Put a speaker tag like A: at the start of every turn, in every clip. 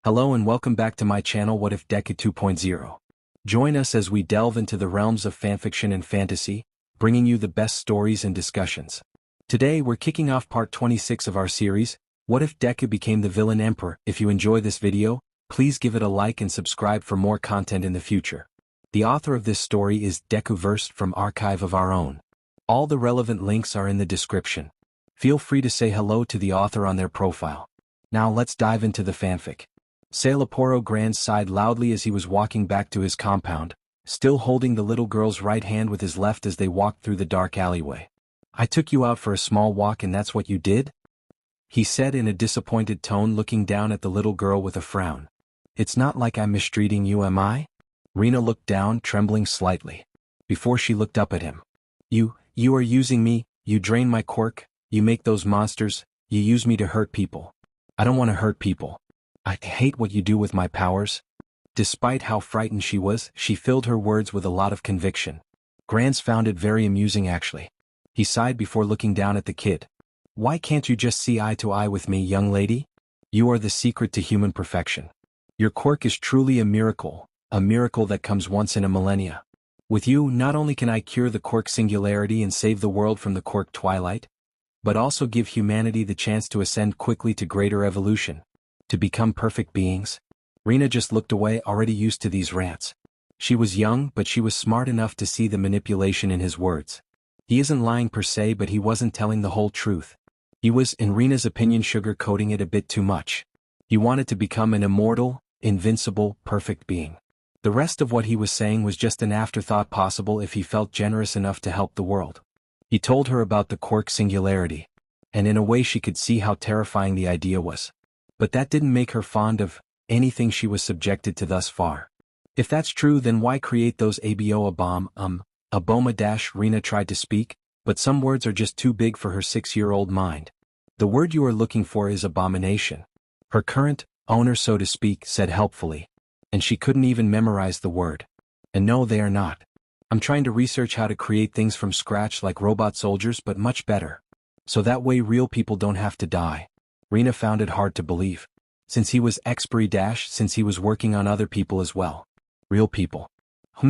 A: Hello and welcome back to my channel What If Deku 2.0. Join us as we delve into the realms of fanfiction and fantasy, bringing you the best stories and discussions. Today we're kicking off part 26 of our series, What If Deku Became the Villain Emperor? If you enjoy this video, please give it a like and subscribe for more content in the future. The author of this story is DekuVerse from Archive of Our Own. All the relevant links are in the description. Feel free to say hello to the author on their profile. Now let's dive into the fanfic. Sailaporo Grand sighed loudly as he was walking back to his compound, still holding the little girl's right hand with his left as they walked through the dark alleyway. "I took you out for a small walk and that's what you did?" he said in a disappointed tone, looking down at the little girl with a frown. "It's not like I'm mistreating you, am I?" Reena looked down, trembling slightly, before she looked up at him. You are using me, you drain my quirk, you make those monsters, you use me to hurt people. I don't want to hurt people. I hate what you do with my powers." Despite how frightened she was, she filled her words with a lot of conviction. Grants found it very amusing actually. He sighed before looking down at the kid. "Why can't you just see eye to eye with me, young lady? You are the secret to human perfection. Your quirk is truly a miracle that comes once in a millennia. With you, not only can I cure the quirk singularity and save the world from the quirk twilight, but also give humanity the chance to ascend quickly to greater evolution, to become perfect beings." Reena just looked away, already used to these rants. She was young, but she was smart enough to see the manipulation in his words. He isn't lying per se, but he wasn't telling the whole truth. He was, in Reena's opinion, sugar-coating it a bit too much. He wanted to become an immortal, invincible, perfect being. The rest of what he was saying was just an afterthought, possible if he felt generous enough to help the world. He told her about the quirk singularity, and in a way she could see how terrifying the idea was. But that didn't make her fond of anything she was subjected to thus far. If that's true, then why create those aboma? Reena tried to speak, but some words are just too big for her 6-year-old mind. "The word you are looking for is abomination," her current owner, so to speak, said helpfully, and she couldn't even memorize the word. "And no, they are not. I'm trying to research how to create things from scratch like robot soldiers, but much better. So that way real people don't have to die." Reena found it hard to believe. Since he was since he was working on other people as well. Real people.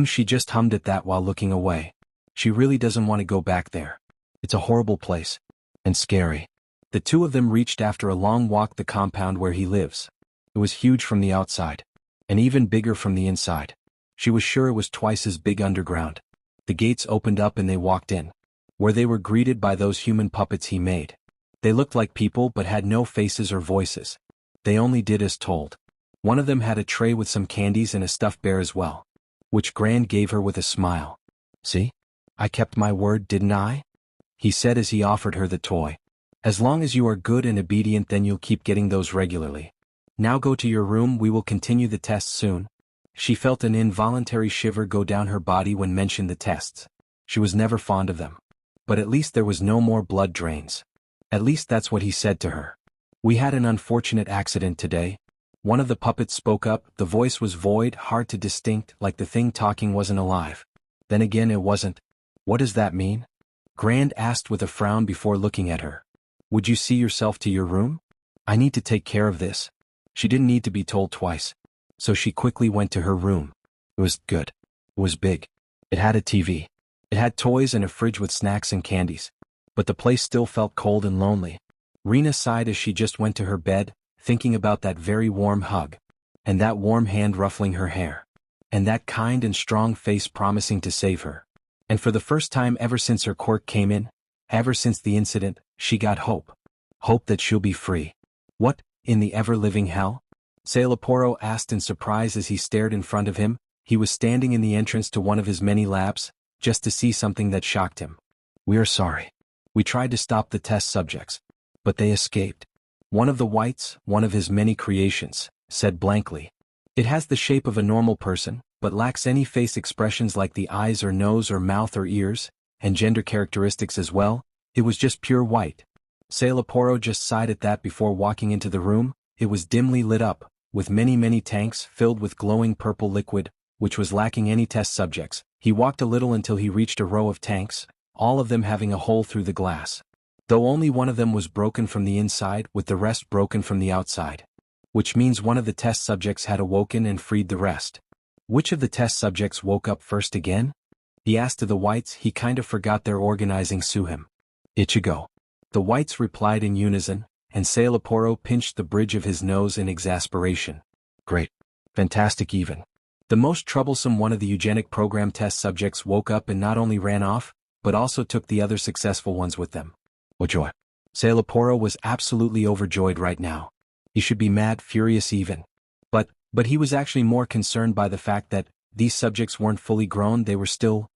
A: She just hummed at that while looking away. She really doesn't want to go back there. It's a horrible place. And scary. The two of them reached after a long walk the compound where he lives. It was huge from the outside. And even bigger from the inside. She was sure it was twice as big underground. The gates opened up and they walked in, where they were greeted by those human puppets he made. They looked like people but had no faces or voices. They only did as told. One of them had a tray with some candies and a stuffed bear as well, which Grand gave her with a smile. "See? I kept my word, didn't I?" he said as he offered her the toy. "As long as you are good and obedient, then you'll keep getting those regularly. Now go to your room, we will continue the tests soon." She felt an involuntary shiver go down her body when mentioned the tests. She was never fond of them. But at least there was no more blood drains. At least that's what he said to her. "We had an unfortunate accident today." One of the puppets spoke up. The voice was void, hard to distinct, like the thing talking wasn't alive. Then again it wasn't. "What does that mean?" Grand asked with a frown before looking at her. "Would you see yourself to your room? I need to take care of this." She didn't need to be told twice. So she quickly went to her room. It was good. It was big. It had a TV. It had toys and a fridge with snacks and candies. But the place still felt cold and lonely. Reena sighed as she just went to her bed, thinking about that very warm hug. And that warm hand ruffling her hair. And that kind and strong face promising to save her. And for the first time ever since her quirk came in, ever since the incident, she got hope. Hope that she'll be free. "What, in the ever-living hell?" Sailaporo asked in surprise as he stared in front of him. He was standing in the entrance to one of his many labs, just to see something that shocked him. "We are sorry. We tried to stop the test subjects, but they escaped." One of the whites, one of his many creations, said blankly. "It has the shape of a normal person, but lacks any face expressions like the eyes or nose or mouth or ears, and gender characteristics as well. It was just pure white." Sailaporo just sighed at that before walking into the room. It was dimly lit up, with many tanks filled with glowing purple liquid, which was lacking any test subjects. He walked a little until he reached a row of tanks, all of them having a hole through the glass. Though only one of them was broken from the inside, with the rest broken from the outside. which means one of the test subjects had awoken and freed the rest. Which of the test subjects woke up first again? He asked of the whites. He kind of forgot their organizing. Sue him. Ichigo. The whites replied in unison, and Sailaporo pinched the bridge of his nose in exasperation. Great. Fantastic even. The most troublesome one of the eugenic program test subjects woke up and not only ran off, but also took the other successful ones with them. What joy. Sailaporo was absolutely overjoyed right now. He should be mad, furious even. But he was actually more concerned by the fact that these subjects weren't fully grown. They were still,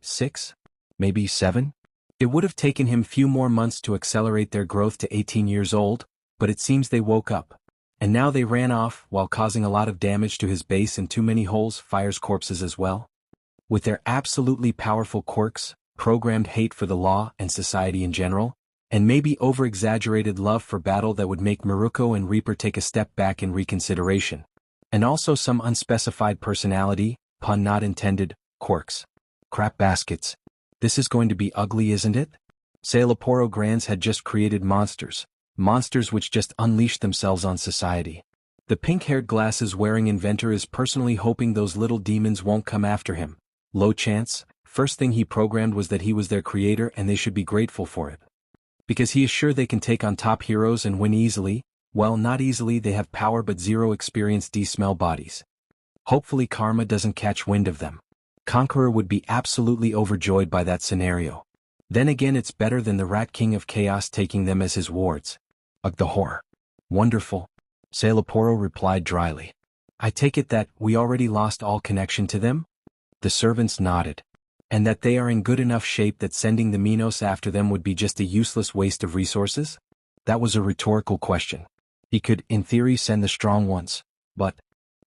A: 6? Maybe 7? It would have taken him few more months to accelerate their growth to 18 years old, but it seems they woke up. And now they ran off while causing a lot of damage to his base and too many holes, fires, corpses as well. With their absolutely powerful quirks, programmed hate for the law and society in general, and maybe over-exaggerated love for battle that would make Miruko and Reaper take a step back in reconsideration. And also some unspecified personality, pun not intended, quirks. Crap baskets. This is going to be ugly, isn't it? Sailaporo Grands had just created monsters which just unleashed themselves on society. The pink-haired glasses-wearing inventor is personally hoping those little demons won't come after him. Low chance. First thing he programmed was that he was their creator and they should be grateful for it. Because he is sure they can take on top heroes and win easily. Well, not easily, they have power but zero experience. Smell bodies. Hopefully Karma doesn't catch wind of them. Conqueror would be absolutely overjoyed by that scenario. Then again, it's better than the Rat King of Chaos taking them as his wards. Ugh, the horror. Wonderful. Sailaporo replied dryly. I take it that we already lost all connection to them? The servants nodded. And that they are in good enough shape that sending the Minos after them would be just a useless waste of resources? That was a rhetorical question. He could, in theory, send the strong ones, but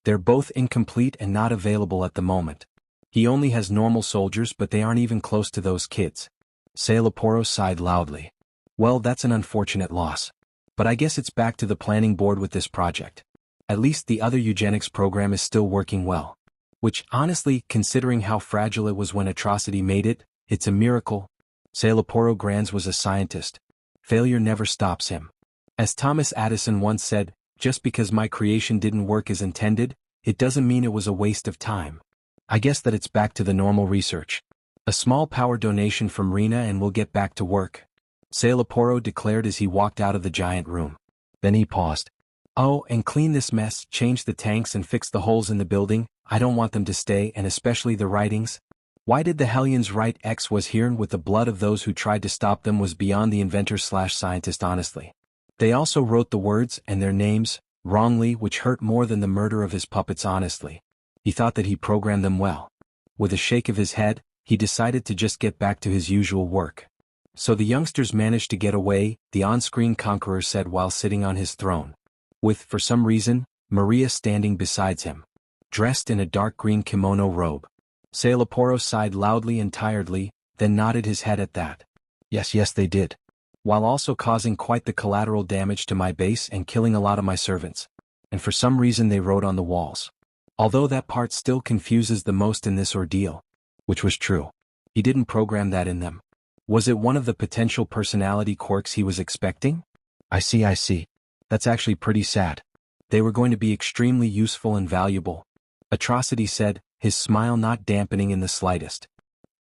A: they're both incomplete and not available at the moment. He only has normal soldiers, but they aren't even close to those kids. Sailaporo sighed loudly. Well, that's an unfortunate loss. But I guess it's back to the planning board with this project. At least the other eugenics program is still working well. Which, honestly, considering how fragile it was when Atrocity made it, it's a miracle. Sailaporo Grands was a scientist. Failure never stops him. As Thomas Addison once said, just because my creation didn't work as intended, it doesn't mean it was a waste of time. I guess that it's back to the normal research. A small power donation from Reena and we'll get back to work. Sailaporo declared as he walked out of the giant room. Then he paused. Oh, and clean this mess, change the tanks and fix the holes in the building. I don't want them to stay, and especially the writings. Why did the Hellions write X was here with the blood of those who tried to stop them was beyond the inventor/scientist honestly. They also wrote the words and their names wrongly, which hurt more than the murder of his puppets honestly. He thought that he programmed them well. With a shake of his head, he decided to just get back to his usual work. So the youngsters managed to get away, the on-screen conqueror said while sitting on his throne. With, for some reason, Maria standing beside him. Dressed in a dark green kimono robe. Sailaporo sighed loudly and tiredly, then nodded his head at that. Yes, they did. While also causing quite the collateral damage to my base and killing a lot of my servants. And for some reason they wrote on the walls. Although that part still confuses the most in this ordeal. Which was true. He didn't program that in them. Was it one of the potential personality quirks he was expecting? I see. That's actually pretty sad. They were going to be extremely useful and valuable. Atrocity said, his smile not dampening in the slightest.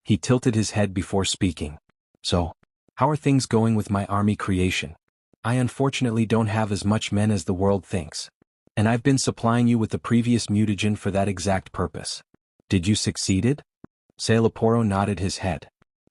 A: He tilted his head before speaking. So, how are things going with my army creation? I unfortunately don't have as much men as the world thinks. And I've been supplying you with the previous mutagen for that exact purpose. Did you succeeded? Sailaporo nodded his head.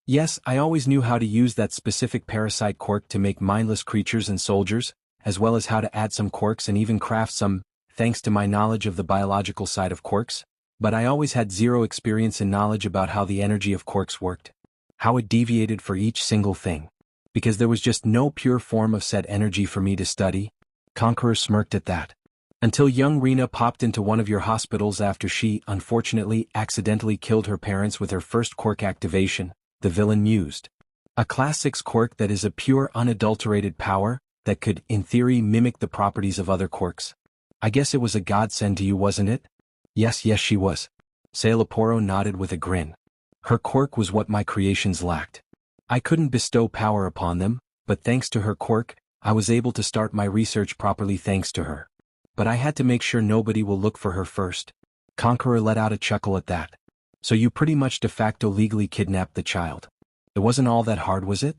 A: Yes, I always knew how to use that specific parasite quirk to make mindless creatures and soldiers, as well as how to add some quirks and even craft some, thanks to my knowledge of the biological side of quirks. But I always had zero experience and knowledge about how the energy of quirks worked. How it deviated for each single thing. Because there was just no pure form of said energy for me to study. Conqueror smirked at that. Until young Reena popped into one of your hospitals after she, unfortunately, accidentally killed her parents with her first quirk activation, the villain mused. A Class 6 quirk that is a pure unadulterated power, that could, in theory, mimic the properties of other quirks. I guess it was a godsend to you, wasn't it? Yes, she was. Sailaporo nodded with a grin. Her quirk was what my creations lacked. I couldn't bestow power upon them, but thanks to her quirk, I was able to start my research properly thanks to her. but I had to make sure nobody will look for her first. Conqueror let out a chuckle at that. So you pretty much de facto legally kidnapped the child. It wasn't all that hard, was it?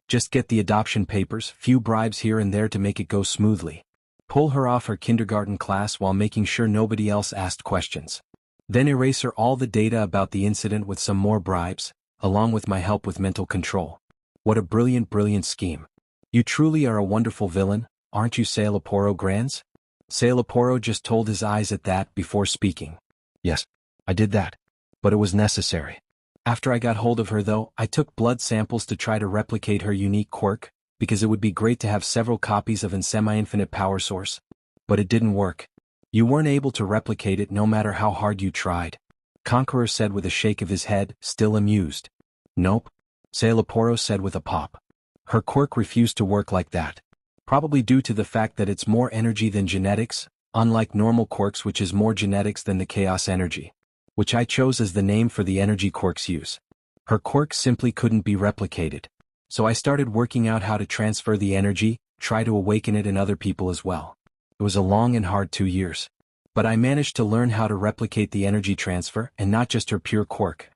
A: Just get the adoption papers, few bribes here and there to make it go smoothly. Pull her off her kindergarten class while making sure nobody else asked questions. Then erase her all the data about the incident with some more bribes, along with my help with mental control. What a brilliant, brilliant scheme. You truly are a wonderful villain, aren't you, Sailaporo Grands? Sailaporo just told his eyes at that before speaking. Yes, I did that. But it was necessary. After I got hold of her though, I took blood samples to try to replicate her unique quirk, because it would be great to have several copies of an semi-infinite power source. But it didn't work. You weren't able to replicate it no matter how hard you tried. Conqueror said with a shake of his head, still amused. Nope. Sailaporo said with a pop. Her quirk refused to work like that. Probably due to the fact that it's more energy than genetics, unlike normal quirks which is more genetics than the chaos energy, which I chose as the name for the energy quirks use. Her quirk simply couldn't be replicated. So I started working out how to transfer the energy, try to awaken it in other people as well. It was a long and hard 2 years. But I managed to learn how to replicate the energy transfer and not just her pure quirk,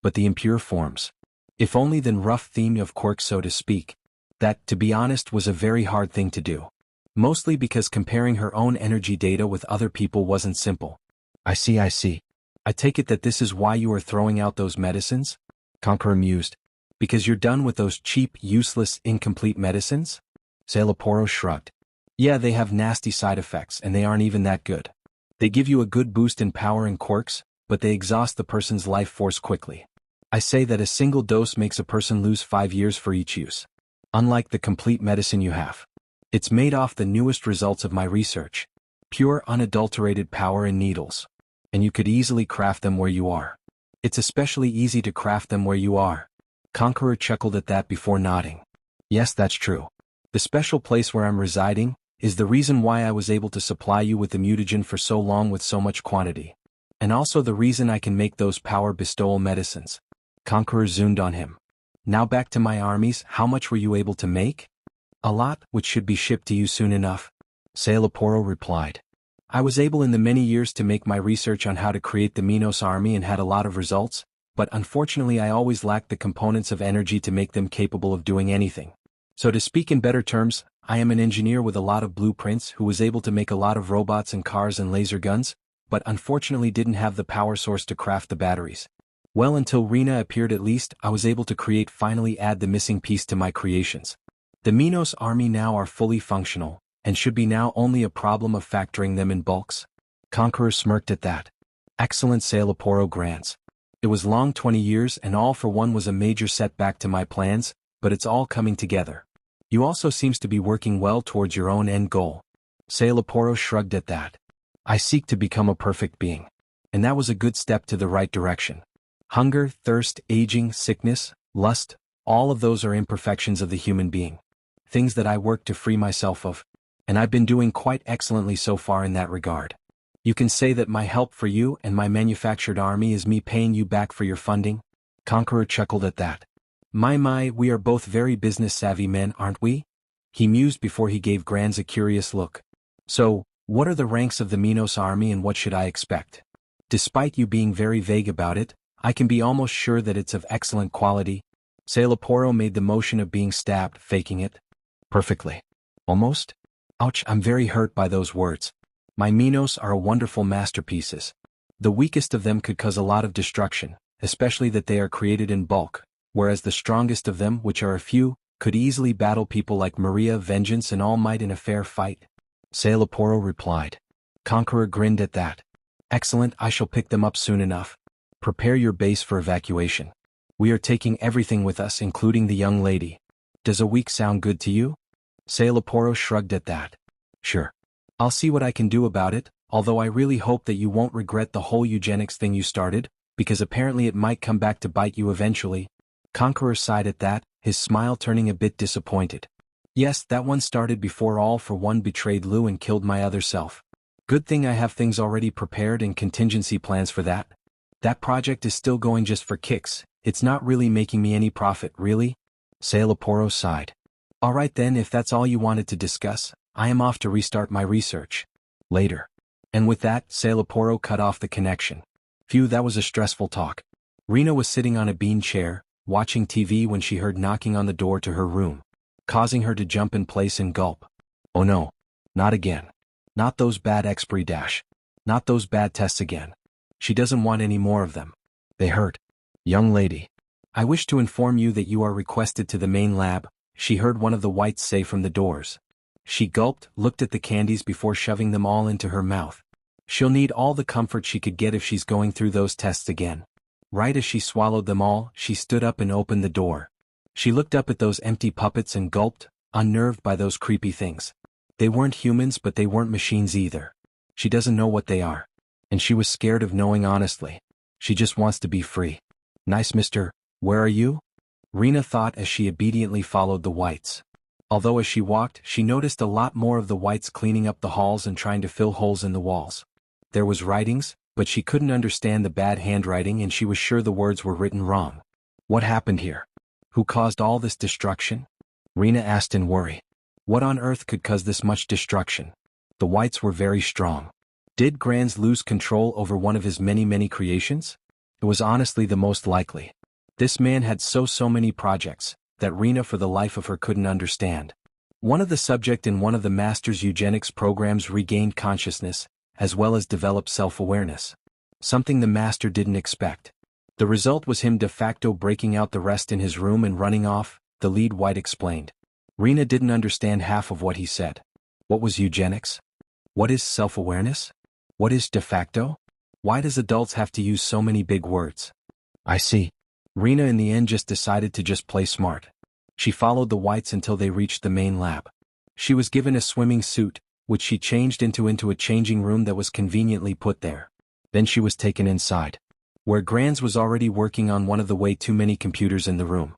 A: but the impure forms. If only the rough theme of quirk, so to speak. That, to be honest, was a very hard thing to do. Mostly because comparing her own energy data with other people wasn't simple. I see. I take it that this is why you are throwing out those medicines? Conqueror mused. Because you're done with those cheap, useless, incomplete medicines? Sailaporo shrugged. Yeah, they have nasty side effects and they aren't even that good. They give you a good boost in power and quirks, but they exhaust the person's life force quickly. I say that a single dose makes a person lose 5 years for each use. Unlike the complete medicine you have. It's made off the newest results of my research. Pure unadulterated power in needles. And you could easily craft them where you are. It's especially easy to craft them where you are. Conqueror chuckled at that before nodding. Yes, that's true. The special place where I'm residing is the reason why I was able to supply you with the mutagen for so long with so much quantity. And also the reason I can make those power bestowal medicines. Conqueror zoomed on him. Now back to my armies, how much were you able to make? A lot, which should be shipped to you soon enough. Sailaporo replied. I was able in the many years to make my research on how to create the Minos army and had a lot of results, but unfortunately I always lacked the components of energy to make them capable of doing anything. So to speak in better terms, I am an engineer with a lot of blueprints who was able to make a lot of robots and cars and laser guns, but unfortunately didn't have the power source to craft the batteries. Well, until Reena appeared at least, I was able to finally add the missing piece to my creations. The Minos army now are fully functional, and should be now only a problem of factoring them in bulks. Conqueror smirked at that. Excellent, Sailaporo Grands. It was long 20 years and all for one was a major setback to my plans, but it's all coming together. You also seems to be working well towards your own end goal. Sailaporo shrugged at that. I seek to become a perfect being. And that was a good step to the right direction. Hunger, thirst, aging, sickness, lust, all of those are imperfections of the human being. Things that I work to free myself of. And I've been doing quite excellently so far in that regard. You can say that my help for you and my manufactured army is me paying you back for your funding? Conqueror chuckled at that. My, we are both very business-savvy men, aren't we? He mused before he gave Grands a curious look. So, what are the ranks of the Minos army and what should I expect? Despite you being very vague about it, I can be almost sure that it's of excellent quality. Sailaporo made the motion of being stabbed, faking it. Perfectly. Almost? Ouch, I'm very hurt by those words. My Minos are wonderful masterpieces. The weakest of them could cause a lot of destruction, especially that they are created in bulk, whereas the strongest of them, which are a few, could easily battle people like Maria, Vengeance and All Might in a fair fight. Sailaporo replied. Conqueror grinned at that. Excellent, I shall pick them up soon enough. Prepare your base for evacuation. We are taking everything with us, including the young lady. Does a week sound good to you? Sailaporo shrugged at that. Sure. I'll see what I can do about it, although I really hope that you won't regret the whole eugenics thing you started, because apparently it might come back to bite you eventually. Conqueror sighed at that, his smile turning a bit disappointed. Yes, that one started before All for One betrayed Lou and killed my other self. Good thing I have things already prepared and contingency plans for that. That project is still going just for kicks, it's not really making me any profit, really? Sailaporo sighed. Alright then, if that's all you wanted to discuss, I am off to restart my research. Later. And with that, Sailaporo cut off the connection. Phew, that was a stressful talk. Reena was sitting on a bean chair, watching TV when she heard knocking on the door to her room, causing her to jump in place and gulp. Oh no. Not again. Not those bad expiry dash. Not those bad tests again. She doesn't want any more of them. They hurt. Young lady. I wish to inform you that you are requested to the main lab, she heard one of the whites say from the doors. She gulped, looked at the candies before shoving them all into her mouth. She'll need all the comfort she could get if she's going through those tests again. Right as she swallowed them all, she stood up and opened the door. She looked up at those empty puppets and gulped, unnerved by those creepy things. They weren't humans, but they weren't machines either. She doesn't know what they are. And she was scared of knowing honestly. She just wants to be free. Nice mister, where are you? Reena thought as she obediently followed the whites. Although as she walked, she noticed a lot more of the whites cleaning up the halls and trying to fill holes in the walls. There was writings, but she couldn't understand the bad handwriting and she was sure the words were written wrong. What happened here? Who caused all this destruction? Reena asked in worry. What on earth could cause this much destruction? The whites were very strong. Did Granz lose control over one of his many creations? It was honestly the most likely. This man had so many projects, that Reena for the life of her couldn't understand. One of the subject in one of the master's eugenics programs regained consciousness, as well as developed self-awareness. Something the master didn't expect. The result was him de facto breaking out the rest in his room and running off, the lead white explained. Reena didn't understand half of what he said. What was eugenics? What is self-awareness? What is de facto? Why does adults have to use so many big words? I see. Reena in the end just decided to just play smart. She followed the whites until they reached the main lab. She was given a swimming suit, which she changed into a changing room that was conveniently put there. Then she was taken inside, where Granz was already working on one of the way too many computers in the room.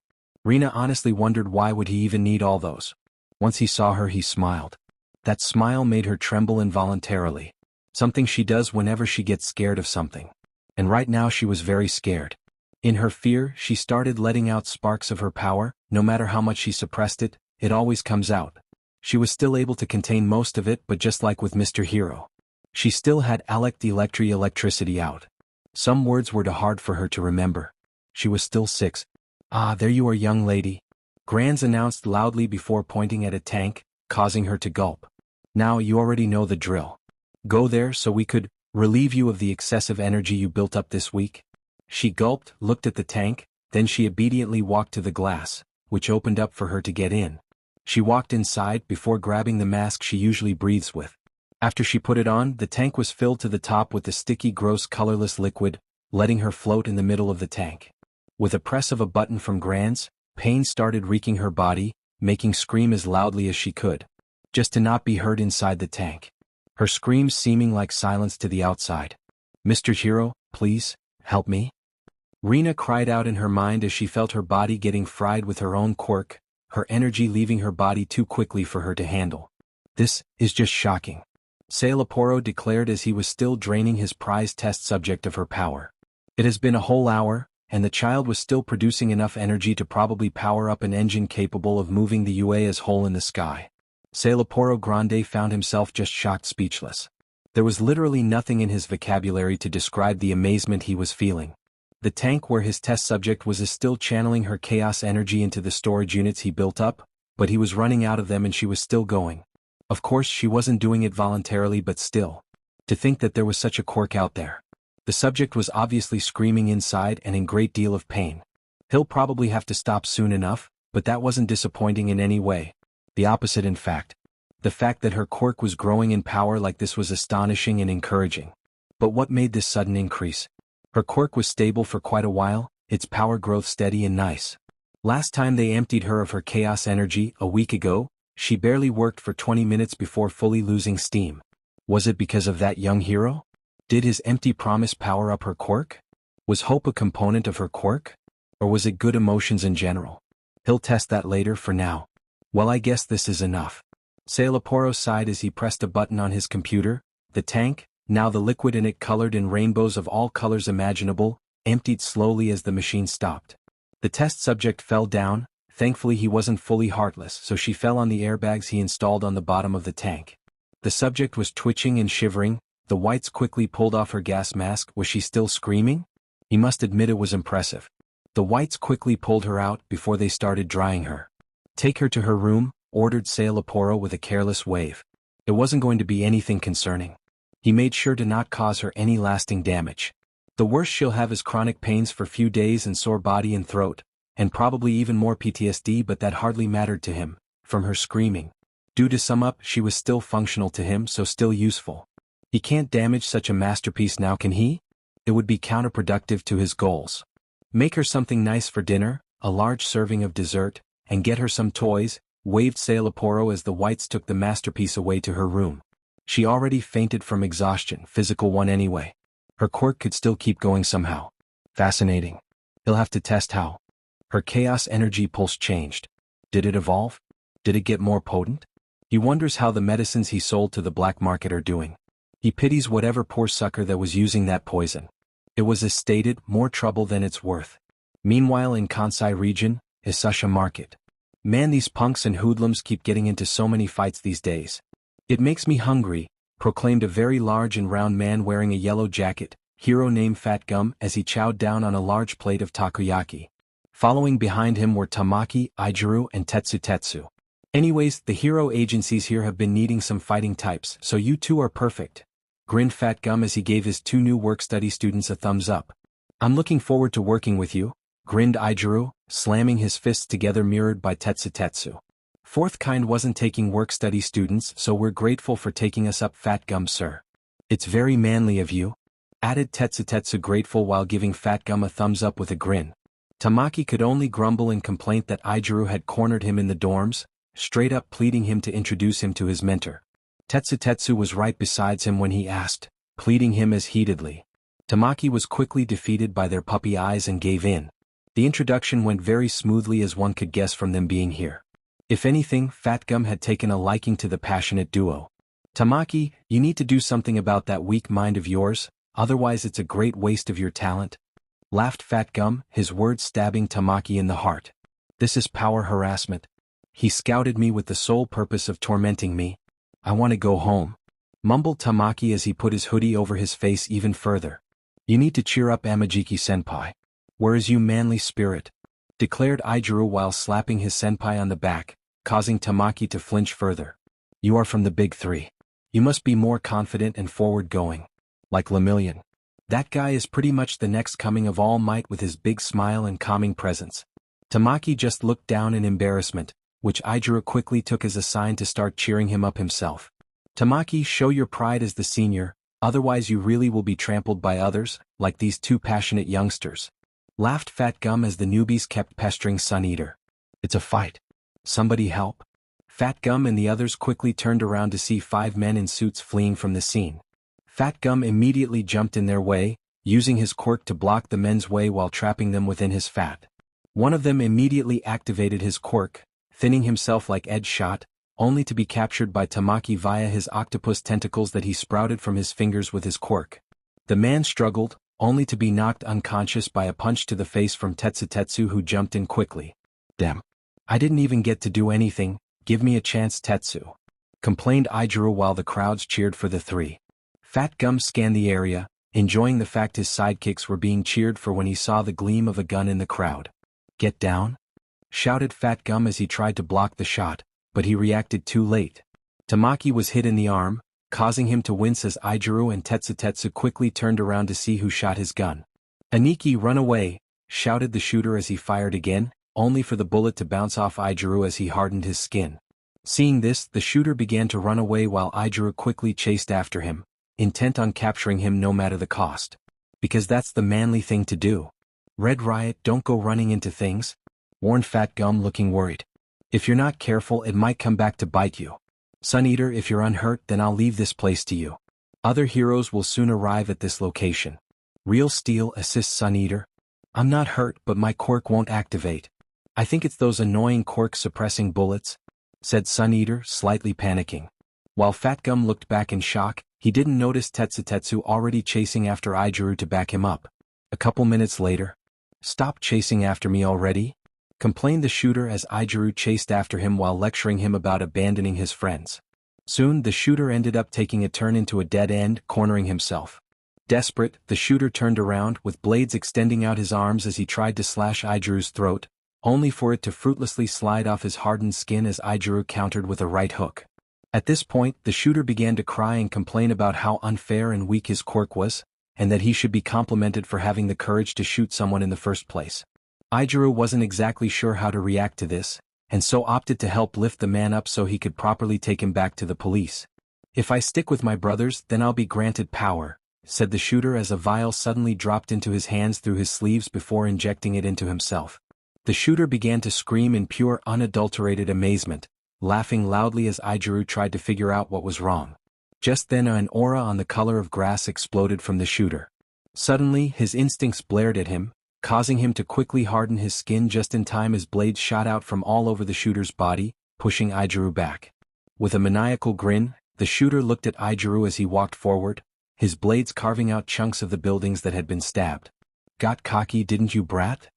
A: Reena honestly wondered why would he even need all those. Once he saw her, he smiled. That smile made her tremble involuntarily. Something she does whenever she gets scared of something. And right now she was very scared. In her fear, she started letting out sparks of her power. No matter how much she suppressed it, it always comes out. She was still able to contain most of it, but just like with Mr. Hero, she still had electricity out. Some words were too hard for her to remember. She was still 6. Ah, there you are, young lady. Granz announced loudly before pointing at a tank, causing her to gulp. Now you already know the drill. Go there so we could relieve you of the excessive energy you built up this week. She gulped, looked at the tank, then she obediently walked to the glass, which opened up for her to get in. She walked inside before grabbing the mask she usually breathes with. After she put it on, the tank was filled to the top with the sticky, gross, colorless liquid, letting her float in the middle of the tank. With a press of a button from Granz, pain started wreaking her body, making scream as loudly as she could, just to not be heard inside the tank. Her screams seeming like silence to the outside. Mr. Hero, please, help me. Reena cried out in her mind as she felt her body getting fried with her own quirk, her energy leaving her body too quickly for her to handle. This is just shocking. Sailaporo declared as he was still draining his prize test subject of her power. It has been a whole hour, and the child was still producing enough energy to probably power up an engine capable of moving the UA as whole in the sky. Sailaporo Grande found himself just shocked, speechless. There was literally nothing in his vocabulary to describe the amazement he was feeling. The tank where his test subject was still channeling her chaos energy into the storage units he built up, but he was running out of them and she was still going. Of course she wasn't doing it voluntarily, but still. To think that there was such a quirk out there. The subject was obviously screaming inside and in great deal of pain. He'll probably have to stop soon enough, but that wasn't disappointing in any way. The opposite, in fact. The fact that her quirk was growing in power like this was astonishing and encouraging. But what made this sudden increase? Her quirk was stable for quite a while, its power growth steady and nice. Last time they emptied her of her chaos energy, a week ago, she barely worked for 20 minutes before fully losing steam. Was it because of that young hero? Did his empty promise power up her quirk? Was hope a component of her quirk? Or was it good emotions in general? He'll test that later. For now. Well, I guess this is enough. Sailaporo sighed as he pressed a button on his computer. The tank, now the liquid in it colored in rainbows of all colors imaginable, emptied slowly as the machine stopped. The test subject fell down. Thankfully he wasn't fully heartless, so she fell on the airbags he installed on the bottom of the tank. The subject was twitching and shivering. The whites quickly pulled off her gas mask. Was she still screaming? He must admit it was impressive. The whites quickly pulled her out before they started drying her. Take her to her room, ordered Sailaporo with a careless wave. It wasn't going to be anything concerning. He made sure to not cause her any lasting damage. The worst she'll have is chronic pains for few days and sore body and throat, and probably even more PTSD, but that hardly mattered to him, from her screaming. Due to sum up, she was still functional to him, so still useful. He can't damage such a masterpiece now, can he? It would be counterproductive to his goals. Make her something nice for dinner, a large serving of dessert, and get her some toys, waved Sailaporo as the whites took the masterpiece away to her room. She already fainted from exhaustion, physical one anyway. Her quirk could still keep going somehow. Fascinating. He'll have to test how. Her chaos energy pulse changed. Did it evolve? Did it get more potent? He wonders how the medicines he sold to the black market are doing. He pities whatever poor sucker that was using that poison. It was, as stated, more trouble than it's worth. Meanwhile in Kansai region, Isasha market. Man, these punks and hoodlums keep getting into so many fights these days. It makes me hungry, proclaimed a very large and round man wearing a yellow jacket, hero named Fat Gum, as he chowed down on a large plate of takoyaki. Following behind him were Tamaki, Ijuru, and Tetsu. Anyways, the hero agencies here have been needing some fighting types, so you two are perfect. Grinned Fat Gum as he gave his two new work-study students a thumbs up. I'm looking forward to working with you, grinned Ijuru, slamming his fists together mirrored by Tetsu. Fourth kind wasn't taking work-study students, so we're grateful for taking us up, Fat Gum sir. It's very manly of you, added Tetsu grateful while giving Fat Gum a thumbs up with a grin. Tamaki could only grumble in complaint that Ijuru had cornered him in the dorms, straight up pleading him to introduce him to his mentor. Tetsu was right beside him when he asked, pleading him as heatedly. Tamaki was quickly defeated by their puppy eyes and gave in. The introduction went very smoothly, as one could guess from them being here. If anything, Fat Gum had taken a liking to the passionate duo. Tamaki, you need to do something about that weak mind of yours, otherwise it's a great waste of your talent. Laughed Fat Gum, his words stabbing Tamaki in the heart. This is power harassment. He scouted me with the sole purpose of tormenting me. I want to go home, mumbled Tamaki as he put his hoodie over his face even further. You need to cheer up, Amajiki-senpai. Where is you manly spirit? Declared Ijuru while slapping his senpai on the back, causing Tamaki to flinch further. You are from the big three. You must be more confident and forward-going. Like Lemillion. That guy is pretty much the next coming of All Might with his big smile and calming presence. Tamaki just looked down in embarrassment, which Ijuru quickly took as a sign to start cheering him up himself. Tamaki, show your pride as the senior, otherwise you really will be trampled by others, like these two passionate youngsters. Laughed Fat Gum as the newbies kept pestering Sun Eater. It's a fight. Somebody help. Fat Gum and the others quickly turned around to see 5 men in suits fleeing from the scene. Fat Gum immediately jumped in their way, using his quirk to block the men's way while trapping them within his fat. One of them immediately activated his quirk, thinning himself like Ed Shot, only to be captured by Tamaki via his octopus tentacles that he sprouted from his fingers with his quirk. The man struggled, only to be knocked unconscious by a punch to the face from Tetsu, who jumped in quickly. Damn. I didn't even get to do anything, give me a chance, Tetsu. Complained Ijuru while the crowds cheered for the three. Fat Gum scanned the area, enjoying the fact his sidekicks were being cheered for when he saw the gleam of a gun in the crowd. Get down? Shouted Fat Gum as he tried to block the shot, but he reacted too late. Tamaki was hit in the arm, causing him to wince as Ijuru and Tetsu quickly turned around to see who shot his gun. Aniki, run away, shouted the shooter as he fired again, only for the bullet to bounce off Ijuru as he hardened his skin. Seeing this, the shooter began to run away while Ijuru quickly chased after him, intent on capturing him no matter the cost. Because that's the manly thing to do. Red Riot, don't go running into things, warned Fat Gum looking worried. If you're not careful, it might come back to bite you. Sun Eater, if you're unhurt, then I'll leave this place to you. Other heroes will soon arrive at this location. Real Steel, assists Sun Eater. I'm not hurt, but my quirk won't activate. I think it's those annoying quirk-suppressing bullets, said Sun Eater, slightly panicking. While Fat Gum looked back in shock, he didn't notice Tetsu already chasing after Ijuru to back him up. A couple minutes later. Stop chasing after me already? Complained the shooter as Ijuru chased after him while lecturing him about abandoning his friends. Soon the shooter ended up taking a turn into a dead end, cornering himself. Desperate, the shooter turned around, with blades extending out his arms as he tried to slash Ijiru's throat, only for it to fruitlessly slide off his hardened skin as Ijiru countered with a right hook. At this point, the shooter began to cry and complain about how unfair and weak his quirk was, and that he should be complimented for having the courage to shoot someone in the first place. Ijiru wasn't exactly sure how to react to this, and so opted to help lift the man up so he could properly take him back to the police. "If I stick with my brothers, then I'll be granted power," said the shooter as a vial suddenly dropped into his hands through his sleeves before injecting it into himself. The shooter began to scream in pure unadulterated amazement, laughing loudly as Ijiru tried to figure out what was wrong. Just then an aura on the color of grass exploded from the shooter. Suddenly, his instincts blared at him, causing him to quickly harden his skin just in time as blades shot out from all over the shooter's body, pushing Ijiru back. With a maniacal grin, the shooter looked at Ijiru as he walked forward, his blades carving out chunks of the buildings that had been stabbed. "Got cocky, didn't you, brat?"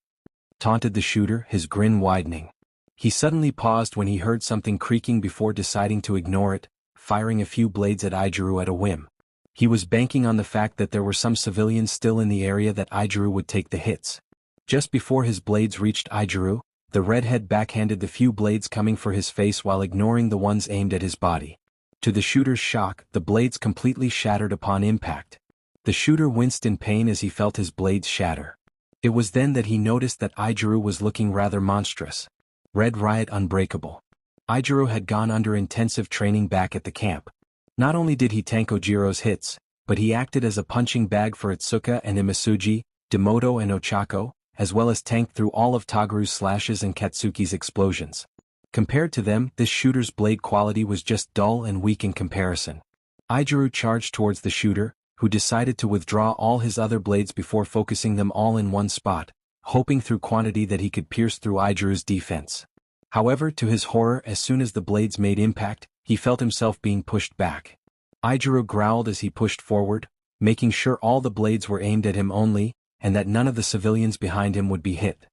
A: taunted the shooter, his grin widening. He suddenly paused when he heard something creaking before deciding to ignore it, firing a few blades at Ijiru at a whim. He was banking on the fact that there were some civilians still in the area that Ijiru would take the hits. Just before his blades reached Ijiru, the redhead backhanded the few blades coming for his face while ignoring the ones aimed at his body. To the shooter's shock, the blades completely shattered upon impact. The shooter winced in pain as he felt his blades shatter. It was then that he noticed that Ijiru was looking rather monstrous. Red Riot Unbreakable. Ijiru had gone under intensive training back at the camp. Not only did he tank Ojiro's hits, but he acted as a punching bag for Itsuka and Imasuji, Demoto and Ochako, as well as tanked through all of Taguru's slashes and Katsuki's explosions. Compared to them, this shooter's blade quality was just dull and weak in comparison. Ijiru charged towards the shooter, who decided to withdraw all his other blades before focusing them all in one spot, hoping through quantity that he could pierce through Ijiru's defense. However, to his horror, as soon as the blades made impact, he felt himself being pushed back. Ijiru growled as he pushed forward, making sure all the blades were aimed at him only, and that none of the civilians behind him would be hit.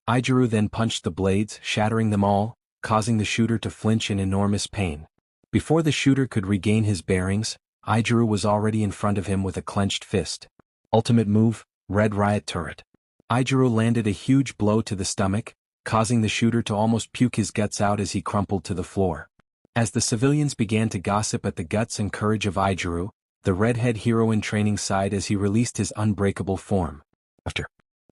A: Ijiru then punched the blades, shattering them all, causing the shooter to flinch in enormous pain. Before the shooter could regain his bearings, Ijiru was already in front of him with a clenched fist. Ultimate move, Red Riot Turret. Ijiru landed a huge blow to the stomach, causing the shooter to almost puke his guts out as he crumpled to the floor. As the civilians began to gossip at the guts and courage of Ijiru, the redhead hero in training sighed as he released his unbreakable form. After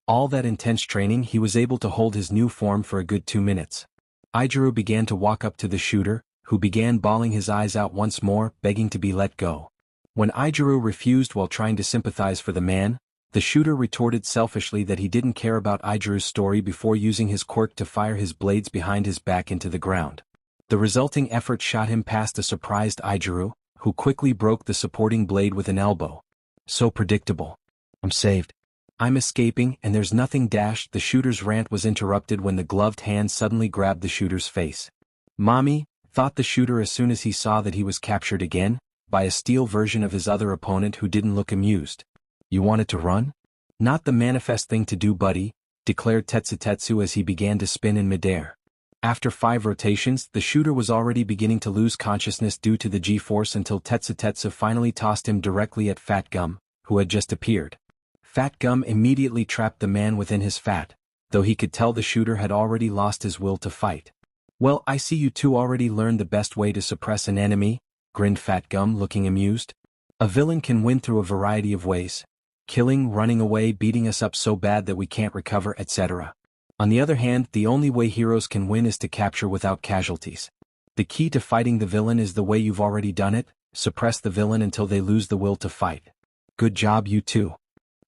A: all that intense training, he was able to hold his new form for a good 2 minutes. Ijiru began to walk up to the shooter, who began bawling his eyes out once more, begging to be let go. When Ijiru refused while trying to sympathize for the man, the shooter retorted selfishly that he didn't care about Ijiru's story before using his quirk to fire his blades behind his back into the ground. The resulting effort shot him past a surprised Ijiru, who quickly broke the supporting blade with an elbow. So predictable. "I'm saved. I'm escaping, and there's nothing dash." The shooter's rant was interrupted when the gloved hand suddenly grabbed the shooter's face. "Mommy," thought the shooter as soon as he saw that he was captured again, by a steel version of his other opponent who didn't look amused. "You wanted to run? Not the manifest thing to do, buddy," declared Tetsutetsu as he began to spin in midair. After 5 rotations, the shooter was already beginning to lose consciousness due to the G-force until Tetsutetsu finally tossed him directly at Fat Gum, who had just appeared. Fat Gum immediately trapped the man within his fat, though he could tell the shooter had already lost his will to fight. "Well, I see you two already learned the best way to suppress an enemy," grinned Fat Gum, looking amused. "A villain can win through a variety of ways. Killing, running away, beating us up so bad that we can't recover, etc. On the other hand, the only way heroes can win is to capture without casualties. The key to fighting the villain is the way you've already done it: suppress the villain until they lose the will to fight. Good job, you two."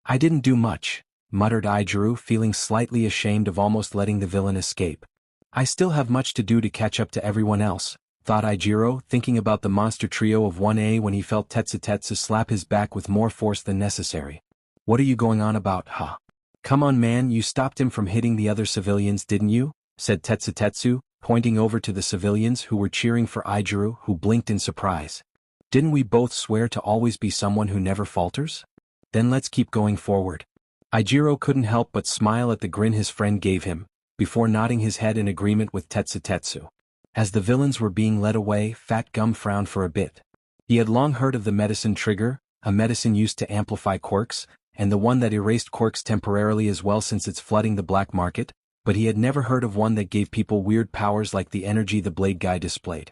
A: "I didn't do much," muttered Ijiru, feeling slightly ashamed of almost letting the villain escape. "I still have much to do to catch up to everyone else," thought Ijiru, thinking about the monster trio of 1A when he felt Tetsutetsu slap his back with more force than necessary. "What are you going on about, huh? Come on, man, you stopped him from hitting the other civilians, didn't you?" said Tetsutetsu, pointing over to the civilians who were cheering for Ijiru, who blinked in surprise. "Didn't we both swear to always be someone who never falters? Then let's keep going forward." Ijiru couldn't help but smile at the grin his friend gave him, before nodding his head in agreement with Tetsutetsu. As the villains were being led away, Fat Gum frowned for a bit. He had long heard of the medicine trigger, a medicine used to amplify quirks, and the one that erased quirks temporarily as well since it's flooding the black market, but he had never heard of one that gave people weird powers like the energy the Blade guy displayed.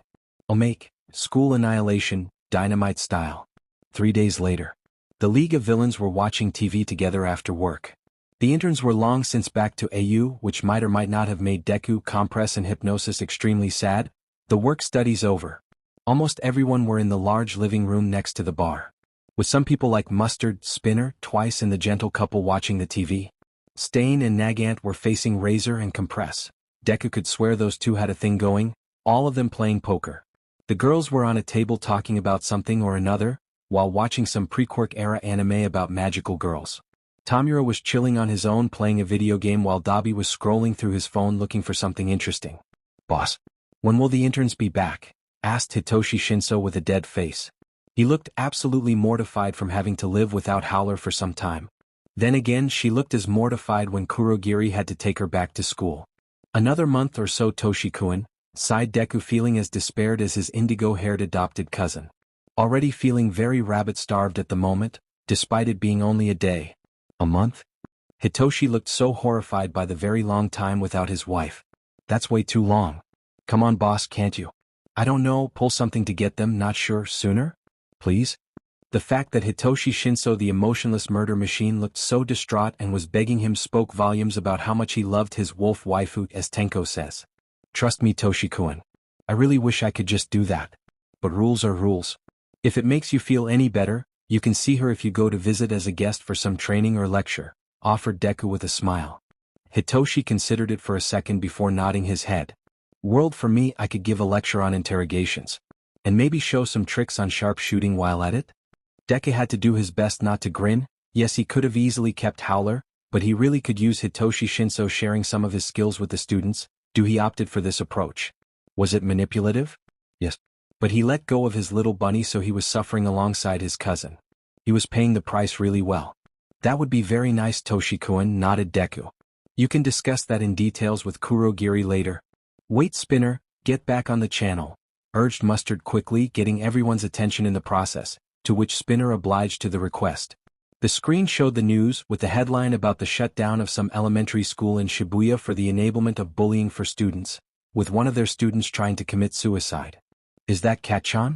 A: Omake, school annihilation, Dynamite style. 3 days later. The League of Villains were watching TV together after work. The interns were long since back to AU, which might or might not have made Deku, Compress and Hypnosis extremely sad. The work study's over. Almost everyone were in the large living room next to the bar. With some people like Mustard, Spinner, Twice and the gentle couple watching the TV. Stain and Nagant were facing Razor and Compress. Deku could swear those two had a thing going, all of them playing poker. The girls were on a table talking about something or another, while watching some pre-Quirk era anime about magical girls. Tamura was chilling on his own playing a video game while Dabi was scrolling through his phone looking for something interesting. "Boss, when will the interns be back?" asked Hitoshi Shinso with a dead face. He looked absolutely mortified from having to live without Howler for some time. Then again she looked as mortified when Kurogiri had to take her back to school. "Another month or so, Toshi-kun," sighed Deku, feeling as despaired as his indigo-haired adopted cousin. Already feeling very rabbit-starved at the moment, despite it being only a day. A month? Hitoshi looked so horrified by the very long time without his wife. "That's way too long. Come on boss, can't you? I don't know, pull something to get them, not sure, sooner? Please?" The fact that Hitoshi Shinso, the emotionless murder machine, looked so distraught and was begging him spoke volumes about how much he loved his wolf waifu, as Tenko says. "Trust me, Toshi-kun. I really wish I could just do that. But rules are rules. If it makes you feel any better, you can see her if you go to visit as a guest for some training or lecture," offered Deku with a smile. Hitoshi considered it for a second before nodding his head. "World, for me, I could give a lecture on interrogations. And maybe show some tricks on sharpshooting while at it?" Deku had to do his best not to grin. Yes, he could have easily kept Howler, but he really could use Hitoshi Shinso sharing some of his skills with the students. He opted for this approach. Was it manipulative? Yes. But he let go of his little bunny, so he was suffering alongside his cousin. He was paying the price really well. "That would be very nice, Toshi-kun," nodded Deku. "You can discuss that in details with Kurogiri later." "Wait, Spinner, get back on the channel," urged Mustard quickly, getting everyone's attention in the process, to which Spinner obliged to the request. The screen showed the news, with the headline about the shutdown of some elementary school in Shibuya for the enablement of bullying for students, with one of their students trying to commit suicide. "Is that Katchan?"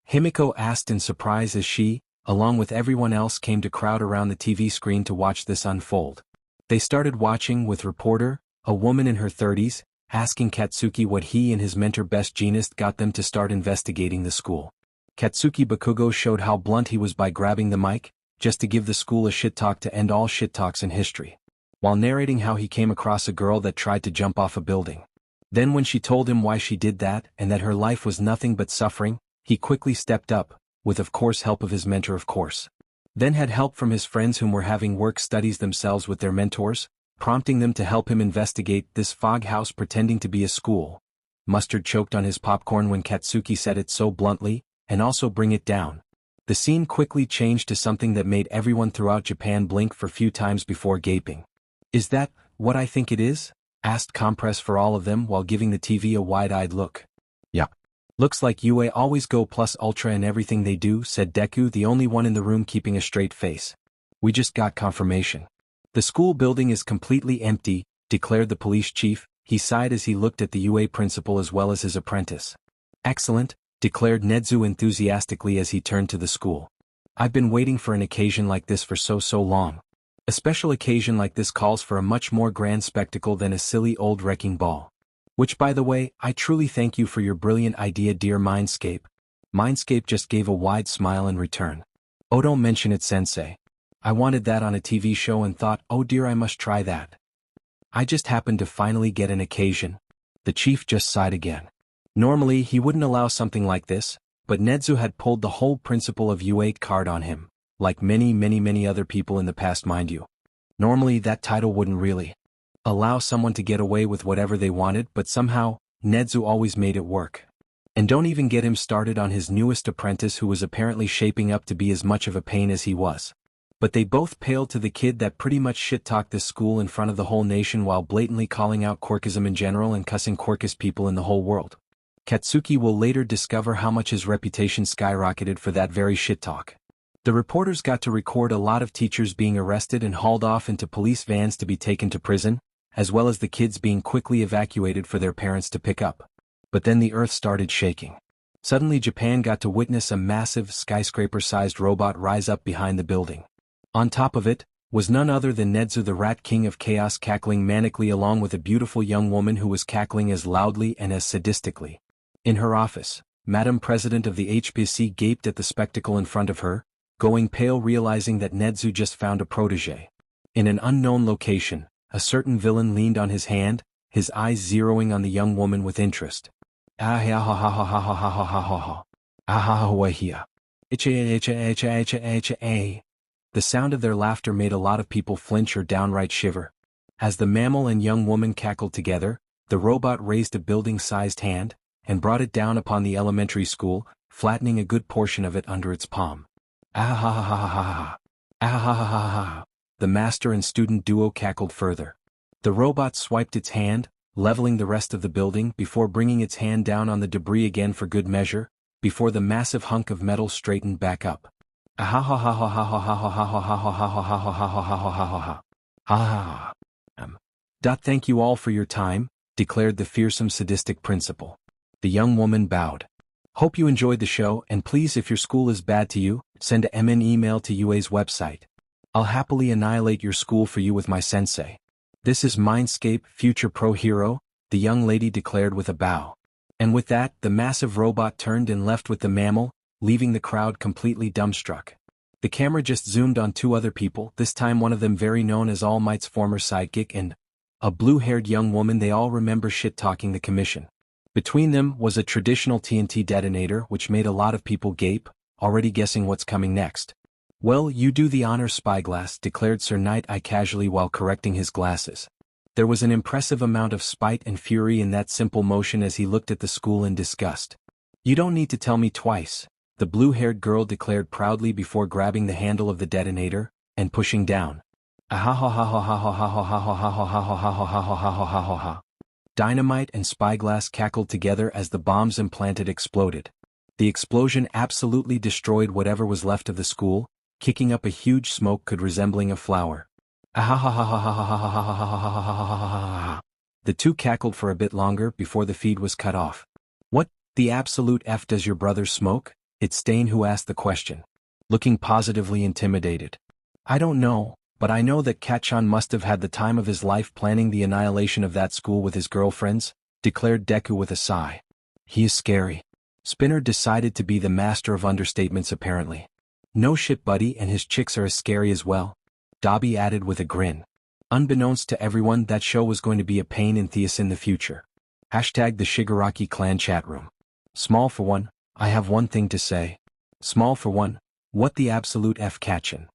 A: Himiko asked in surprise as she, along with everyone else, came to crowd around the TV screen to watch this unfold. They started watching with reporter, a woman in her 30s, asking Katsuki what he and his mentor Best Jeanist got them to start investigating the school. Katsuki Bakugo showed how blunt he was by grabbing the mic, just to give the school a shit talk to end all shit talks in history, while narrating how he came across a girl that tried to jump off a building. Then when she told him why she did that and that her life was nothing but suffering, he quickly stepped up, with of course help of his mentor of course. Then had help from his friends whom were having work studies themselves with their mentors, prompting them to help him investigate this fog house pretending to be a school. Mustard choked on his popcorn when Katsuki said it so bluntly, and also bring it down. The scene quickly changed to something that made everyone throughout Japan blink for few times before gaping. "Is that what I think it is?" asked Compress for all of them while giving the TV a wide-eyed look. "Yeah. Looks like UA always go plus ultra in everything they do," said Deku, the only one in the room keeping a straight face. "We just got confirmation. The school building is completely empty," declared the police chief. He sighed as he looked at the UA principal as well as his apprentice. "Excellent," declared Nedzu enthusiastically as he turned to the school. "I've been waiting for an occasion like this for so long. A special occasion like this calls for a much more grand spectacle than a silly old wrecking ball. Which, by the way, I truly thank you for your brilliant idea, dear Mindscape." Mindscape just gave a wide smile in return. "Oh, don't mention it, sensei. I wanted that on a TV show and thought, oh dear, I must try that. I just happened to finally get an occasion." The chief just sighed again. Normally he wouldn't allow something like this, but Nedzu had pulled the whole principle of U8 card on him, like many other people in the past, mind you. Normally that title wouldn't really allow someone to get away with whatever they wanted, but somehow, Nedzu always made it work. And don't even get him started on his newest apprentice, who was apparently shaping up to be as much of a pain as he was. But they both paled to the kid that pretty much shit-talked this school in front of the whole nation while blatantly calling out quirkism in general and cussing quirkist people in the whole world. Katsuki will later discover how much his reputation skyrocketed for that very shit talk. The reporters got to record a lot of teachers being arrested and hauled off into police vans to be taken to prison, as well as the kids being quickly evacuated for their parents to pick up. But then the earth started shaking. Suddenly Japan got to witness a massive skyscraper-sized robot rise up behind the building. On top of it was none other than Nedzu the Rat King of Chaos, cackling manically along with a beautiful young woman who was cackling as loudly and as sadistically. In her office, Madam President of the HPC gaped at the spectacle in front of her, going pale, realizing that Nedzu just found a protege. In an unknown location, a certain villain leaned on his hand, his eyes zeroing on the young woman with interest. The sound of their laughter made a lot of people flinch or downright shiver. As the mammal and young woman cackled together, the robot raised a building-sized hand, and brought it down upon the elementary school, flattening a good portion of it under its palm. The master and student duo cackled further. The robot swiped its hand, leveling the rest of the building before bringing its hand down on the debris again for good measure, before the massive hunk of metal straightened back up. Thank you all for your time, declared the fearsome sadistic principal. The young woman bowed. Hope you enjoyed the show, and please, if your school is bad to you, send a MN email to UA's website. I'll happily annihilate your school for you with my sensei. This is Mindscape, future pro hero, the young lady declared with a bow. And with that, the massive robot turned and left with the mammal, leaving the crowd completely dumbstruck. The camera just zoomed on two other people, this time one of them very known as All Might's former sidekick and a blue-haired young woman they all remember shit-talking the commission. Between them was a traditional TNT detonator which made a lot of people gape, already guessing what's coming next. Well, you do the honor, Spyglass, declared Sir Night-Eye casually while correcting his glasses. There was an impressive amount of spite and fury in that simple motion as he looked at the school in disgust. You don't need to tell me twice, the blue-haired girl declared proudly before grabbing the handle of the detonator and pushing down. Dynamite and Spyglass cackled together as the bombs implanted exploded. The explosion absolutely destroyed whatever was left of the school, kicking up a huge smoke could resembling a flower. The two cackled for a bit longer before the feed was cut off. What the absolute F does your brother smoke? It's Stain who asked the question, looking positively intimidated. I don't know, but I know that Katchan must have had the time of his life planning the annihilation of that school with his girlfriends, declared Deku with a sigh. He is scary. Spinner decided to be the master of understatements apparently. No shit, buddy, and his chicks are as scary as well. Dobby added with a grin. Unbeknownst to everyone, that show was going to be a pain in Theus in the future. Hashtag the Shigaraki clan chat room. Small for one, I have one thing to say. Small for one, what the absolute F Katchan.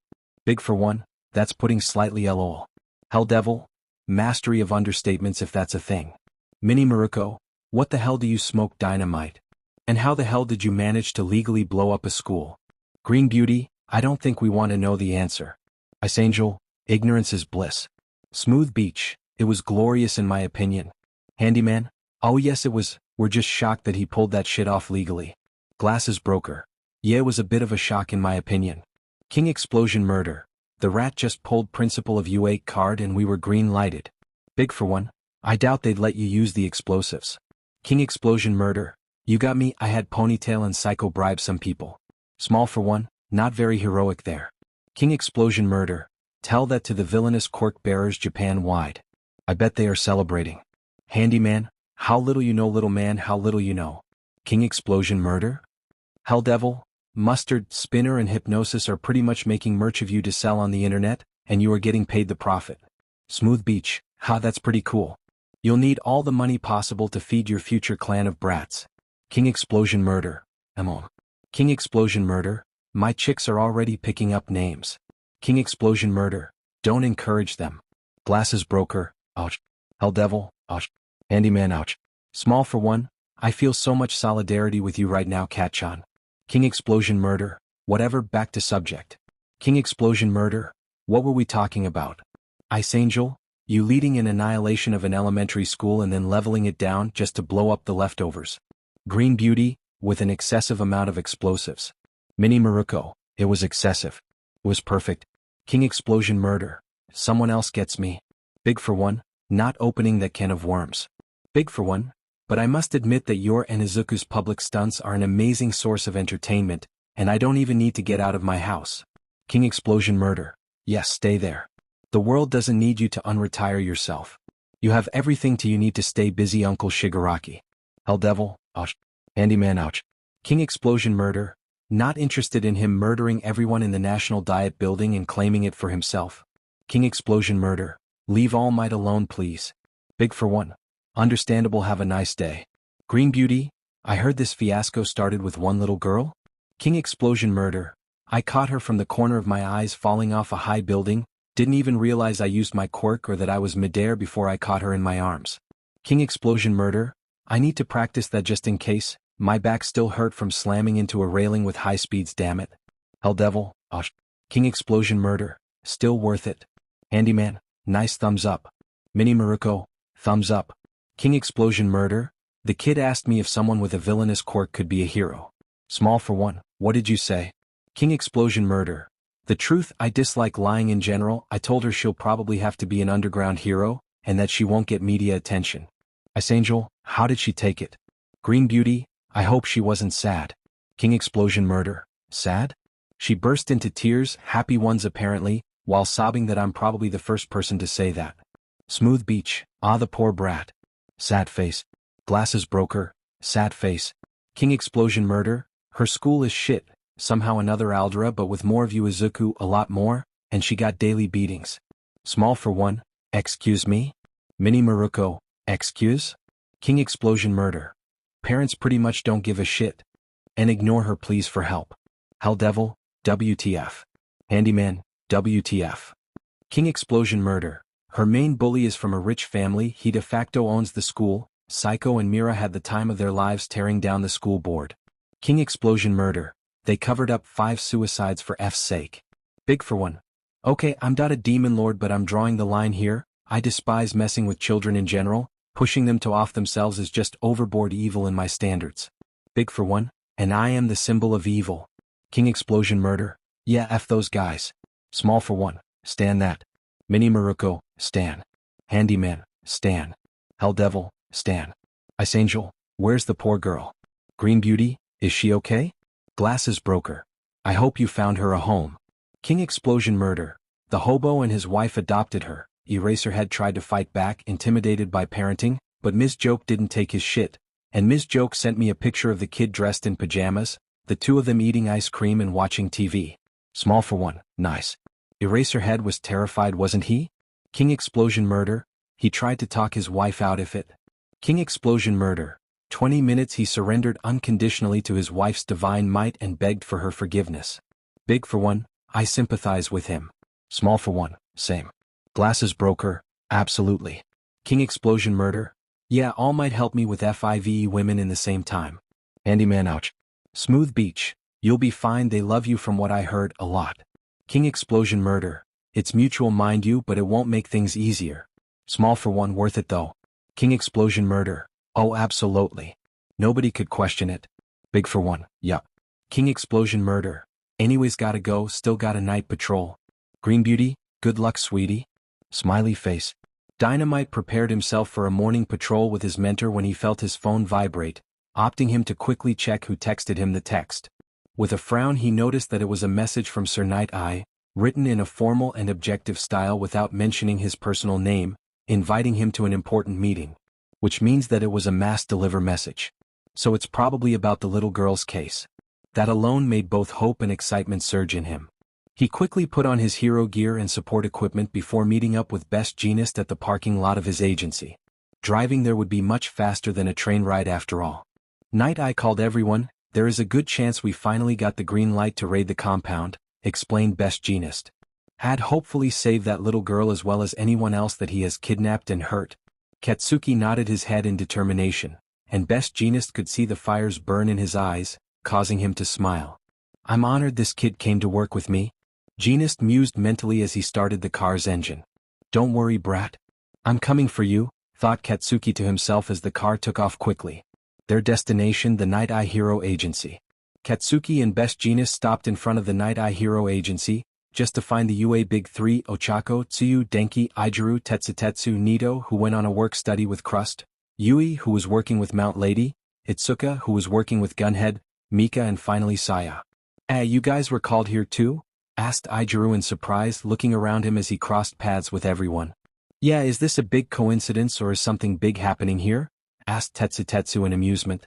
A: Big for one, that's putting slightly lol. Hell devil, mastery of understatements if that's a thing. Mini Maruko, what the hell do you smoke dynamite? And how the hell did you manage to legally blow up a school? Green Beauty, I don't think we want to know the answer. Ice Angel, ignorance is bliss. Smooth Beach, it was glorious in my opinion. Handyman, oh yes it was, we're just shocked that he pulled that shit off legally. Glasses Broker, yeah it was a bit of a shock in my opinion. King Explosion Murder, the rat just pulled Principal of UA card and we were green-lighted. Big for one, I doubt they'd let you use the explosives. King Explosion Murder, you got me, I had Ponytail and Psycho bribe some people. Small for one, not very heroic there. King Explosion Murder, tell that to the villainous cork bearers Japan-wide. I bet they are celebrating. Handyman, how little you know little man, how little you know. King Explosion Murder? Hell Devil, Mustard, Spinner and Hypnosis are pretty much making merch of you to sell on the internet, and you are getting paid the profit. Smooth Beach, ha that's pretty cool. You'll need all the money possible to feed your future clan of brats. King Explosion Murder, King Explosion Murder, my chicks are already picking up names. King Explosion Murder, don't encourage them. Glasses Broker, ouch. Hell Devil, ouch. Handyman, ouch. Small for one, I feel so much solidarity with you right now, Katchan. King Explosion Murder, whatever, back to subject. King Explosion Murder, what were we talking about? Ice Angel, you leading an annihilation of an elementary school and then leveling it down just to blow up the leftovers. Green Beauty, with an excessive amount of explosives. Mini Maruko, it was excessive. It was perfect. King Explosion Murder, someone else gets me. Big for one, not opening that can of worms. Big for one, but I must admit that your and Izuku's public stunts are an amazing source of entertainment, and I don't even need to get out of my house. King Explosion Murder, yes, stay there. The world doesn't need you to unretire yourself. You have everything you need to stay busy, Uncle Shigaraki. Hell Devil, ouch. Handyman, ouch. King Explosion Murder, not interested in him murdering everyone in the National Diet building and claiming it for himself. King Explosion Murder, leave All Might alone please. Big for one. Understandable, have a nice day. Green Beauty, I heard this fiasco started with one little girl? King Explosion Murder, I caught her from the corner of my eyes falling off a high building, didn't even realize I used my quirk or that I was midair before I caught her in my arms. King Explosion Murder, I need to practice that just in case, my back still hurt from slamming into a railing with high speeds, damn it. Hell Devil, ouch. King Explosion Murder, still worth it. Handyman, nice thumbs up. Mini Maruko, thumbs up. King Explosion Murder, the kid asked me if someone with a villainous quirk could be a hero. Small for one, what did you say? King Explosion Murder, the truth, I dislike lying in general. I told her she'll probably have to be an underground hero, and that she won't get media attention. Ice Angel, how did she take it? Green Beauty, I hope she wasn't sad. King Explosion Murder, sad? She burst into tears, happy ones apparently, while sobbing that I'm probably the first person to say that. Smooth Beach, ah the poor brat. Sad face. Glasses broker, sad face. King Explosion Murder, her school is shit, somehow another Aldra but with more of you Izuku, a lot more, and she got daily beatings. Small for one, excuse me? Mini Maruko, excuse? King Explosion Murder. Parents pretty much don't give a shit. And ignore her please for help. Hell Devil, WTF. Handyman, WTF. King Explosion Murder. Her main bully is from a rich family, he de facto owns the school. Psycho and Mira had the time of their lives tearing down the school board. King Explosion Murder. They covered up 5 suicides for F's sake. Big for one. Okay, I'm not a demon lord but I'm drawing the line here. I despise messing with children in general. Pushing them to off themselves is just overboard evil in my standards. Big for one, and I am the symbol of evil. King Explosion Murder. Yeah, F those guys. Small for one, stan that. Mini Maruko, stan. Handyman, stan. Hell Devil, stan. Ice Angel, where's the poor girl? Green Beauty, is she okay? Glasses broker. I hope you found her a home. King Explosion Murder. The hobo and his wife adopted her. Eraserhead tried to fight back, intimidated by parenting, but Ms. Joke didn't take his shit. And Ms. Joke sent me a picture of the kid dressed in pajamas, the two of them eating ice cream and watching TV. Small for one, nice. Eraserhead was terrified, wasn't he? King Explosion Murder. He tried to talk his wife out of it. King Explosion Murder. 20 minutes he surrendered unconditionally to his wife's divine might and begged for her forgiveness. Big for one, I sympathize with him. Small for one, same. Glasses broker, absolutely. King Explosion Murder. Yeah, All Might help me with FIVE women in the same time. Handyman, ouch. Smooth Beach. You'll be fine, they love you from what I heard, a lot. King Explosion Murder. It's mutual mind you but it won't make things easier. Small for one, worth it though. King Explosion Murder. Oh absolutely. Nobody could question it. Big for one, yup. King Explosion Murder. Anyways gotta go, still got a night patrol. Green Beauty, good luck sweetie. Smiley face. Dynamite prepared himself for a morning patrol with his mentor when he felt his phone vibrate, opting him to quickly check who texted him the text. With a frown he noticed that it was a message from Sir Night Eye, written in a formal and objective style without mentioning his personal name, inviting him to an important meeting. Which means that it was a mass deliver message. So it's probably about the little girl's case. That alone made both hope and excitement surge in him. He quickly put on his hero gear and support equipment before meeting up with Best Jeanist at the parking lot of his agency. Driving there would be much faster than a train ride after all. Night Eye called everyone, there is a good chance we finally got the green light to raid the compound, explained Best Jeanist. Had hopefully saved that little girl as well as anyone else that he has kidnapped and hurt. Katsuki nodded his head in determination, and Best Jeanist could see the fires burn in his eyes, causing him to smile. I'm honored this kid came to work with me. Jeanist mused mentally as he started the car's engine. Don't worry brat. I'm coming for you, thought Katsuki to himself as the car took off quickly. Their destination, the Night Eye Hero Agency. Katsuki and Best Jeanist stopped in front of the Night Eye Hero Agency, just to find the UA Big Three: Ochako, Tsuyu, Denki, Ijiru, Tetsutetsu, Nito, who went on a work study with Crust, Yui, who was working with Mount Lady, Itsuka, who was working with Gunhead, Mika, and finally Saya. You guys were called here too?" asked Ijiru in surprise, looking around him as he crossed paths with everyone. "Yeah, is this a big coincidence or is something big happening here?" asked Tetsutetsu in amusement.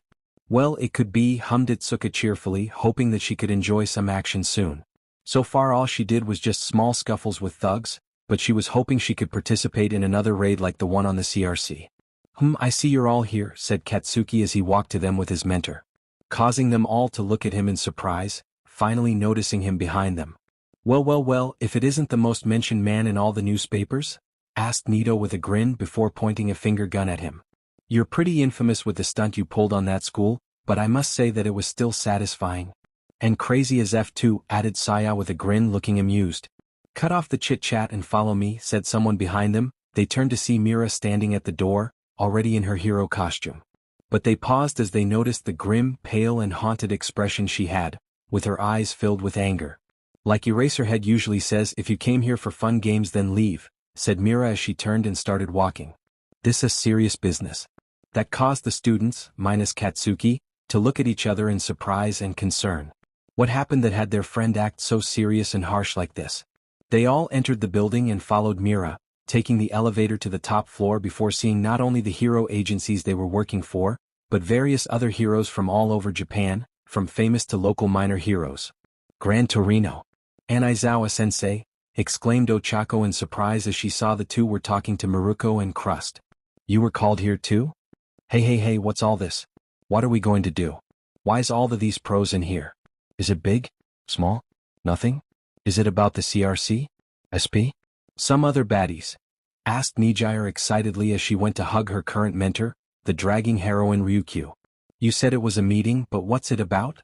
A: "Well, it could be," hummed Itsuka cheerfully, hoping that she could enjoy some action soon. So far all she did was just small scuffles with thugs, but she was hoping she could participate in another raid like the one on the CRC. I see you're all here," said Katsuki as he walked to them with his mentor, causing them all to look at him in surprise, finally noticing him behind them. Well, if it isn't the most mentioned man in all the newspapers?" asked Nito with a grin before pointing a finger gun at him. "You're pretty infamous with the stunt you pulled on that school, but I must say that it was still satisfying. And crazy as F too," added Saya with a grin, looking amused. "Cut off the chit-chat and follow me," said someone behind them. They turned to see Mira standing at the door, already in her hero costume. But they paused as they noticed the grim, pale and haunted expression she had, with her eyes filled with anger. "Like Eraserhead usually says, if you came here for fun games then leave," said Mira as she turned and started walking. "This is serious business." That caused the students, minus Katsuki, to look at each other in surprise and concern. What happened that had their friend act so serious and harsh like this? They all entered the building and followed Mira, taking the elevator to the top floor before seeing not only the hero agencies they were working for, but various other heroes from all over Japan, from famous to local minor heroes. "Gran Torino. Anizawa-sensei," exclaimed Ochako in surprise as she saw the two were talking to Maruko and Crust. "You were called here too? Hey, what's all this? What are we going to do? Why's all of these pros in here? Is it big? Small? Nothing? Is it about the CRC? SP? Some other baddies?" asked Nijire excitedly as she went to hug her current mentor, the dragging heroine Ryukyu. "You said it was a meeting, but what's it about?"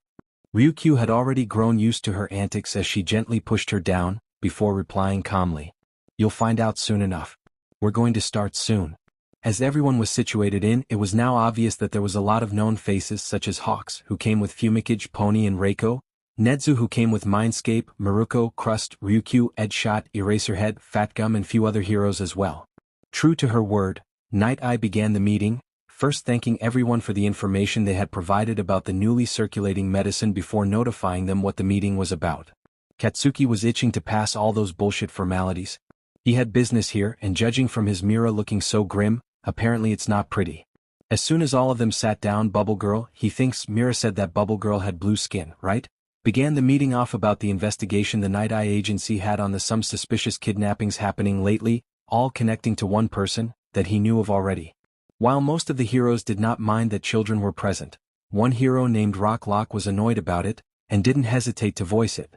A: Ryukyu had already grown used to her antics as she gently pushed her down, before replying calmly. "You'll find out soon enough. We're going to start soon." As everyone was situated in, it was now obvious that there was a lot of known faces such as Hawks, who came with Fumikage, Pony and Reiko, Nedzu who came with Mindscape, Maruko, Crust, Ryukyu, Edshot, Eraserhead, Fatgum and few other heroes as well. True to her word, Night Eye began the meeting, first thanking everyone for the information they had provided about the newly circulating medicine before notifying them what the meeting was about. Katsuki was itching to pass all those bullshit formalities. He had business here, and judging from his Mira looking so grim, apparently it's not pretty. As soon as all of them sat down, Bubble Girl, he thinks Mira said that Bubble Girl had blue skin, right? Began the meeting off about the investigation the Night Eye Agency had on the some suspicious kidnappings happening lately, all connecting to one person that he knew of already. While most of the heroes did not mind that children were present, one hero named Rocklock was annoyed about it, and didn't hesitate to voice it.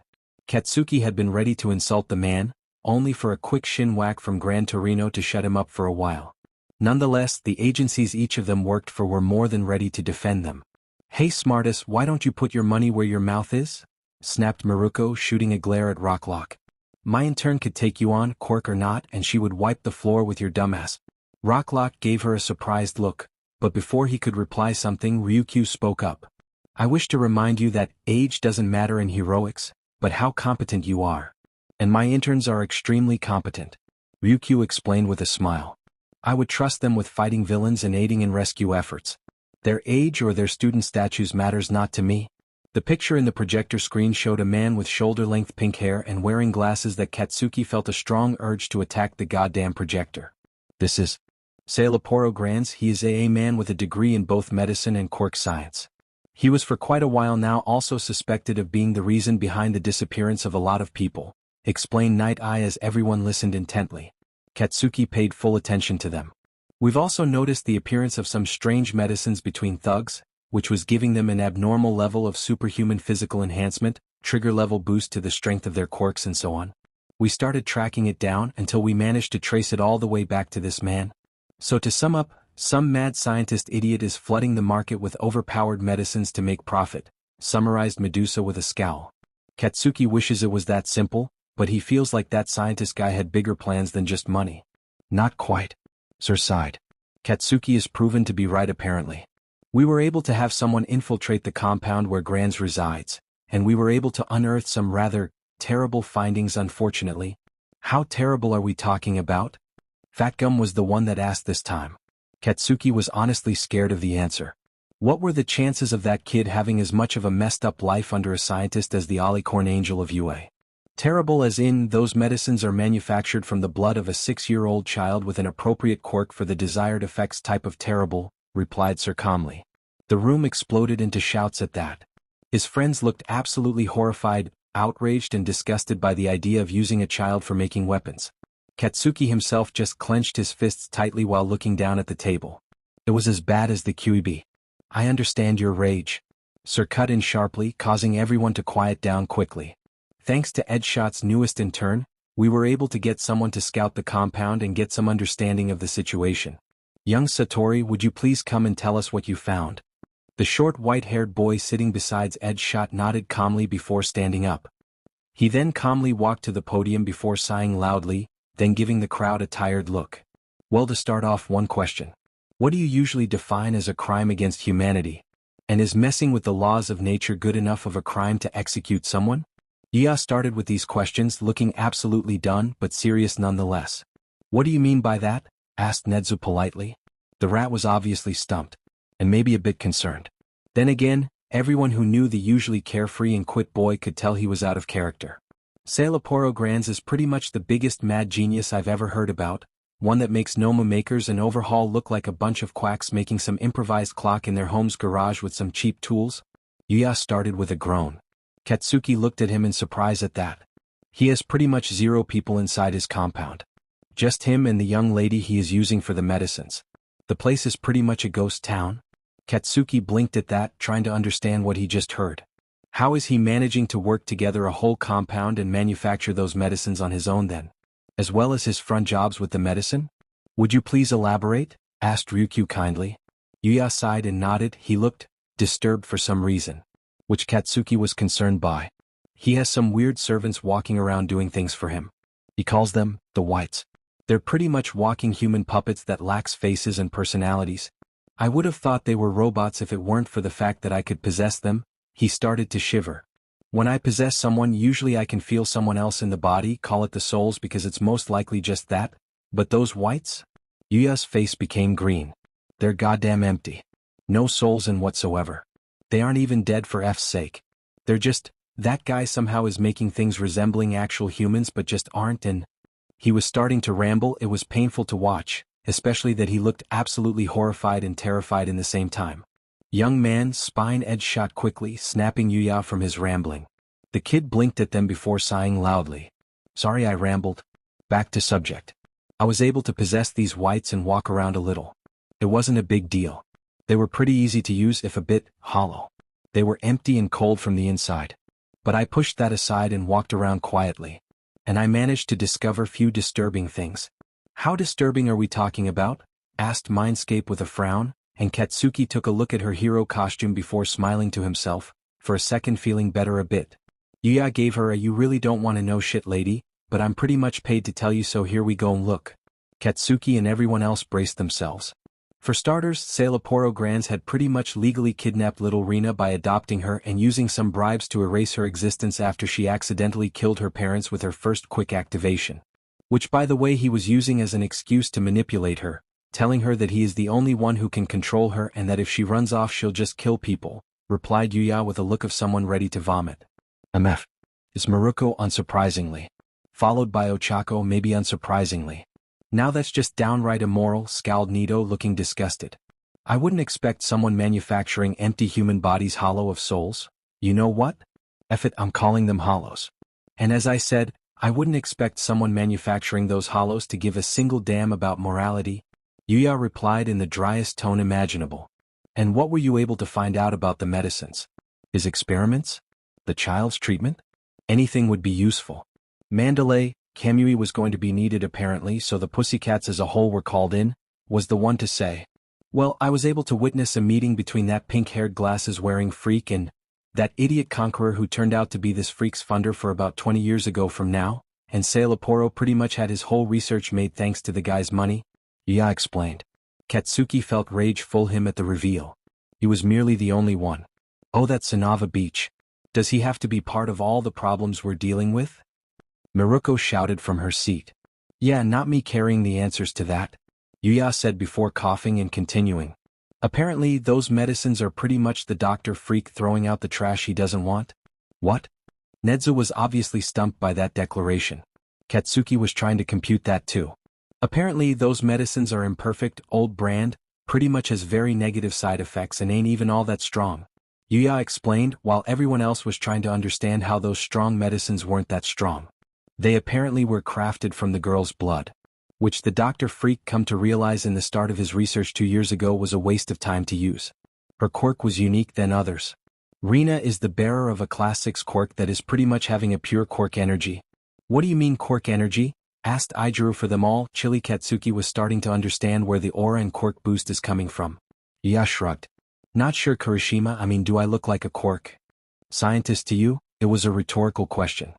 A: Katsuki had been ready to insult the man, only for a quick shin whack from Gran Torino to shut him up for a while. Nonetheless, the agencies each of them worked for were more than ready to defend them. "Hey smartass, why don't you put your money where your mouth is?" snapped Maruko, shooting a glare at Rocklock. "My intern could take you on, quirk or not, and she would wipe the floor with your dumbass." Rocklock gave her a surprised look, but before he could reply something, Ryukyu spoke up. "I wish to remind you that age doesn't matter in heroics, but how competent you are. And my interns are extremely competent," Ryukyu explained with a smile. "I would trust them with fighting villains and aiding in rescue efforts. Their age or their student statues matters not to me." The picture in the projector screen showed a man with shoulder-length pink hair and wearing glasses that Katsuki felt a strong urge to attack the goddamn projector. "This is Sailaporo Grands. He is a man with a degree in both medicine and quirk science. He was for quite a while now also suspected of being the reason behind the disappearance of a lot of people," explained Night Eye as everyone listened intently. Katsuki paid full attention to them. "We've also noticed the appearance of some strange medicines between thugs, which was giving them an abnormal level of superhuman physical enhancement, trigger level boost to the strength of their quirks and so on. We started tracking it down until we managed to trace it all the way back to this man. So to sum up, some mad scientist idiot is flooding the market with overpowered medicines to make profit," summarized Medusa with a scowl. Katsuki wishes it was that simple, but he feels like that scientist guy had bigger plans than just money. "Not quite," Sir sighed. "Katsuki is proven to be right apparently. We were able to have someone infiltrate the compound where Granz resides, and we were able to unearth some rather terrible findings unfortunately. How terrible are we talking about? Fatgum was the one that asked this time. Katsuki was honestly scared of the answer. What were the chances of that kid having as much of a messed up life under a scientist as the Alicorn Angel of UA? Terrible as in those medicines are manufactured from the blood of a 6-year-old child with an appropriate quirk for the desired effects type of terrible, replied Sir calmly. The room exploded into shouts at that. His friends looked absolutely horrified, outraged and disgusted by the idea of using a child for making weapons. Katsuki himself just clenched his fists tightly while looking down at the table. It was as bad as the QEB. I understand your rage. Sir cut in sharply, causing everyone to quiet down quickly. Thanks to Edshot's newest intern, we were able to get someone to scout the compound and get some understanding of the situation. Young Satori, would you please come and tell us what you found? The short white-haired boy sitting beside Edshot nodded calmly before standing up. He then calmly walked to the podium before sighing loudly, then giving the crowd a tired look. Well, to start off, one question. What do you usually define as a crime against humanity? And is messing with the laws of nature good enough of a crime to execute someone? Iya started with these questions, looking absolutely done but serious nonetheless. What do you mean by that? Asked Nedzu politely. The rat was obviously stumped, and maybe a bit concerned. Then again, everyone who knew the usually carefree and quit boy could tell he was out of character. Sailaporo Granz is pretty much the biggest mad genius I've ever heard about, one that makes Noma makers and overhaul look like a bunch of quacks making some improvised clock in their home's garage with some cheap tools. Yuya started with a groan. Katsuki looked at him in surprise at that. He has pretty much 0 people inside his compound. Just him and the young lady he is using for the medicines. The place is pretty much a ghost town. Katsuki blinked at that, trying to understand what he just heard. How is he managing to work together a whole compound and manufacture those medicines on his own then? As well as his front jobs with the medicine? Would you please elaborate? Asked Ryukyu kindly. Yuya sighed and nodded. He looked disturbed for some reason, which Katsuki was concerned by. He has some weird servants walking around doing things for him. He calls them the whites. They're pretty much walking human puppets that lacks faces and personalities. I would have thought they were robots if it weren't for the fact that I could possess them. He started to shiver. When I possess someone, usually I can feel someone else in the body, call it the souls because it's most likely just that. But those whites? Yuya's face became green. They're goddamn empty. No souls in whatsoever. They aren't even dead for F's sake. They're just, that guy somehow is making things resembling actual humans but just aren't, and he was starting to ramble. It was painful to watch, especially that he looked absolutely horrified and terrified in the same time. Young man, spine edge shot quickly, snapping Yuya from his rambling. The kid blinked at them before sighing loudly. Sorry I rambled. Back to subject. I was able to possess these whites and walk around a little. It wasn't a big deal. They were pretty easy to use if a bit hollow. They were empty and cold from the inside. But I pushed that aside and walked around quietly. And I managed to discover few disturbing things. How disturbing are we talking about? Asked Mindscape with a frown, and Katsuki took a look at her hero costume before smiling to himself, for a second feeling better a bit. Yuya gave her a you really don't want to know shit lady, but I'm pretty much paid to tell you so here we go and look. Katsuki and everyone else braced themselves. For starters, Sailaporo Granz had pretty much legally kidnapped little Reena by adopting her and using some bribes to erase her existence after she accidentally killed her parents with her first quick activation. Which by the way he was using as an excuse to manipulate her, telling her that he is the only one who can control her and that if she runs off she'll just kill people, replied Yuya with a look of someone ready to vomit. MF. Is Maruko unsurprisingly. Followed by Ochako maybe unsurprisingly. Now that's just downright immoral, scowled Nito looking disgusted. I wouldn't expect someone manufacturing empty human bodies hollow of souls. You know what? F it, I'm calling them hollows. And as I said, I wouldn't expect someone manufacturing those hollows to give a single damn about morality. Yuya replied in the driest tone imaginable. And what were you able to find out about the medicines? His experiments? The child's treatment? Anything would be useful. Mandalay, Kamui was going to be needed apparently, so the pussycats as a whole were called in, was the one to say. Well, I was able to witness a meeting between that pink-haired glasses-wearing freak and that idiot conqueror who turned out to be this freak's funder for about 20 years ago from now, and Sailaporo pretty much had his whole research made thanks to the guy's money. Yuya explained. Katsuki felt rage fill him at the reveal. He was merely the only one. Oh, that Sanava beach. Does he have to be part of all the problems we're dealing with? Miruko shouted from her seat. Yeah, not me carrying the answers to that, Yuya said before coughing and continuing. Apparently, those medicines are pretty much the doctor freak throwing out the trash he doesn't want. What? Nedza was obviously stumped by that declaration. Katsuki was trying to compute that too. Apparently, those medicines are imperfect, old brand, pretty much has very negative side effects and ain't even all that strong. Yuya explained while everyone else was trying to understand how those strong medicines weren't that strong. They apparently were crafted from the girl's blood, which the doctor freak come to realize in the start of his research 2 years ago was a waste of time to use. Her quirk was unique than others. Reena is the bearer of a class 6 quirk that is pretty much having a pure quirk energy. What do you mean quirk energy? Asked Ijuru for them all. Chili Katsuki was starting to understand where the aura and quirk boost is coming from. Yuya shrugged. Not sure, Kirishima. I mean, do I look like a quirk scientist to you? It was a rhetorical question.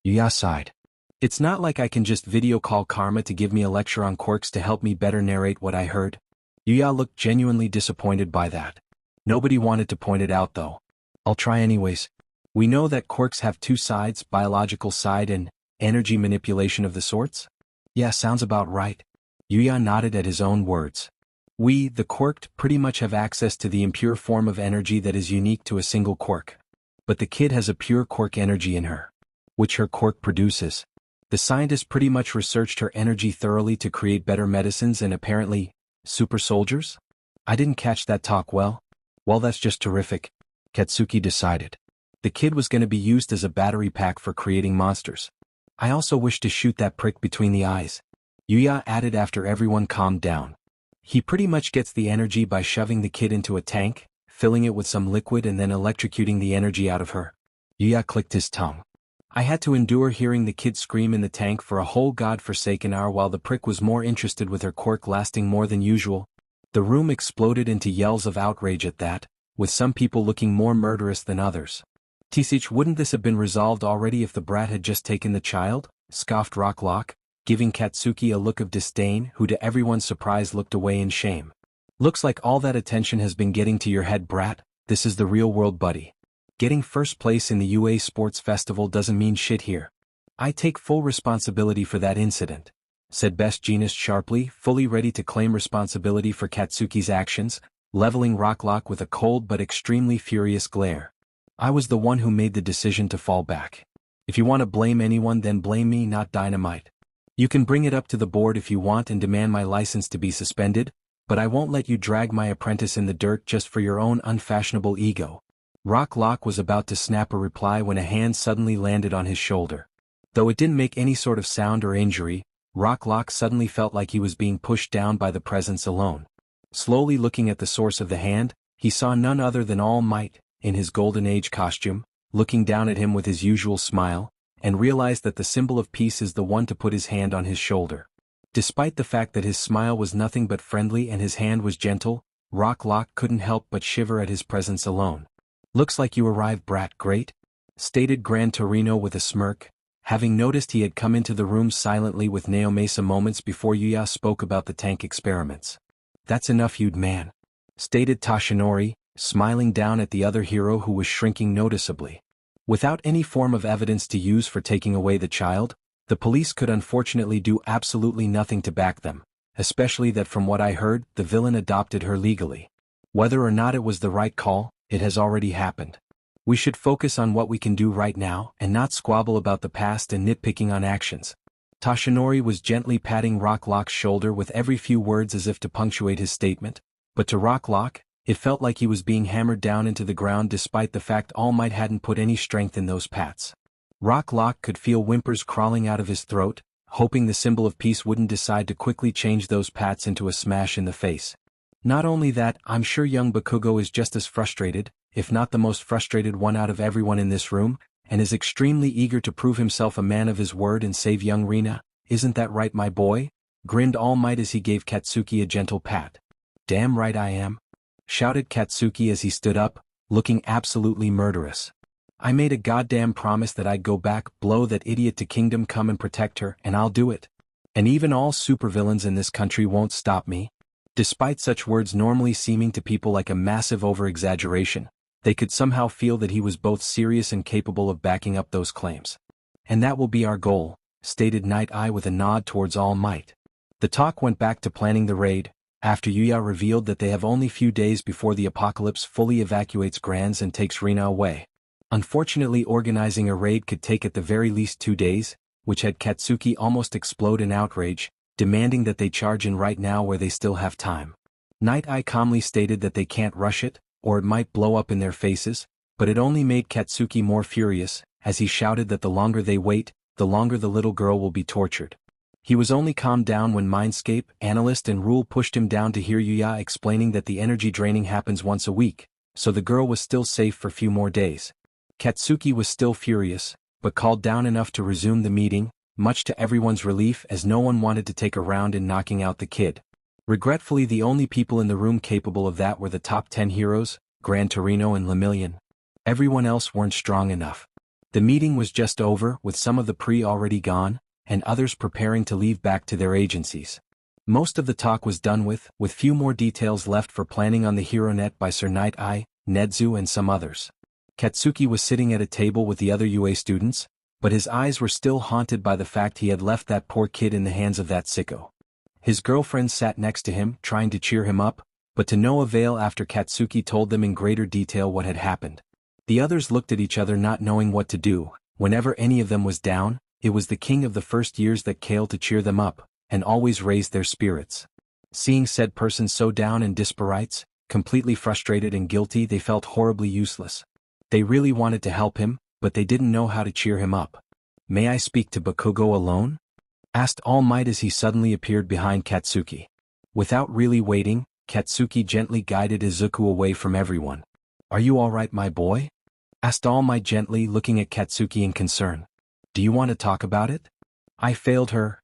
A: Yuya sighed. It's not like I can just video call Karma to give me a lecture on quirks to help me better narrate what I heard. Yuya looked genuinely disappointed by that. Nobody wanted to point it out though. I'll try anyways. We know that quirks have 2 sides, biological side and energy manipulation of the sorts? Yeah, sounds about right. Yuya nodded at his own words. We, the quirked, pretty much have access to the impure form of energy that is unique to a single quirk. But the kid has a pure quirk energy in her, which her quirk produces. The scientist pretty much researched her energy thoroughly to create better medicines and apparently, super soldiers? I didn't catch that talk well. Well, that's just terrific, Katsuki decided. The kid was going to be used as a battery pack for creating monsters. I also wish to shoot that prick between the eyes, Yuya added after everyone calmed down. He pretty much gets the energy by shoving the kid into a tank, filling it with some liquid and then electrocuting the energy out of her. Yuya clicked his tongue. I had to endure hearing the kid scream in the tank for a whole godforsaken hour while the prick was more interested with her quirk lasting more than usual. The room exploded into yells of outrage at that, with some people looking more murderous than others. Tisich, wouldn't this have been resolved already if the brat had just taken the child? Scoffed Rocklock, giving Katsuki a look of disdain, who to everyone's surprise looked away in shame. Looks like all that attention has been getting to your head, brat. This is the real world, buddy. Getting first place in the UA Sports Festival doesn't mean shit here. I take full responsibility for that incident, said Best Jeanist sharply, fully ready to claim responsibility for Katsuki's actions, leveling Rocklock with a cold but extremely furious glare. I was the one who made the decision to fall back. If you want to blame anyone, then blame me, not Dynamite. You can bring it up to the board if you want and demand my license to be suspended, but I won't let you drag my apprentice in the dirt just for your own unfashionable ego. Rocklock was about to snap a reply when a hand suddenly landed on his shoulder. Though it didn't make any sort of sound or injury, Rocklock suddenly felt like he was being pushed down by the presence alone. Slowly looking at the source of the hand, he saw none other than All Might, in his Golden Age costume, looking down at him with his usual smile, and realized that the symbol of peace is the one to put his hand on his shoulder. Despite the fact that his smile was nothing but friendly and his hand was gentle, Rocklock couldn't help but shiver at his presence alone. Looks like you arrived, brat, great, stated Gran Torino with a smirk, having noticed he had come into the room silently with Naomasa moments before Yuya spoke about the tank experiments. That's enough, you'd man, stated Toshinori, smiling down at the other hero who was shrinking noticeably. Without any form of evidence to use for taking away the child, the police could unfortunately do absolutely nothing to back them, especially that from what I heard, the villain adopted her legally. Whether or not it was the right call, it has already happened. We should focus on what we can do right now and not squabble about the past and nitpicking on actions. Toshinori was gently patting Rocklock's shoulder with every few words as if to punctuate his statement, but to Rocklock, it felt like he was being hammered down into the ground despite the fact All Might hadn't put any strength in those pats. Rocklock could feel whimpers crawling out of his throat, hoping the symbol of peace wouldn't decide to quickly change those pats into a smash in the face. Not only that, I'm sure young Bakugo is just as frustrated, if not the most frustrated one out of everyone in this room, and is extremely eager to prove himself a man of his word and save young Reena. Isn't that right, my boy? Grinned All Might as he gave Katsuki a gentle pat. Damn right I am, shouted Katsuki as he stood up, looking absolutely murderous. I made a goddamn promise that I'd go back, blow that idiot to Kingdom Come and protect her, and I'll do it. And even all supervillains in this country won't stop me. Despite such words normally seeming to people like a massive over-exaggeration, they could somehow feel that he was both serious and capable of backing up those claims. "And that will be our goal," stated Night Eye with a nod towards All Might. The talk went back to planning the raid, after Yuya revealed that they have only few days before the apocalypse fully evacuates Grands and takes Reena away. Unfortunately, organizing a raid could take at the very least 2 days, which had Katsuki almost explode in outrage, demanding that they charge in right now where they still have time. Night Eye calmly stated that they can't rush it, or it might blow up in their faces, but it only made Katsuki more furious, as he shouted that the longer they wait, the longer the little girl will be tortured. He was only calmed down when Mindscape, Analyst and Rule pushed him down to hear Yuya explaining that the energy draining happens once a week, so the girl was still safe for few more days. Katsuki was still furious, but calmed down enough to resume the meeting, much to everyone's relief as no one wanted to take a round in knocking out the kid. Regretfully, the only people in the room capable of that were the top 10 heroes, Gran Torino and Lemillion. Everyone else weren't strong enough. The meeting was just over, with some of the already gone, and others preparing to leave back to their agencies. Most of the talk was done with few more details left for planning on the HeroNet by Sir Night Eye, Nedzu and some others. Katsuki was sitting at a table with the other UA students, but his eyes were still haunted by the fact he had left that poor kid in the hands of that sicko. His girlfriend sat next to him, trying to cheer him up, but to no avail after Katsuki told them in greater detail what had happened. The others looked at each other not knowing what to do. Whenever any of them was down, it was the king of the first years that came to cheer them up, and always raised their spirits. Seeing said person so down and dispirites, completely frustrated and guilty, they felt horribly useless. They really wanted to help him, but they didn't know how to cheer him up. "May I speak to Bakugo alone?" asked All Might as he suddenly appeared behind Katsuki. Without really waiting, Katsuki gently guided Izuku away from everyone. "Are you all right, my boy?" asked All Might gently, looking at Katsuki in concern. "Do you want to talk about it?" I failed her,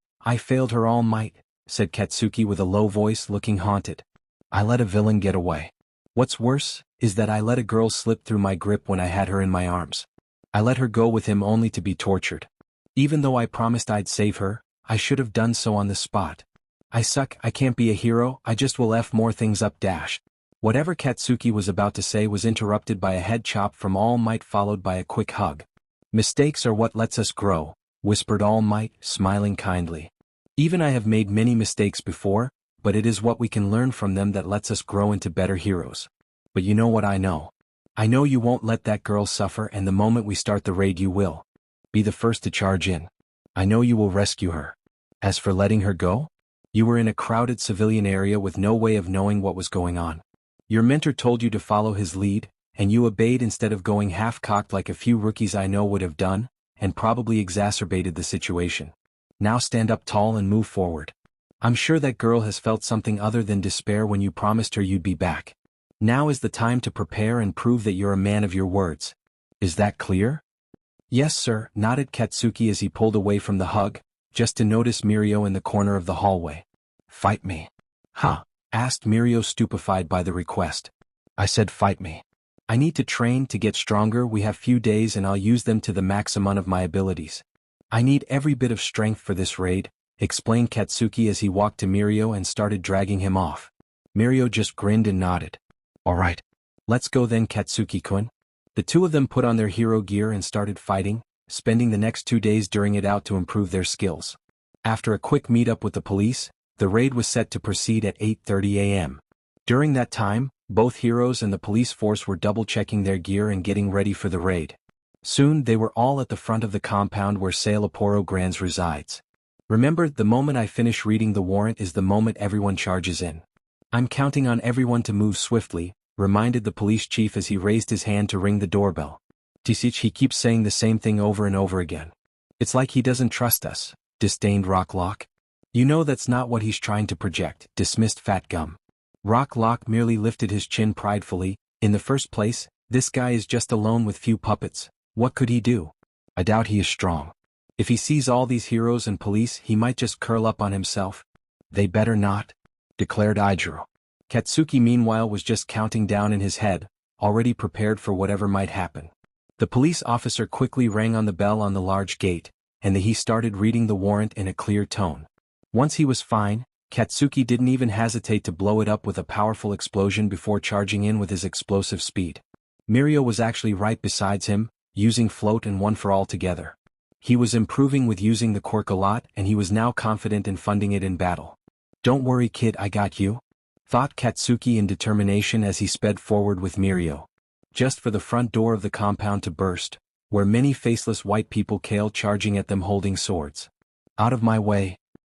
A: All Might," said Katsuki with a low voice, looking haunted. "I let a villain get away. What's worse, is that I let a girl slip through my grip when I had her in my arms. I let her go with him only to be tortured. Even though I promised I'd save her, I should have done so on the spot. I suck, I can't be a hero, I just will F more things up dash." Whatever Katsuki was about to say was interrupted by a head chop from All Might followed by a quick hug. "Mistakes are what lets us grow," whispered All Might, smiling kindly. "Even I have made many mistakes before, but it is what we can learn from them that lets us grow into better heroes. But you know what I know? I know you won't let that girl suffer, and the moment we start the raid you will be the first to charge in. I know you will rescue her. As for letting her go? You were in a crowded civilian area with no way of knowing what was going on. Your mentor told you to follow his lead, and you obeyed instead of going half-cocked like a few rookies I know would have done, and probably exacerbated the situation. Now stand up tall and move forward. I'm sure that girl has felt something other than despair when you promised her you'd be back. Now is the time to prepare and prove that you're a man of your words. Is that clear?" "Yes, sir," nodded Katsuki as he pulled away from the hug, just to notice Mirio in the corner of the hallway. "Fight me." "Huh?" asked Mirio, stupefied by the request. "I said fight me. I need to train to get stronger. We have few days and I'll use them to the maximum of my abilities. I need every bit of strength for this raid," explained Katsuki as he walked to Mirio and started dragging him off. Mirio just grinned and nodded. "All right. Let's go then, Katsuki-kun." The two of them put on their hero gear and started fighting, spending the next 2 days during it out to improve their skills. After a quick meet-up with the police, the raid was set to proceed at 8:30 a.m. During that time, both heroes and the police force were double-checking their gear and getting ready for the raid. Soon they were all at the front of the compound where Sailaporo Grands resides. "Remember, the moment I finish reading the warrant is the moment everyone charges in. I'm counting on everyone to move swiftly," reminded the police chief as he raised his hand to ring the doorbell. "Tisich, he keeps saying the same thing over and over again. It's like he doesn't trust us," disdained Rocklock. "You know that's not what he's trying to project," dismissed Fat Gum. Rocklock merely lifted his chin pridefully. "In the first place, this guy is just alone with few puppets. What could he do? I doubt he is strong. If he sees all these heroes and police, he might just curl up on himself." "They better not," declared Ijiro. Katsuki meanwhile was just counting down in his head, already prepared for whatever might happen. The police officer quickly rang on the bell on the large gate, and he started reading the warrant in a clear tone. Once he was fine, Katsuki didn't even hesitate to blow it up with a powerful explosion before charging in with his explosive speed. Mirio was actually right beside him, using float and one for all together. He was improving with using the quirk a lot and he was now confident in funding it in battle. "Don't worry kid, I got you," thought Katsuki in determination as he sped forward with Mirio. Just for the front door of the compound to burst, where many faceless white people came charging at them holding swords. "Out of my way,"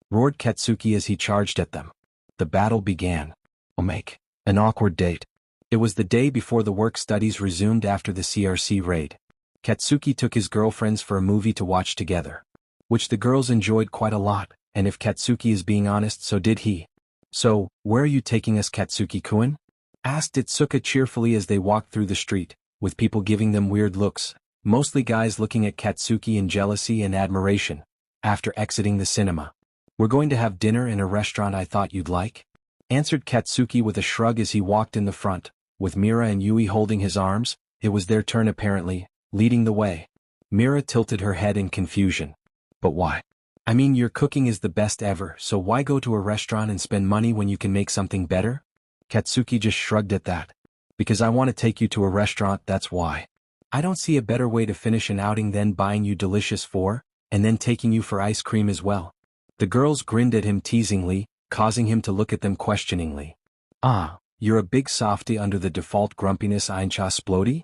A: roared Katsuki as he charged at them. The battle began. Make an awkward date. It was the day before the work studies resumed after the CRC raid. Katsuki took his girlfriends for a movie to watch together, which the girls enjoyed quite a lot, and if Katsuki is being honest, so did he. "So, where are you taking us, Katsuki-kun?" asked Itsuka cheerfully as they walked through the street, with people giving them weird looks, mostly guys looking at Katsuki in jealousy and admiration. After exiting the cinema, "We're going to have dinner in a restaurant I thought you'd like," answered Katsuki with a shrug as he walked in the front, with Mira and Yui holding his arms. It was their turn apparently, leading the way. Mira tilted her head in confusion. "But why? I mean, your cooking is the best ever, so why go to a restaurant and spend money when you can make something better?" Katsuki just shrugged at that. "Because I want to take you to a restaurant, that's why. I don't see a better way to finish an outing than buying you delicious food, and then taking you for ice cream as well." The girls grinned at him teasingly, causing him to look at them questioningly. "Ah, you're a big softy under the default grumpiness Eincha Splody?"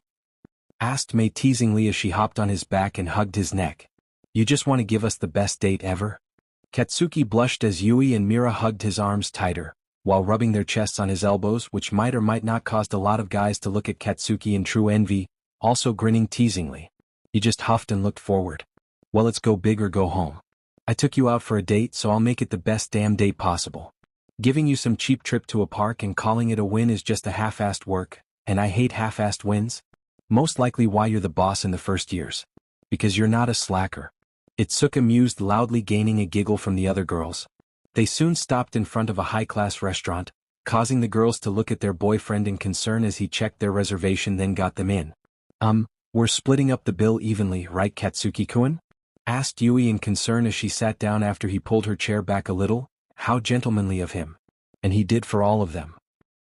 A: asked Mei teasingly as she hopped on his back and hugged his neck. "You just want to give us the best date ever?" Katsuki blushed as Yui and Mira hugged his arms tighter, while rubbing their chests on his elbows, which might or might not caused a lot of guys to look at Katsuki in true envy, also grinning teasingly. He just huffed and looked forward. "Well, it's go big or go home. I took you out for a date, so I'll make it the best damn date possible. Giving you some cheap trip to a park and calling it a win is just a half-assed work, and I hate half-assed wins. Most likely why you're the boss in the first years. Because you're not a slacker." Itsuka mused loudly, gaining a giggle from the other girls. They soon stopped in front of a high-class restaurant, causing the girls to look at their boyfriend in concern as he checked their reservation then got them in. We're splitting up the bill evenly, right Katsuki-kun?" asked Yui in concern as she sat down after he pulled her chair back a little. How gentlemanly of him. And he did for all of them.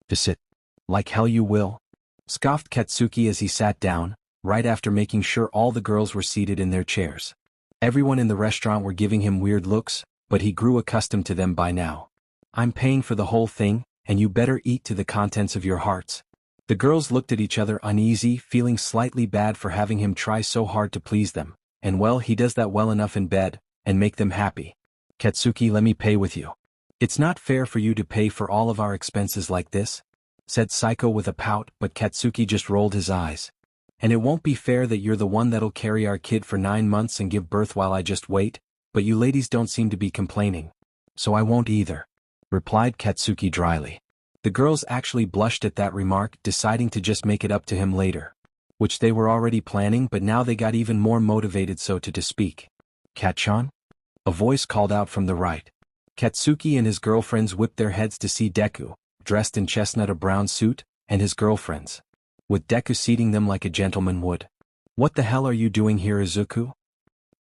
A: "To sit. Like hell you will," scoffed Katsuki as he sat down, right after making sure all the girls were seated in their chairs. Everyone in the restaurant were giving him weird looks, but he grew accustomed to them by now. "I'm paying for the whole thing, and you better eat to the contents of your hearts." The girls looked at each other uneasy, feeling slightly bad for having him try so hard to please them, and well, he does that well enough in bed, and make them happy. "Katsuki, let me pay with you. It's not fair for you to pay for all of our expenses like this," said Psycho with a pout, but Katsuki just rolled his eyes. "And it won't be fair that you're the one that'll carry our kid for 9 months and give birth while I just wait, but you ladies don't seem to be complaining. So I won't either," replied Katsuki dryly. The girls actually blushed at that remark, deciding to just make it up to him later. Which they were already planning, but now they got even more motivated, so to speak. "Kat-chan?" a voice called out from the right. Katsuki and his girlfriends whipped their heads to see Deku, dressed in chestnut a brown suit, and his girlfriends, with Deku seating them like a gentleman would. "What the hell are you doing here, Izuku?"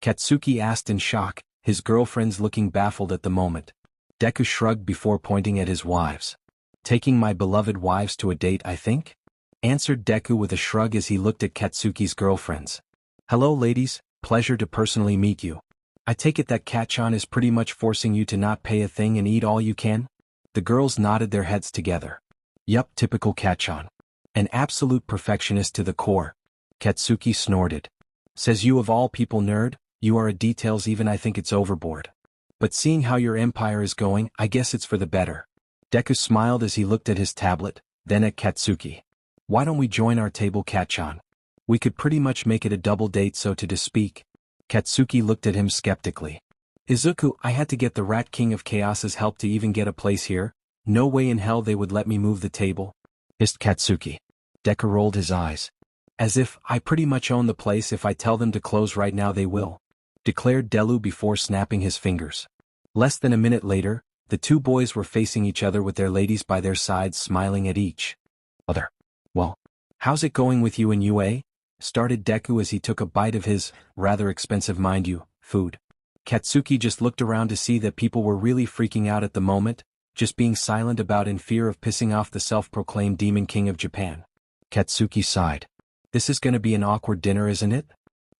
A: Katsuki asked in shock, his girlfriends looking baffled at the moment. Deku shrugged before pointing at his wives. "Taking my beloved wives to a date, I think?" answered Deku with a shrug as he looked at Katsuki's girlfriends. "Hello ladies, pleasure to personally meet you. I take it that Kat-chan is pretty much forcing you to not pay a thing and eat all you can?" The girls nodded their heads together. "Yup, typical Kat-chan. An absolute perfectionist to the core." Katsuki snorted. "Says you of all people, nerd, you are a details even I think it's overboard. But seeing how your empire is going, I guess it's for the better." Deku smiled as he looked at his tablet, then at Katsuki. "Why don't we join our table, Kat-chan? We could pretty much make it a double date, so to speak." Katsuki looked at him skeptically. "Izuku, I had to get the Rat King of Chaos's help to even get a place here. No way in hell they would let me move the table," hissed Katsuki. Deku rolled his eyes. "As if I pretty much own the place. If I tell them to close right now they will," declared Delu before snapping his fingers. Less than a minute later, the two boys were facing each other with their ladies by their sides, smiling at each other. "Well, how's it going with you and Yue?" started Deku as he took a bite of his, rather expensive mind you, food. Katsuki just looked around to see that people were really freaking out at the moment, just being silent about in fear of pissing off the self-proclaimed Demon King of Japan. Katsuki sighed. This is gonna be an awkward dinner, isn't it?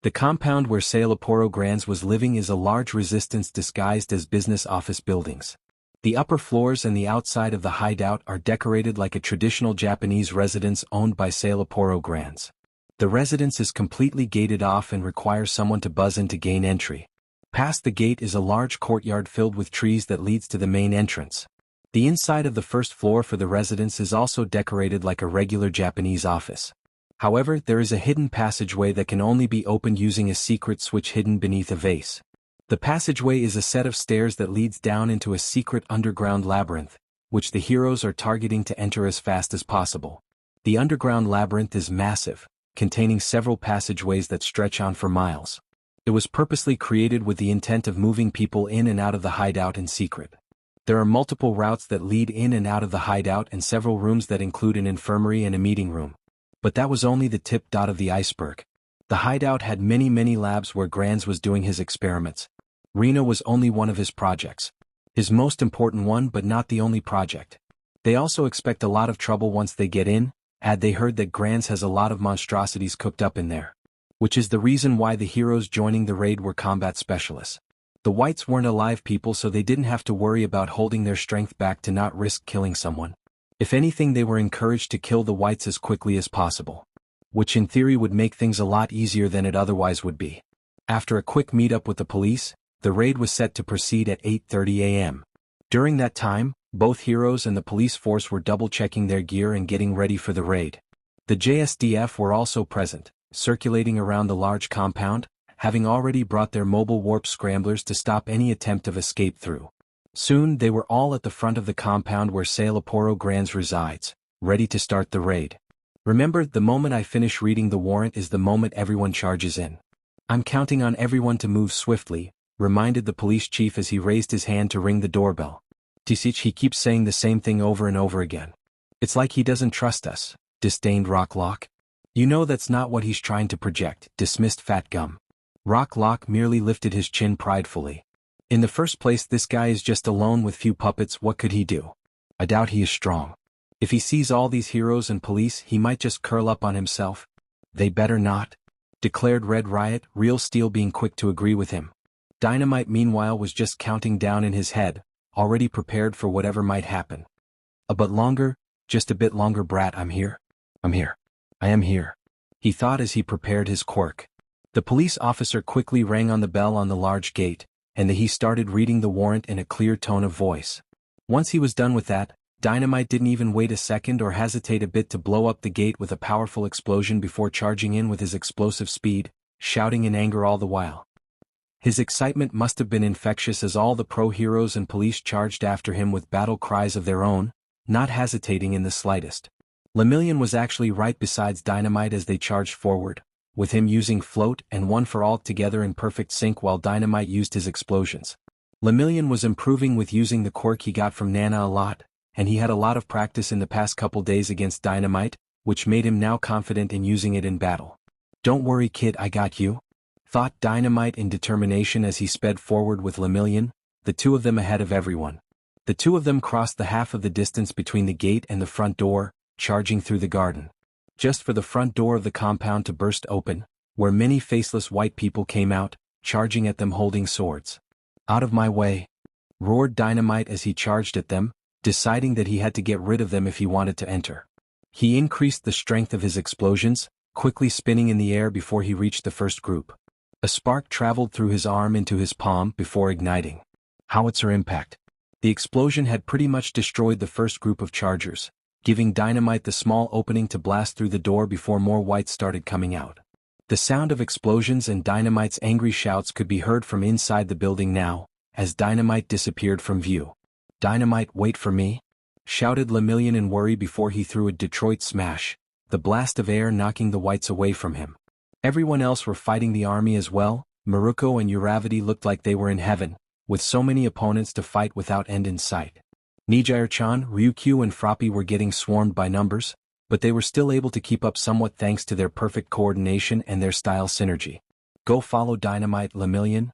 A: The compound where Sailaporo Grands was living is a large resistance disguised as business office buildings. The upper floors and the outside of the hideout are decorated like a traditional Japanese residence owned by Sailaporo Grands. The residence is completely gated off and requires someone to buzz in to gain entry. Past the gate is a large courtyard filled with trees that leads to the main entrance. The inside of the first floor for the residence is also decorated like a regular Japanese office. However, there is a hidden passageway that can only be opened using a secret switch hidden beneath a vase. The passageway is a set of stairs that leads down into a secret underground labyrinth, which the heroes are targeting to enter as fast as possible. The underground labyrinth is massive, containing several passageways that stretch on for miles. It was purposely created with the intent of moving people in and out of the hideout in secret. There are multiple routes that lead in and out of the hideout and several rooms that include an infirmary and a meeting room. But that was only the tip of the iceberg. The hideout had many labs where Grands was doing his experiments. Reena was only one of his projects. His most important one, but not the only project. They also expect a lot of trouble once they get in, and they heard that Grands has a lot of monstrosities cooked up in there. Which is the reason why the heroes joining the raid were combat specialists. The whites weren't alive people, so they didn't have to worry about holding their strength back to not risk killing someone. If anything, they were encouraged to kill the whites as quickly as possible. Which in theory would make things a lot easier than it otherwise would be. After a quick meetup with the police, the raid was set to proceed at 8:30 a.m. During that time, both heroes and the police force were double-checking their gear and getting ready for the raid. The JSDF were also present, circulating around the large compound, having already brought their mobile warp scramblers to stop any attempt of escape through. Soon they were all at the front of the compound where Sailaporo Grands resides, ready to start the raid. Remember, the moment I finish reading the warrant is the moment everyone charges in. I'm counting on everyone to move swiftly, reminded the police chief as he raised his hand to ring the doorbell. Tisich, he keeps saying the same thing over and over again. It's like he doesn't trust us, disdained Rocklock. You know that's not what he's trying to project, dismissed Fat Gum. Rocklock merely lifted his chin pridefully. In the first place, this guy is just alone with few puppets. What could he do? I doubt he is strong. If he sees all these heroes and police, he might just curl up on himself. They better not, declared Red Riot, Real Steel being quick to agree with him. Dynamite meanwhile was just counting down in his head, already prepared for whatever might happen. A bit longer, just a bit longer, brat. I'm here. I am here, he thought as he prepared his quirk. The police officer quickly rang on the bell on the large gate, and he started reading the warrant in a clear tone of voice. Once he was done with that, Dynamite didn't even wait a second or hesitate a bit to blow up the gate with a powerful explosion before charging in with his explosive speed, shouting in anger all the while. His excitement must have been infectious as all the pro-heroes and police charged after him with battle cries of their own, not hesitating in the slightest. Lemillion was actually right besides Dynamite as they charged forward, with him using float and one for all together in perfect sync while Dynamite used his explosions. Lemillion was improving with using the quirk he got from Nana a lot, and he had a lot of practice in the past couple days against Dynamite, which made him now confident in using it in battle. Don't worry kid, I got you, thought Dynamite in determination as he sped forward with Lemillion, the two of them ahead of everyone. The two of them crossed the half of the distance between the gate and the front door, charging through the garden. Just for the front door of the compound to burst open, where many faceless white people came out, charging at them holding swords. Out of my way, roared Dynamite as he charged at them, deciding that he had to get rid of them if he wanted to enter. He increased the strength of his explosions, quickly spinning in the air before he reached the first group. A spark traveled through his arm into his palm before igniting. Howitzer impact. The explosion had pretty much destroyed the first group of chargers, giving Dynamite the small opening to blast through the door before more whites started coming out. The sound of explosions and Dynamite's angry shouts could be heard from inside the building now, as Dynamite disappeared from view. Dynamite, wait for me, shouted Lemillion in worry before he threw a Detroit smash, the blast of air knocking the whites away from him. Everyone else were fighting the army as well. Maruko and Uravity looked like they were in heaven, with so many opponents to fight without end in sight. Nijire-chan, Ryukyu and Froppy were getting swarmed by numbers, but they were still able to keep up somewhat thanks to their perfect coordination and their style synergy. Go follow Dynamite, Lemillion,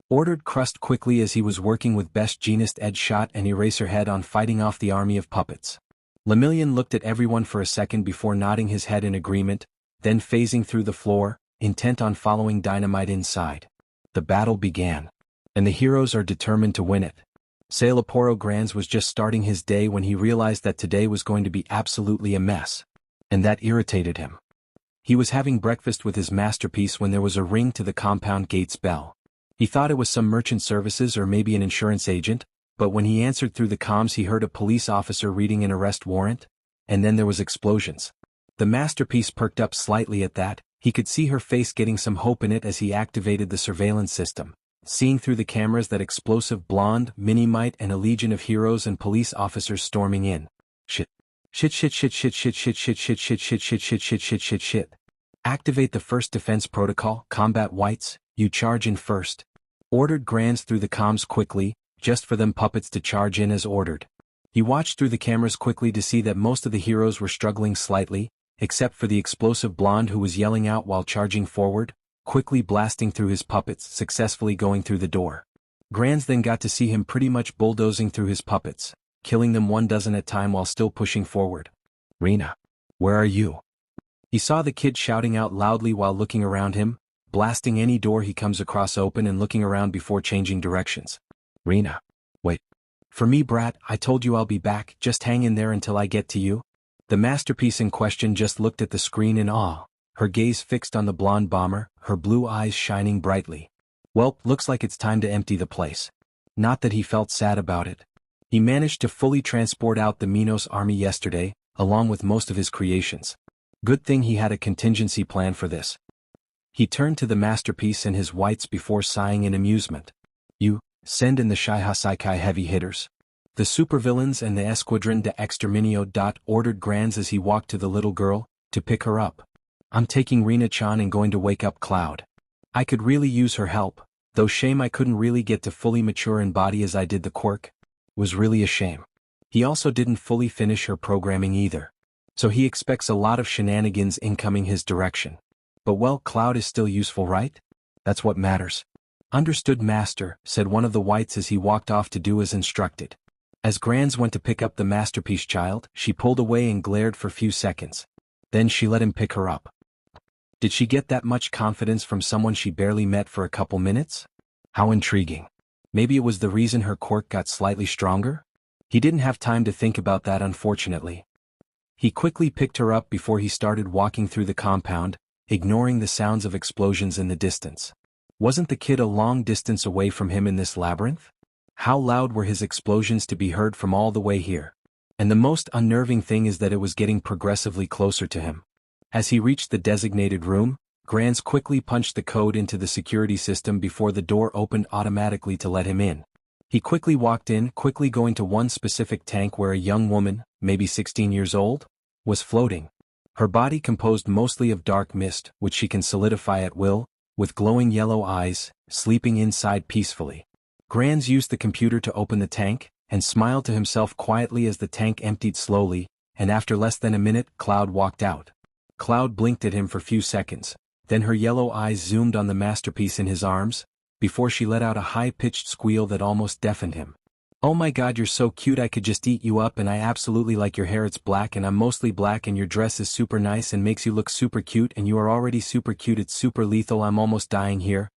A: Ordered Crust quickly as he was working with Best Jeanist Ed Shot and Eraserhead on fighting off the army of puppets. Lemillion looked at everyone for a second before nodding his head in agreement, then phasing through the floor, intent on following Dynamite inside. The battle began. And the heroes are determined to win it. Sailaporo Grands was just starting his day when he realized that today was going to be absolutely a mess. And that irritated him. He was having breakfast with his masterpiece when there was a ring to the compound gate's bell. He thought it was some merchant services or maybe an insurance agent, but when he answered through the comms he heard a police officer reading an arrest warrant, and then there was explosions. The masterpiece perked up slightly at that. He could see her face getting some hope in it as he activated the surveillance system, seeing through the cameras that explosive blonde, Minimite and a legion of heroes and police officers storming in. Shit. Activate the first defense protocol, combat whites, you charge in first. Ordered Grands through the comms quickly, just for them puppets to charge in as ordered. He watched through the cameras quickly to see that most of the heroes were struggling slightly, except for the explosive blonde who was yelling out while charging forward, quickly blasting through his puppets, successfully going through the door. Grands then got to see him pretty much bulldozing through his puppets, killing them 12 at a time while still pushing forward. Reena, where are you? He saw the kid shouting out loudly while looking around him, blasting any door he comes across open and looking around before changing directions. Reena, wait. For me, brat, I told you I'll be back, just hang in there until I get to you. The masterpiece in question just looked at the screen in awe, her gaze fixed on the blonde bomber, her blue eyes shining brightly. Well, looks like it's time to empty the place. Not that he felt sad about it. He managed to fully transport out the Minos army yesterday, along with most of his creations. Good thing he had a contingency plan for this. He turned to the masterpiece and his whites before sighing in amusement. You, send in the Shaiha Saikai heavy hitters. The supervillains and the Escuadron de Exterminio. Ordered Grands as he walked to the little girl, to pick her up. I'm taking Reena-chan and going to wake up Cloud. I could really use her help, though shame I couldn't really get to fully mature in body as I did the quirk. Was really a shame. He also didn't fully finish her programming either. So he expects a lot of shenanigans incoming his direction. But well, Cloud is still useful, right? That's what matters. Understood, master, said one of the whites as he walked off to do as instructed. As Grands went to pick up the masterpiece child, she pulled away and glared for a few seconds. Then she let him pick her up. Did she get that much confidence from someone she barely met for a couple minutes? How intriguing. Maybe it was the reason her quirk got slightly stronger? He didn't have time to think about that, unfortunately. He quickly picked her up before he started walking through the compound, ignoring the sounds of explosions in the distance. Wasn't the kid a long distance away from him in this labyrinth? How loud were his explosions to be heard from all the way here? And the most unnerving thing is that it was getting progressively closer to him. As he reached the designated room, Grands quickly punched the code into the security system before the door opened automatically to let him in. He quickly walked in, quickly going to one specific tank where a young woman, maybe 16 years old, was floating. Her body composed mostly of dark mist, which she can solidify at will, with glowing yellow eyes, sleeping inside peacefully. Grands used the computer to open the tank, and smiled to himself quietly as the tank emptied slowly, and after less than a minute, Cloud walked out. Cloud blinked at him for a few seconds, then her yellow eyes zoomed on the masterpiece in his arms, before she let out a high-pitched squeal that almost deafened him. Oh my god, you're so cute, I could just eat you up, and I absolutely like your hair, it's black and I'm mostly black, and your dress is super nice and makes you look super cute, and you are already super cute, it's super lethal, I'm almost dying here.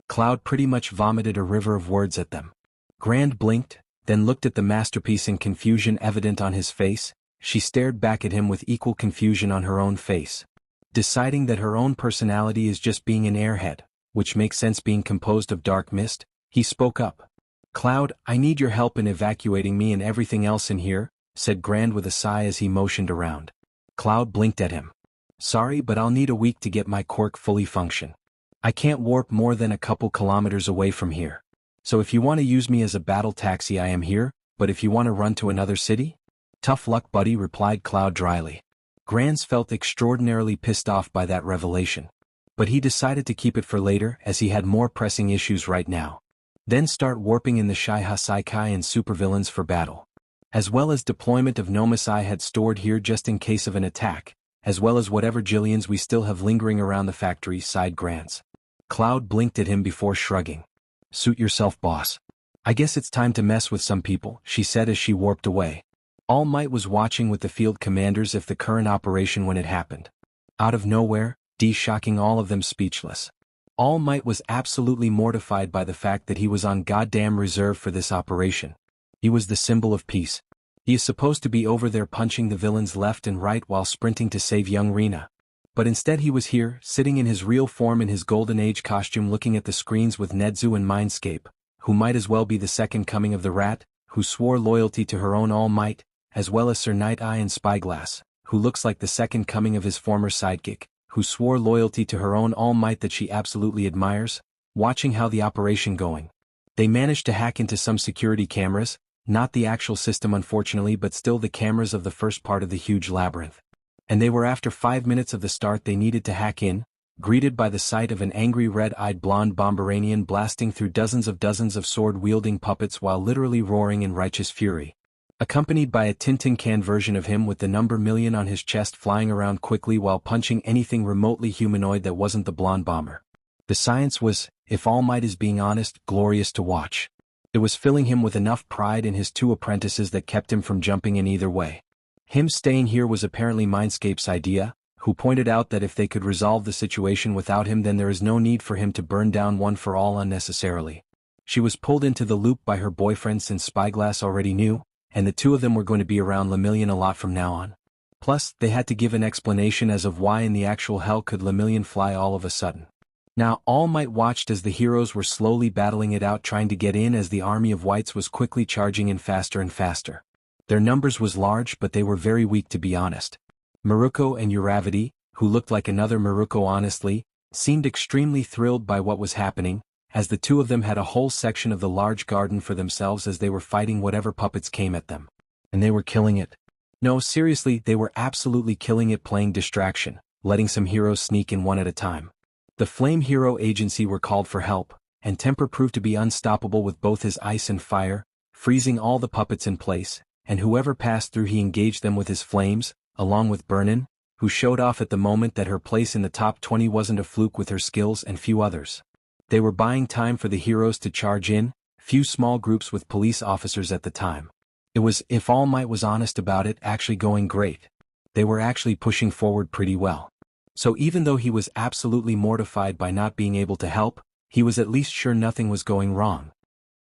A: Cloud pretty much vomited a river of words at them. Grand blinked, then looked at the masterpiece in confusion evident on his face. She stared back at him with equal confusion on her own face. Deciding that her own personality is just being an airhead, which makes sense being composed of dark mist, he spoke up. Cloud, I need your help in evacuating me and everything else in here, said Grand with a sigh as he motioned around. Cloud blinked at him. Sorry, but I'll need a week to get my quirk fully function. I can't warp more than a couple kilometers away from here. So if you want to use me as a battle taxi, I am here, but if you want to run to another city? Tough luck, buddy, replied Cloud dryly. Grands felt extraordinarily pissed off by that revelation. But he decided to keep it for later as he had more pressing issues right now. Then start warping in the Shaiha Saikai and supervillains for battle. As well as deployment of Nomus I had stored here just in case of an attack, as well as whatever Jillians we still have lingering around the factory, sighed Grands. Cloud blinked at him before shrugging. Suit yourself, boss. I guess it's time to mess with some people, she said as she warped away. All Might was watching with the field commanders of the current operation when it happened. Out of nowhere, shocking all of them speechless. All Might was absolutely mortified by the fact that he was on goddamn reserve for this operation. He was the symbol of peace. He is supposed to be over there punching the villains left and right while sprinting to save young Reena. But instead he was here, sitting in his real form in his Golden Age costume looking at the screens with Nedzu and Mindscape, who might as well be the second coming of the rat, who swore loyalty to her own All Might, as well as Sir Night Eye and Spyglass, who looks like the second coming of his former sidekick, who swore loyalty to her own All Might that she absolutely admires, watching how the operation going. They managed to hack into some security cameras, not the actual system unfortunately but still the cameras of the first part of the huge labyrinth. And they were after 5 minutes of the start they needed to hack in, greeted by the sight of an angry red-eyed blonde Bomberanian blasting through dozens of sword-wielding puppets while literally roaring in righteous fury. Accompanied by a Tintin can version of him with the number million on his chest flying around quickly while punching anything remotely humanoid that wasn't the blonde bomber. The science was, if All Might is being honest, glorious to watch. It was filling him with enough pride in his two apprentices that kept him from jumping in either way. Him staying here was apparently Mindscape's idea, who pointed out that if they could resolve the situation without him then there is no need for him to burn down One for All unnecessarily. She was pulled into the loop by her boyfriend since Spyglass already knew, and the two of them were going to be around Lemillion a lot from now on. Plus, they had to give an explanation as of why in the actual hell could Lemillion fly all of a sudden. Now All Might watched as the heroes were slowly battling it out trying to get in as the army of whites was quickly charging in faster and faster. Their numbers was large but they were very weak to be honest. Maruko and Uravity, who looked like another Maruko honestly, seemed extremely thrilled by what was happening, as the two of them had a whole section of the large garden for themselves as they were fighting whatever puppets came at them. And they were killing it. No, seriously, they were absolutely killing it playing distraction, letting some heroes sneak in one at a time. The Flame Hero Agency were called for help, and Temper proved to be unstoppable with both his ice and fire, freezing all the puppets in place, and whoever passed through he engaged them with his flames, along with Burnin, who showed off at the moment that her place in the top 20 wasn't a fluke with her skills and few others. They were buying time for the heroes to charge in, few small groups with police officers at the time. It was, if All Might was honest about it, actually going great. They were actually pushing forward pretty well. So even though he was absolutely mortified by not being able to help, he was at least sure nothing was going wrong.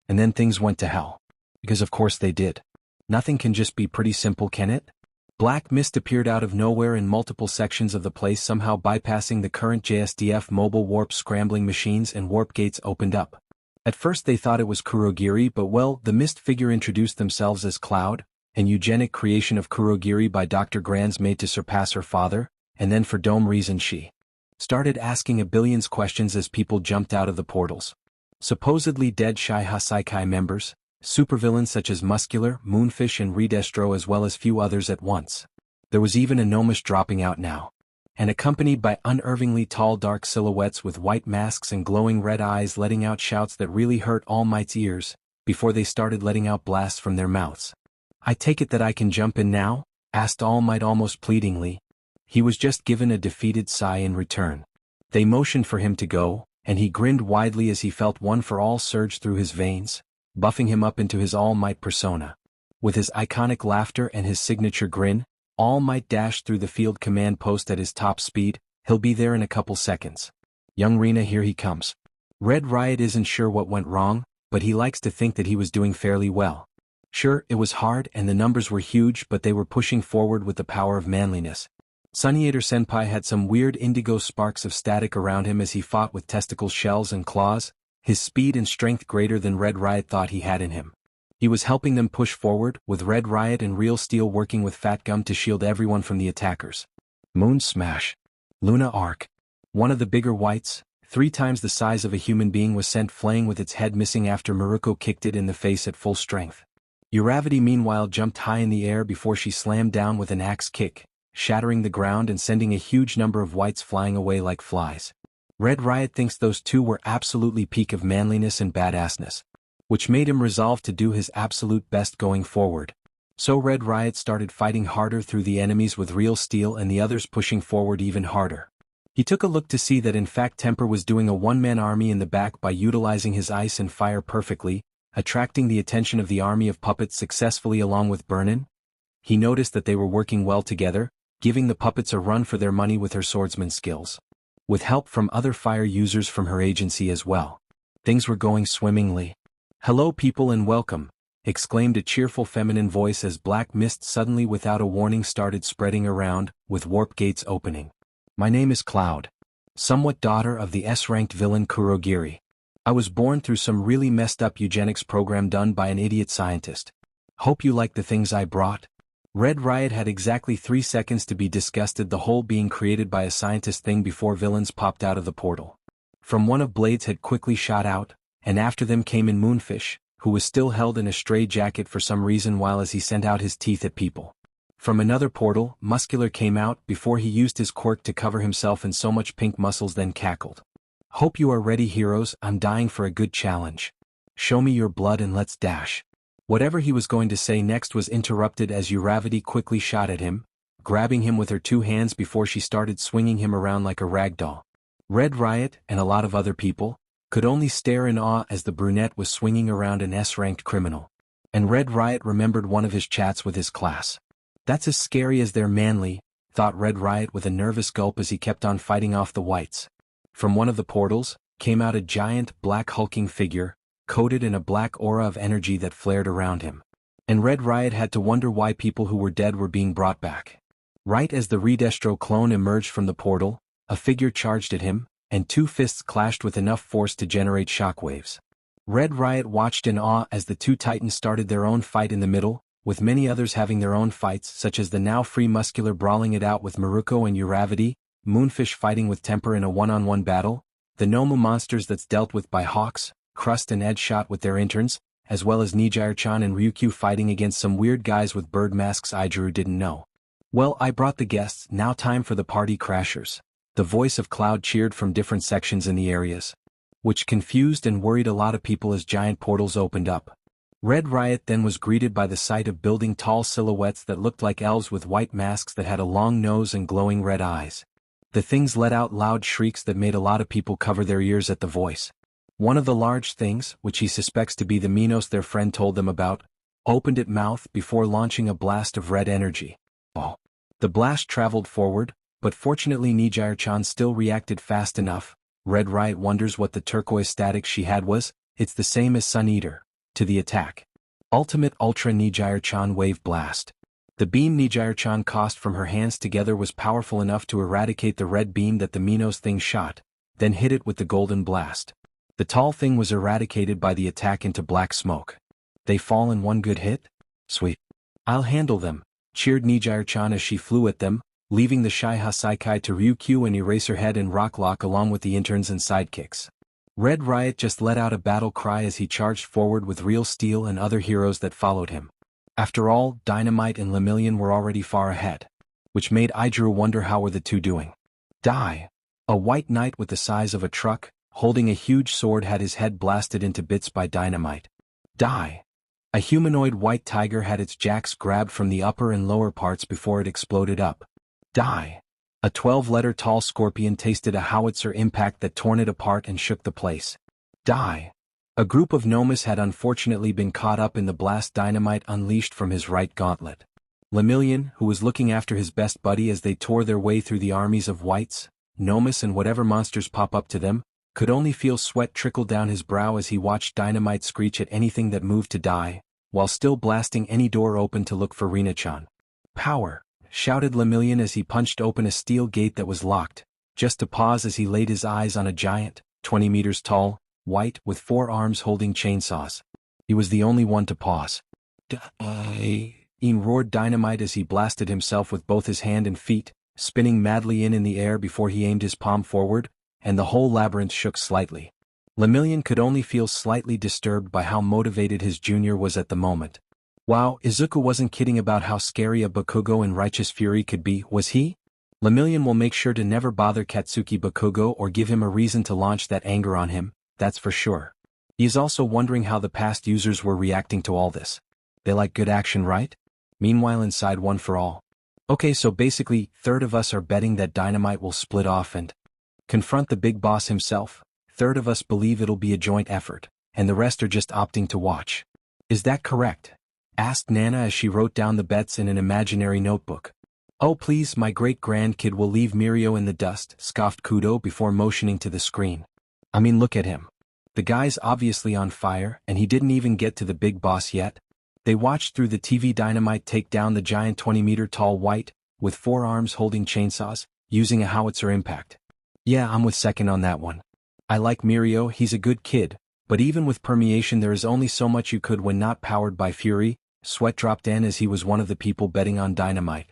A: And then things went to hell. Because of course they did. Nothing can just be pretty simple, can it? Black mist appeared out of nowhere in multiple sections of the place, somehow bypassing the current JSDF mobile warp scrambling machines, and warp gates opened up. At first they thought it was Kurogiri, but well, the mist figure introduced themselves as Cloud, an eugenic creation of Kurogiri by Dr. Granz made to surpass her father, and then for dome reason she started asking a billions questions as people jumped out of the portals. Supposedly dead Shai Hasaikai members, supervillains such as Muscular, Moonfish and Redestro as well as few others at once. There was even a gnomish dropping out now. And accompanied by unervingly tall dark silhouettes with white masks and glowing red eyes letting out shouts that really hurt All Might's ears, before they started letting out blasts from their mouths. "I take it that I can jump in now?" asked All Might almost pleadingly. He was just given a defeated sigh in return. They motioned for him to go, and he grinned widely as he felt One for All surge through his veins, buffing him up into his All Might persona. With his iconic laughter and his signature grin, All Might dashed through the field command post at his top speed. He'll be there in a couple seconds. Young Reena, here he comes. Red Riot isn't sure what went wrong, but he likes to think that he was doing fairly well. Sure, it was hard and the numbers were huge, but they were pushing forward with the power of manliness. Sunniator Senpai had some weird indigo sparks of static around him as he fought with testicle shells and claws, his speed and strength greater than Red Riot thought he had in him. He was helping them push forward, with Red Riot and Real Steel working with Fat Gum to shield everyone from the attackers. Moon Smash. Luna Arc. One of the bigger whites, 3 times the size of a human being, was sent flaying with its head missing after Maruko kicked it in the face at full strength. Uravity meanwhile jumped high in the air before she slammed down with an axe kick, shattering the ground and sending a huge number of whites flying away like flies. Red Riot thinks those two were absolutely peak of manliness and badassness, which made him resolve to do his absolute best going forward. So Red Riot started fighting harder through the enemies with Real Steel and the others pushing forward even harder. He took a look to see that in fact Temper was doing a one-man army in the back by utilizing his ice and fire perfectly, attracting the attention of the army of puppets successfully along with Burnin. He noticed that they were working well together, giving the puppets a run for their money with her swordsman skills. With help from other fire users from her agency as well. Things were going swimmingly. "Hello people and welcome," exclaimed a cheerful feminine voice as black mist suddenly without a warning started spreading around, with warp gates opening. "My name is Cloud. Somewhat daughter of the S-ranked villain Kurogiri. I was born through some really messed up eugenics program done by an idiot scientist. Hope you like the things I brought." Red Riot had exactly 3 seconds to be disgusted, the whole being created by a scientist thing before villains popped out of the portal. From one of Blade's had quickly shot out, and after them came in Moonfish, who was still held in a stray jacket for some reason while as he sent out his teeth at people. From another portal, Muscular came out before he used his quirk to cover himself in so much pink muscles then cackled. "Hope you are ready heroes, I'm dying for a good challenge. Show me your blood and let's dash." Whatever he was going to say next was interrupted as Uravity quickly shot at him, grabbing him with her 2 hands before she started swinging him around like a rag doll. Red Riot, and a lot of other people, could only stare in awe as the brunette was swinging around an S-ranked criminal. And Red Riot remembered one of his chats with his class. "That's as scary as they're manly," thought Red Riot with a nervous gulp as he kept on fighting off the whites. From one of the portals, came out a giant, black hulking figure, coated in a black aura of energy that flared around him. And Red Riot had to wonder why people who were dead were being brought back. Right as the Redestro clone emerged from the portal, a figure charged at him, and 2 fists clashed with enough force to generate shockwaves. Red Riot watched in awe as the 2 titans started their own fight in the middle, with many others having their own fights such as the now free Muscular brawling it out with Maruko and Uravity, Moonfish fighting with Temper in a one-on-one battle, the Nomu monsters that's dealt with by Hawks, Crust and Ed shot with their interns, as well as Nijire-chan and Ryukyu fighting against some weird guys with bird masks Ijuru didn't know. "Well, I brought the guests, now time for the party crashers." The voice of Cloud cheered from different sections in the areas, which confused and worried a lot of people as giant portals opened up. Red Riot then was greeted by the sight of building tall silhouettes that looked like elves with white masks that had a long nose and glowing red eyes. The things let out loud shrieks that made a lot of people cover their ears at the voice. One of the large things, which he suspects to be the Minos their friend told them about, opened its mouth before launching a blast of red energy. Oh. The blast traveled forward, but fortunately Nijire-chan still reacted fast enough. Red Riot wonders what the turquoise static she had was. It's the same as Sun Eater. To the attack. Ultimate Ultra Nijire-chan Wave Blast. The beam Nijire-chan cast from her hands together was powerful enough to eradicate the red beam that the Minos thing shot, then hit it with the golden blast. The tall thing was eradicated by the attack into black smoke. "They fall in one good hit? Sweet. I'll handle them," cheered Nijire-chan as she flew at them, leaving the shy Hasaikai to Ryukyu and Eraserhead and Rocklock along with the interns and sidekicks. Red Riot just let out a battle cry as he charged forward with Real Steel and other heroes that followed him. After all, Dynamite and Lemillion were already far ahead, which made Ijuru wonder how were the 2 doing. Die. A white knight with the size of a truck, holding a huge sword had his head blasted into bits by Dynamite. Die. A humanoid white tiger had its jacks grabbed from the upper and lower parts before it exploded up. Die. A 12-letter tall scorpion tasted a howitzer impact that torn it apart and shook the place. Die. A group of Nomus had unfortunately been caught up in the blast Dynamite unleashed from his right gauntlet. Lemillion, who was looking after his best buddy as they tore their way through the armies of whites, Nomus and whatever monsters pop up to them, could only feel sweat trickle down his brow as he watched Dynamite screech at anything that moved to die, while still blasting any door open to look for Reena-chan. "Power!" shouted Lemillion as he punched open a steel gate that was locked, just to pause as he laid his eyes on a giant, 20 meters tall, white with 4 arms holding chainsaws. He was the only one to pause. "Die!" roared Dynamite as he blasted himself with both his hand and feet, spinning madly in the air before he aimed his palm forward, and the whole labyrinth shook slightly. Lemillion could only feel slightly disturbed by how motivated his junior was at the moment. Wow, Izuku wasn't kidding about how scary a Bakugo in Righteous Fury could be, was he? Lemillion will make sure to never bother Katsuki Bakugo or give him a reason to launch that anger on him, that's for sure. He is also wondering how the past users were reacting to all this. They like good action, right? Meanwhile inside One for All. Okay, so basically, third of us are betting that Dynamite will split off and Confront the big boss himself. Third of us believe it'll be a joint effort, and the rest are just opting to watch. Is that correct? Asked Nana as she wrote down the bets in an imaginary notebook. Oh please, my great-grandkid will leave Mirio in the dust, scoffed Kudo before motioning to the screen. I mean, look at him. The guy's obviously on fire, and he didn't even get to the big boss yet. They watched through the TV Dynamite take down the giant 20-meter-tall white, with 4 arms holding chainsaws, using a howitzer impact. Yeah, I'm with second on that one. I like Mirio, he's a good kid, but even with permeation there is only so much you could when not powered by fury. Sweat dropped in as he was one of the people betting on Dynamite.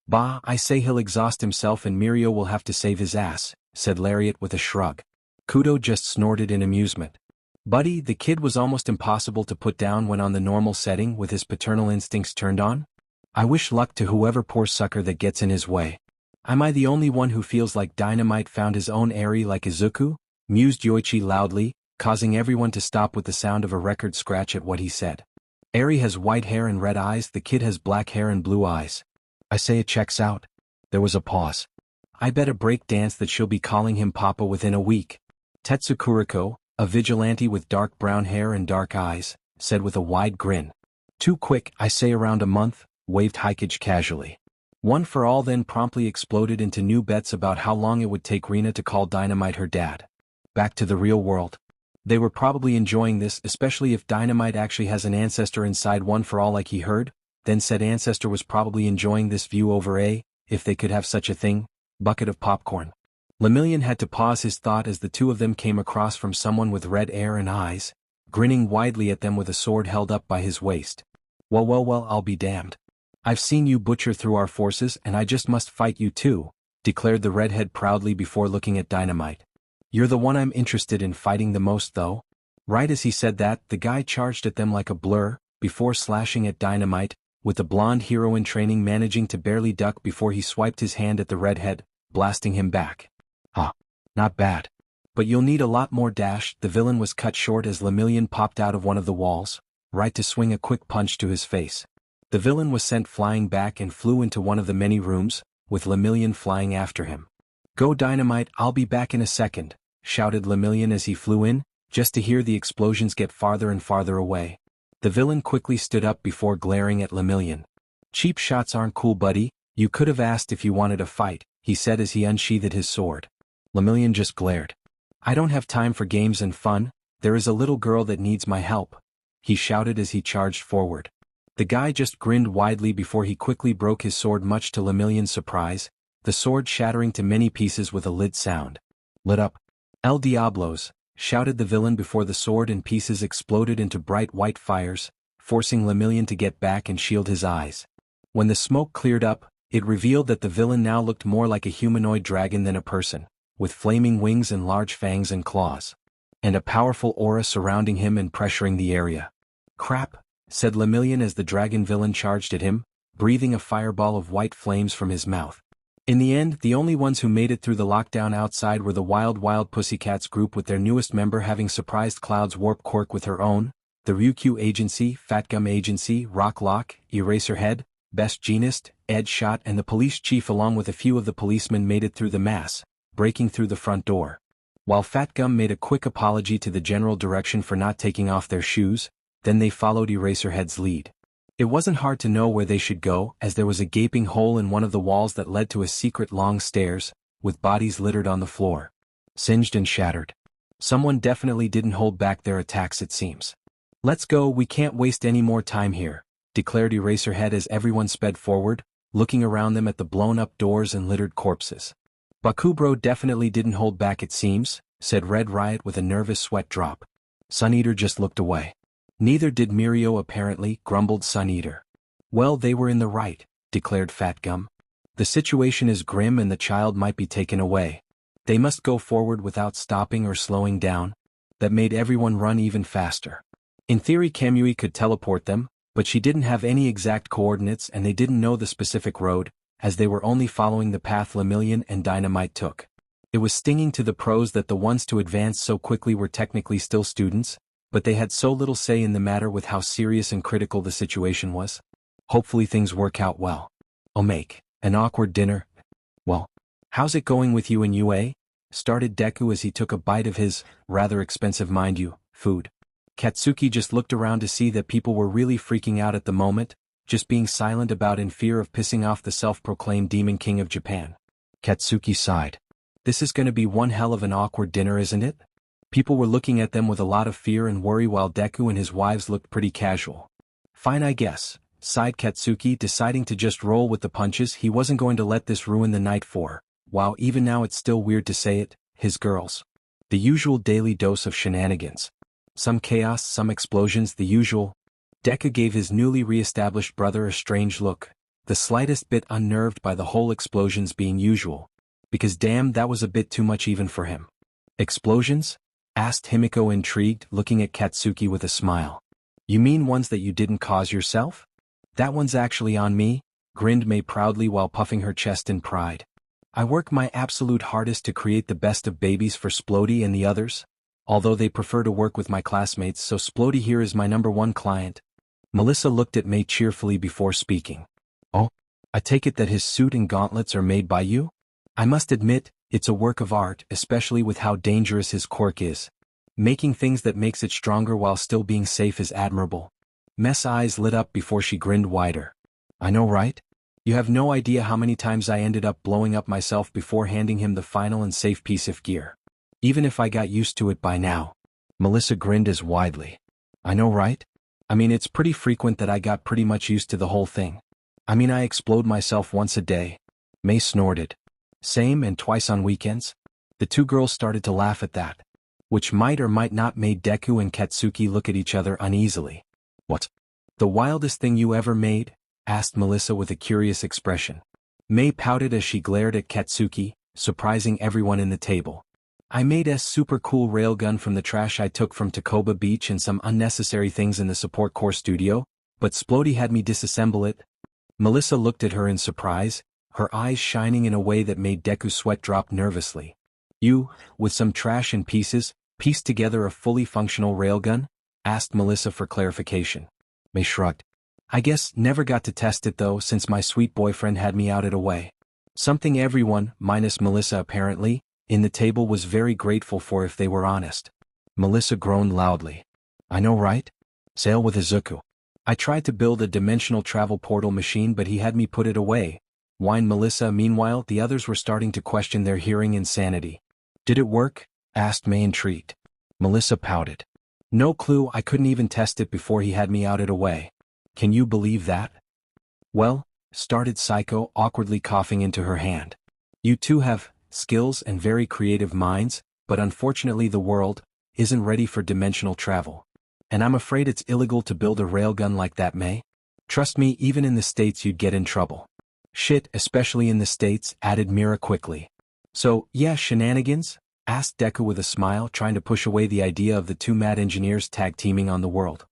A: Bah, I say he'll exhaust himself and Mirio will have to save his ass, said Lariat with a shrug. Kudo just snorted in amusement. Buddy, the kid was almost impossible to put down when on the normal setting with his paternal instincts turned on. I wish luck to whoever poor sucker that gets in his way. Am I the only one who feels like Dynamite found his own Eri like Izuku? Mused Yoichi loudly, causing everyone to stop with the sound of a record scratch at what he said. Eri has white hair and red eyes, the kid has black hair and blue eyes. I say it checks out. There was a pause. I bet a break dance that she'll be calling him Papa within a week. Tetsukuriko, a vigilante with dark brown hair and dark eyes, said with a wide grin. Too quick, I say around a month, waved Hikage casually. One for All then promptly exploded into new bets about how long it would take Reena to call Dynamite her dad. Back to the real world. They were probably enjoying this, especially if Dynamite actually has an ancestor inside One for All like he heard, then said ancestor was probably enjoying this view over a, if they could have such a thing, bucket of popcorn. Lemillion had to pause his thought as the two of them came across from someone with red hair and eyes, grinning widely at them with a sword held up by his waist. Well, I'll be damned. I've seen you butcher through our forces and I just must fight you too, declared the redhead proudly before looking at Dynamite. You're the one I'm interested in fighting the most though. Right as he said that, the guy charged at them like a blur, before slashing at Dynamite, with the blonde hero in training managing to barely duck before he swiped his hand at the redhead, blasting him back. Not bad. But you'll need a lot more dash. The villain was cut short as Lemillion popped out of one of the walls, right to swing a quick punch to his face. The villain was sent flying back and flew into one of the many rooms, with Lemillion flying after him. Go Dynamite, I'll be back in a second, shouted Lemillion as he flew in, just to hear the explosions get farther and farther away. The villain quickly stood up before glaring at Lemillion. Cheap shots aren't cool buddy, you could have asked if you wanted a fight, he said as he unsheathed his sword. Lemillion just glared. I don't have time for games and fun, there is a little girl that needs my help, he shouted as he charged forward. The guy just grinned widely before he quickly broke his sword much to Lemillion's surprise, the sword shattering to many pieces with a lit sound. Lit up. El Diablos, shouted the villain before the sword and pieces exploded into bright white fires, forcing Lemillion to get back and shield his eyes. When the smoke cleared up, it revealed that the villain now looked more like a humanoid dragon than a person, with flaming wings and large fangs and claws. And a powerful aura surrounding him and pressuring the area. Crap, said Lemillion as the dragon villain charged at him, breathing a fireball of white flames from his mouth. In the end, the only ones who made it through the lockdown outside were the Wild Pussycats group with their newest member having surprised Cloud's warp quirk with her own, the Ryukyu Agency, Fatgum Agency, Rocklock, Eraserhead, Best Jeanist, Ed Shot and the police chief along with a few of the policemen made it through the mass, breaking through the front door. While Fatgum made a quick apology to the general direction for not taking off their shoes, then they followed Eraserhead's lead. It wasn't hard to know where they should go as there was a gaping hole in one of the walls that led to a secret long stairs, with bodies littered on the floor. Singed and shattered. Someone definitely didn't hold back their attacks it seems. Let's go, we can't waste any more time here, declared Eraserhead as everyone sped forward, looking around them at the blown-up doors and littered corpses. Bakugo definitely didn't hold back it seems, said Red Riot with a nervous sweat drop. Sun Eater just looked away. Neither did Mirio apparently, grumbled Sun Eater. Well, they were in the right, declared Fatgum. The situation is grim and the child might be taken away. They must go forward without stopping or slowing down. That made everyone run even faster. In theory Kamui could teleport them, but she didn't have any exact coordinates and they didn't know the specific road, as they were only following the path Lemillion and Dynamite took. It was stinging to the pros that the ones to advance so quickly were technically still students, but they had so little say in the matter with how serious and critical the situation was. Hopefully things work out well. Make an awkward dinner. Well, how's it going with you and UA? started Deku as he took a bite of his, rather expensive mind you, food. Katsuki just looked around to see that people were really freaking out at the moment, just being silent about in fear of pissing off the self-proclaimed Demon King of Japan. Katsuki sighed. This is gonna be one hell of an awkward dinner, isn't it? People were looking at them with a lot of fear and worry while Deku and his wives looked pretty casual. Fine, I guess, sighed Katsuki, deciding to just roll with the punches. He wasn't going to let this ruin the night for, wow, even now it's still weird to say it, his girls. The usual daily dose of shenanigans. Some chaos, some explosions, the usual. Deku gave his newly re-established brother a strange look, the slightest bit unnerved by the whole explosions being usual. Because damn, that was a bit too much even for him. Explosions? Asked Himiko, intrigued, looking at Katsuki with a smile. You mean ones that you didn't cause yourself? That one's actually on me, grinned May proudly while puffing her chest in pride. I work my absolute hardest to create the best of babies for Splody and the others, although they prefer to work with my classmates, so Splody here is my #1 client. Melissa looked at May cheerfully before speaking. Oh, I take it that his suit and gauntlets are made by you? I must admit, it's a work of art, especially with how dangerous his quirk is. Making things that makes it stronger while still being safe is admirable. Mess eyes lit up before she grinned wider. I know, right? You have no idea how many times I ended up blowing up myself before handing him the final and safe piece of gear. Even if I got used to it by now. Melissa grinned as widely. I know, right? I mean, it's pretty frequent that I got pretty much used to the whole thing. I mean, I explode myself once a day. May snorted. Same, and twice on weekends? The two girls started to laugh at that, which might or might not made Deku and Katsuki look at each other uneasily. What? The wildest thing you ever made? Asked Melissa with a curious expression. May pouted as she glared at Katsuki, surprising everyone in the table. I made a super cool railgun from the trash I took from Takoba Beach and some unnecessary things in the support core studio, but Splody had me disassemble it. Melissa looked at her in surprise, her eyes shining in a way that made Deku's sweat drop nervously. You, with some trash and pieces, pieced together a fully functional railgun? Asked Melissa for clarification. May shrugged. I guess never got to test it though, since my sweet boyfriend had me out it away. Something everyone, minus Melissa apparently, in the table was very grateful for if they were honest. Melissa groaned loudly. I know, right? Sail with Izuku. I tried to build a dimensional travel portal machine, but he had me put it away, whined Melissa. Meanwhile, the others were starting to question their hearing insanity. Did it work? Asked May, intrigued. Melissa pouted. No clue, I couldn't even test it before he had me out it away. Can you believe that? Well, started Psycho, awkwardly coughing into her hand. You two have skills and very creative minds, but unfortunately the world isn't ready for dimensional travel. And I'm afraid it's illegal to build a railgun like that, May. Trust me, even in the States you'd get in trouble. Shit, especially in the States, added Mira quickly. So, yeah, shenanigans? Asked Deku with a smile, trying to push away the idea of the two mad engineers tag-teaming on the world.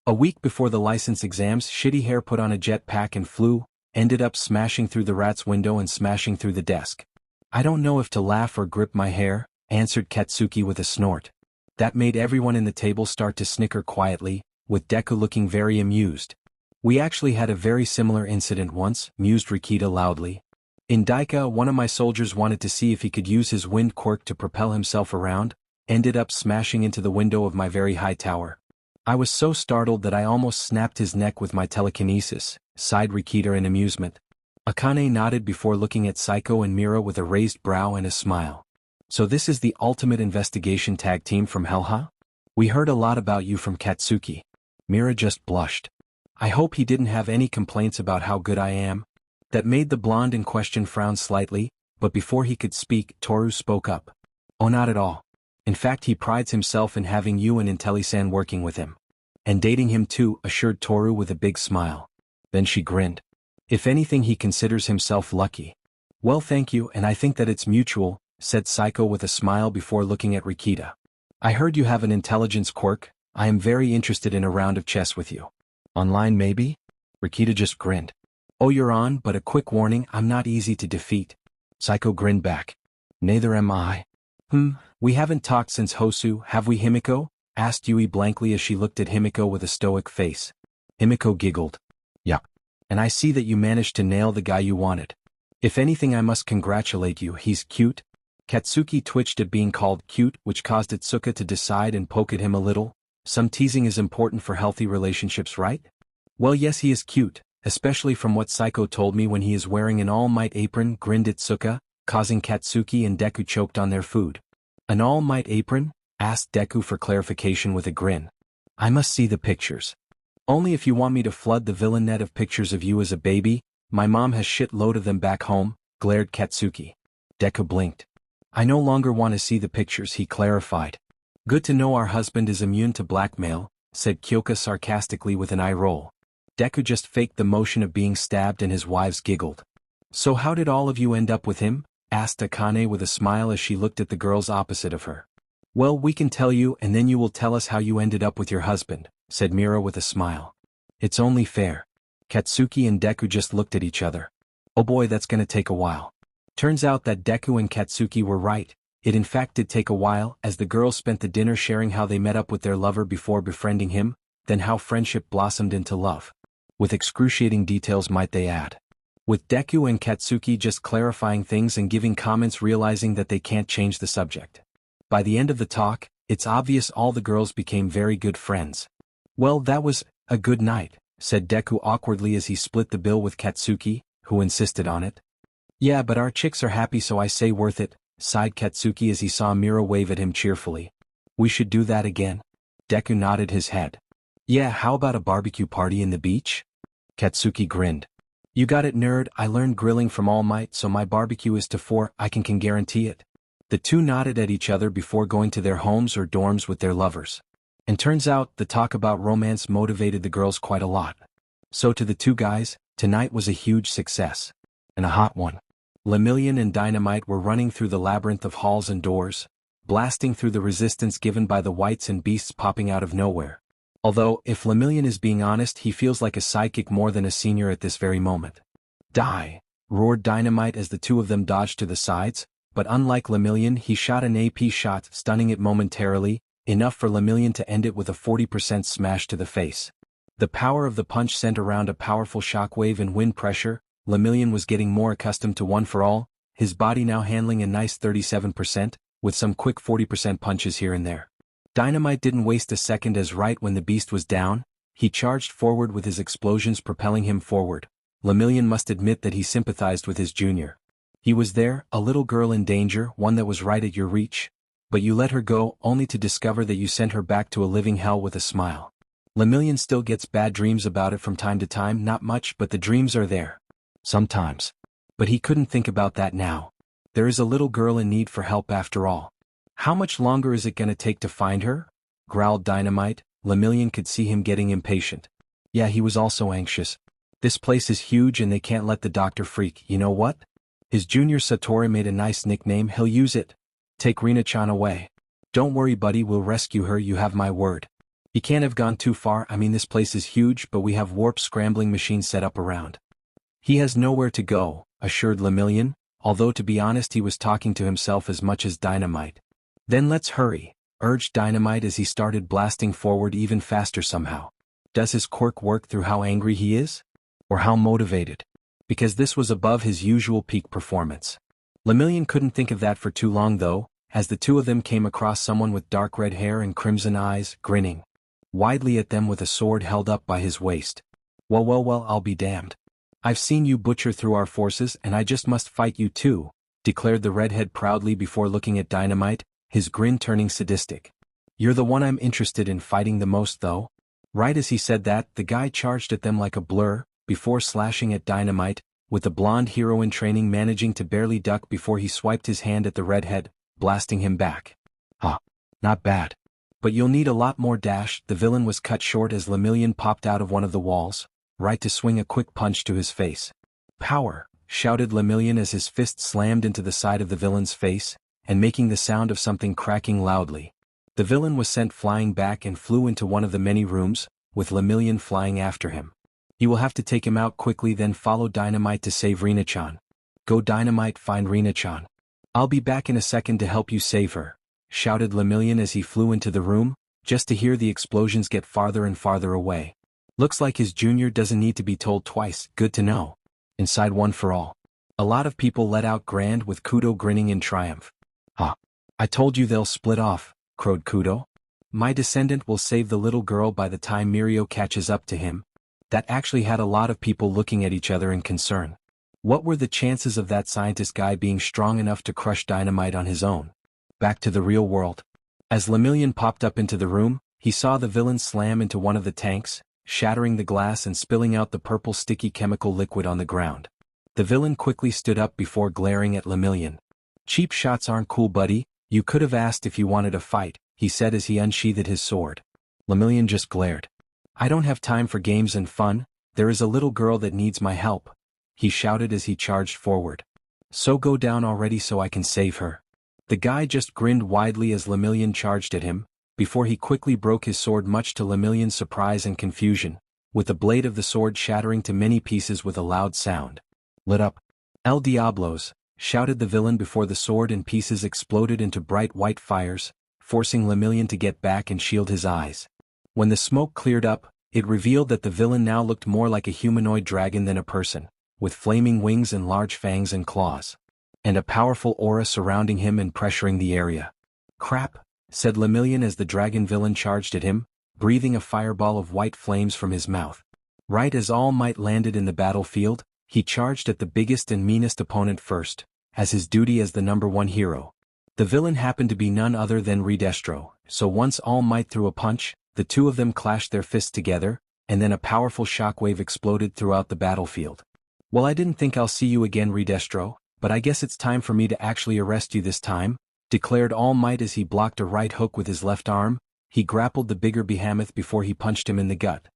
A: A week before the license exams, Shitty Hair put on a jetpack and flew, ended up smashing through the rat's window and smashing through the desk. I don't know if to laugh or grip my hair, answered Katsuki with a snort. That made everyone in the table start to snicker quietly, with Deku looking very amused. We actually had a very similar incident once, mused Rikita loudly. In Daika, one of my soldiers wanted to see if he could use his wind quirk to propel himself around, ended up smashing into the window of my very high tower. I was so startled that I almost snapped his neck with my telekinesis, sighed Rikita in amusement. Akane nodded before looking at Psycho and Mira with a raised brow and a smile. So this is the ultimate investigation tag team from Hell, huh? We heard a lot about you from Katsuki. Mira just blushed. I hope he didn't have any complaints about how good I am. That made the blonde in question frown slightly, but before he could speak, Toru spoke up. Oh, not at all. In fact, he prides himself in having you and Intelli-san working with him. And dating him too, assured Toru with a big smile. Then she grinned. If anything, he considers himself lucky. Well, thank you, and I think that it's mutual, said Psycho with a smile before looking at Rikita. I heard you have an intelligence quirk. I am very interested in a round of chess with you. Online maybe? Rikita just grinned. Oh, you're on, but a quick warning, I'm not easy to defeat. Psycho grinned back. Neither am I. We haven't talked since Hosu, have we, Himiko? Asked Yui blankly as she looked at Himiko with a stoic face. Himiko giggled. Yup. And I see that you managed to nail the guy you wanted. If anything, I must congratulate you, he's cute. Katsuki twitched at being called cute, which caused Itsuka to decide and poke at him a little. Some teasing is important for healthy relationships, right? Well, yes, he is cute, especially from what Psycho told me when he is wearing an All Might apron, grinned Itsuka, causing Katsuki and Deku choked on their food. An All Might apron? Asked Deku for clarification with a grin. I must see the pictures. Only if you want me to flood the villain net of pictures of you as a baby. My mom has shit load of them back home, glared Katsuki. Deku blinked. I no longer want to see the pictures, he clarified. Good to know our husband is immune to blackmail, said Kyoka sarcastically with an eye roll. Deku just faked the motion of being stabbed and his wives giggled. So how did all of you end up with him? Asked Akane with a smile as she looked at the girls opposite of her. Well, we can tell you and then you will tell us how you ended up with your husband, said Mira with a smile. It's only fair. Katsuki and Deku just looked at each other. Oh boy, that's gonna take a while. Turns out that Deku and Katsuki were right. It in fact did take a while, as the girls spent the dinner sharing how they met up with their lover before befriending him, then how friendship blossomed into love. With excruciating details might they add. With Deku and Katsuki just clarifying things and giving comments, realizing that they can't change the subject. By the end of the talk, it's obvious all the girls became very good friends. Well, that was a good night, said Deku awkwardly as he split the bill with Katsuki, who insisted on it. Yeah, but our chicks are happy, so I say worth it, sighed Katsuki as he saw Mira wave at him cheerfully. We should do that again. Deku nodded his head. Yeah, how about a barbecue party in the beach? Katsuki grinned. You got it, nerd. I learned grilling from All Might, so my barbecue is to 4, I can guarantee it. The two nodded at each other before going to their homes or dorms with their lovers. And turns out, the talk about romance motivated the girls quite a lot. So to the two guys, tonight was a huge success. And a hot one. Lemillion and Dynamite were running through the labyrinth of halls and doors, blasting through the resistance given by the whites and beasts popping out of nowhere. Although, if Lemillion is being honest, he feels like a sidekick more than a senior at this very moment. Die! Roared Dynamite as the two of them dodged to the sides, but unlike Lemillion, he shot an AP shot, stunning it momentarily, enough for Lemillion to end it with a 40% smash to the face. The power of the punch sent around a powerful shockwave and wind pressure. Lemillion was getting more accustomed to One for All, his body now handling a nice 37%, with some quick 40% punches here and there. Dynamite didn't waste a second, as right when the beast was down, he charged forward with his explosions propelling him forward. Lemillion must admit that he sympathized with his junior. He was there, a little girl in danger, one that was right at your reach. But you let her go, only to discover that you sent her back to a living hell with a smile. Lemillion still gets bad dreams about it from time to time, not much, but the dreams are there. Sometimes. But he couldn't think about that now. There is a little girl in need for help after all. How much longer is it gonna take to find her? Growled Dynamite. Lemillion could see him getting impatient. Yeah, he was also anxious. This place is huge and they can't let the doctor freak, you know what? His junior Satori made a nice nickname, he'll use it. Take Reena-chan away. Don't worry buddy, we'll rescue her, you have my word. He can't have gone too far, I mean this place is huge, but we have warp scrambling machines set up around. He has nowhere to go, assured Lemillion, although to be honest he was talking to himself as much as Dynamite. Then let's hurry, urged Dynamite as he started blasting forward even faster somehow. Does his quirk work through how angry he is? Or how motivated? Because this was above his usual peak performance. Lemillion couldn't think of that for too long though, as the two of them came across someone with dark red hair and crimson eyes, grinning widely at them with a sword held up by his waist. Well, I'll be damned. I've seen you butcher through our forces and I just must fight you too, declared the redhead proudly before looking at Dynamite, his grin turning sadistic. You're the one I'm interested in fighting the most though. Right as he said that, the guy charged at them like a blur, before slashing at Dynamite, with the blonde hero in training managing to barely duck before he swiped his hand at the redhead, blasting him back. Not bad. But you'll need a lot more dash. The villain was cut short as Lemillion popped out of one of the walls, right to swing a quick punch to his face. Power, shouted Lemillion as his fist slammed into the side of the villain's face, and making the sound of something cracking loudly. The villain was sent flying back and flew into one of the many rooms, with Lemillion flying after him. He will have to take him out quickly, then follow Dynamite to save Reena-chan. Go Dynamite, find Reena-chan. I'll be back in a second to help you save her, shouted Lemillion as he flew into the room, just to hear the explosions get farther and farther away. Looks like his junior doesn't need to be told twice, good to know. Inside One for All. A lot of people let out grand with Kudo grinning in triumph. "Huh. I told you they'll split off," crowed Kudo. "My descendant will save the little girl by the time Mirio catches up to him." That actually had a lot of people looking at each other in concern. What were the chances of that scientist guy being strong enough to crush Dynamite on his own? Back to the real world. As Lemillion popped up into the room, he saw the villain slam into one of the tanks, shattering the glass and spilling out the purple sticky chemical liquid on the ground. The villain quickly stood up before glaring at Lemillion. "Cheap shots aren't cool, buddy. You could have asked if you wanted a fight," he said as he unsheathed his sword. Lemillion just glared. "I don't have time for games and fun. There is a little girl that needs my help," he shouted as he charged forward. "So go down already so I can save her." The guy just grinned widely as Lemillion charged at him, before he quickly broke his sword much to Lemillion's surprise and confusion, with the blade of the sword shattering to many pieces with a loud sound. "Lit up. El Diablos," shouted the villain before the sword and pieces exploded into bright white fires, forcing Lemillion to get back and shield his eyes. When the smoke cleared up, it revealed that the villain now looked more like a humanoid dragon than a person, with flaming wings and large fangs and claws, and a powerful aura surrounding him and pressuring the area. "Crap," said Lemillion as the dragon villain charged at him, breathing a fireball of white flames from his mouth. Right as All Might landed in the battlefield, he charged at the biggest and meanest opponent first, as his duty as the #1 hero. The villain happened to be none other than Redestro, so once All Might threw a punch, the two of them clashed their fists together, and then a powerful shockwave exploded throughout the battlefield. "Well, I didn't think I'll see you again, Redestro, but I guess it's time for me to actually arrest you this time," declared All Might as he blocked a right hook with his left arm. He grappled the bigger behemoth before he punched him in the gut.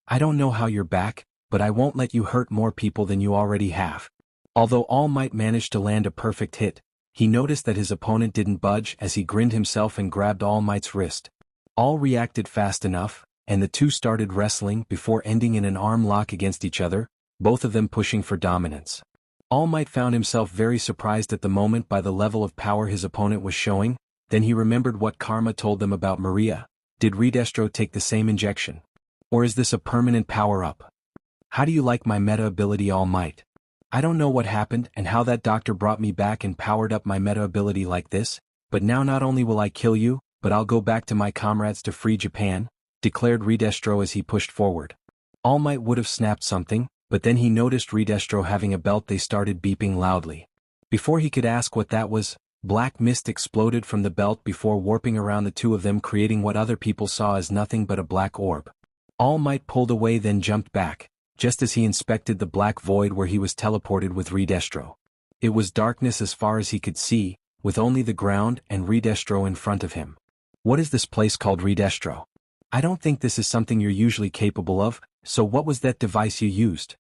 A: "I don't know how you're back, but I won't let you hurt more people than you already have." Although All Might managed to land a perfect hit, he noticed that his opponent didn't budge as he grinned himself and grabbed All Might's wrist. All reacted fast enough, and the two started wrestling before ending in an arm lock against each other, both of them pushing for dominance. All Might found himself very surprised at the moment by the level of power his opponent was showing, then he remembered what Karma told them about Maria. Did Redestro take the same injection? Or is this a permanent power-up? "How do you like my meta ability, All Might? I don't know what happened and how that doctor brought me back and powered up my meta ability like this, but now not only will I kill you, but I'll go back to my comrades to free Japan," declared Redestro as he pushed forward. All Might would have snapped something, but then he noticed Redestro having a belt. They started beeping loudly. Before he could ask what that was, black mist exploded from the belt before warping around the two of them, creating what other people saw as nothing but a black orb. All Might pulled away, then jumped back, just as he inspected the black void where he was teleported with Redestro. It was darkness as far as he could see, with only the ground and Redestro in front of him. "What is this place called, Redestro? I don't think this is something you're usually capable of, so what was that device you used?"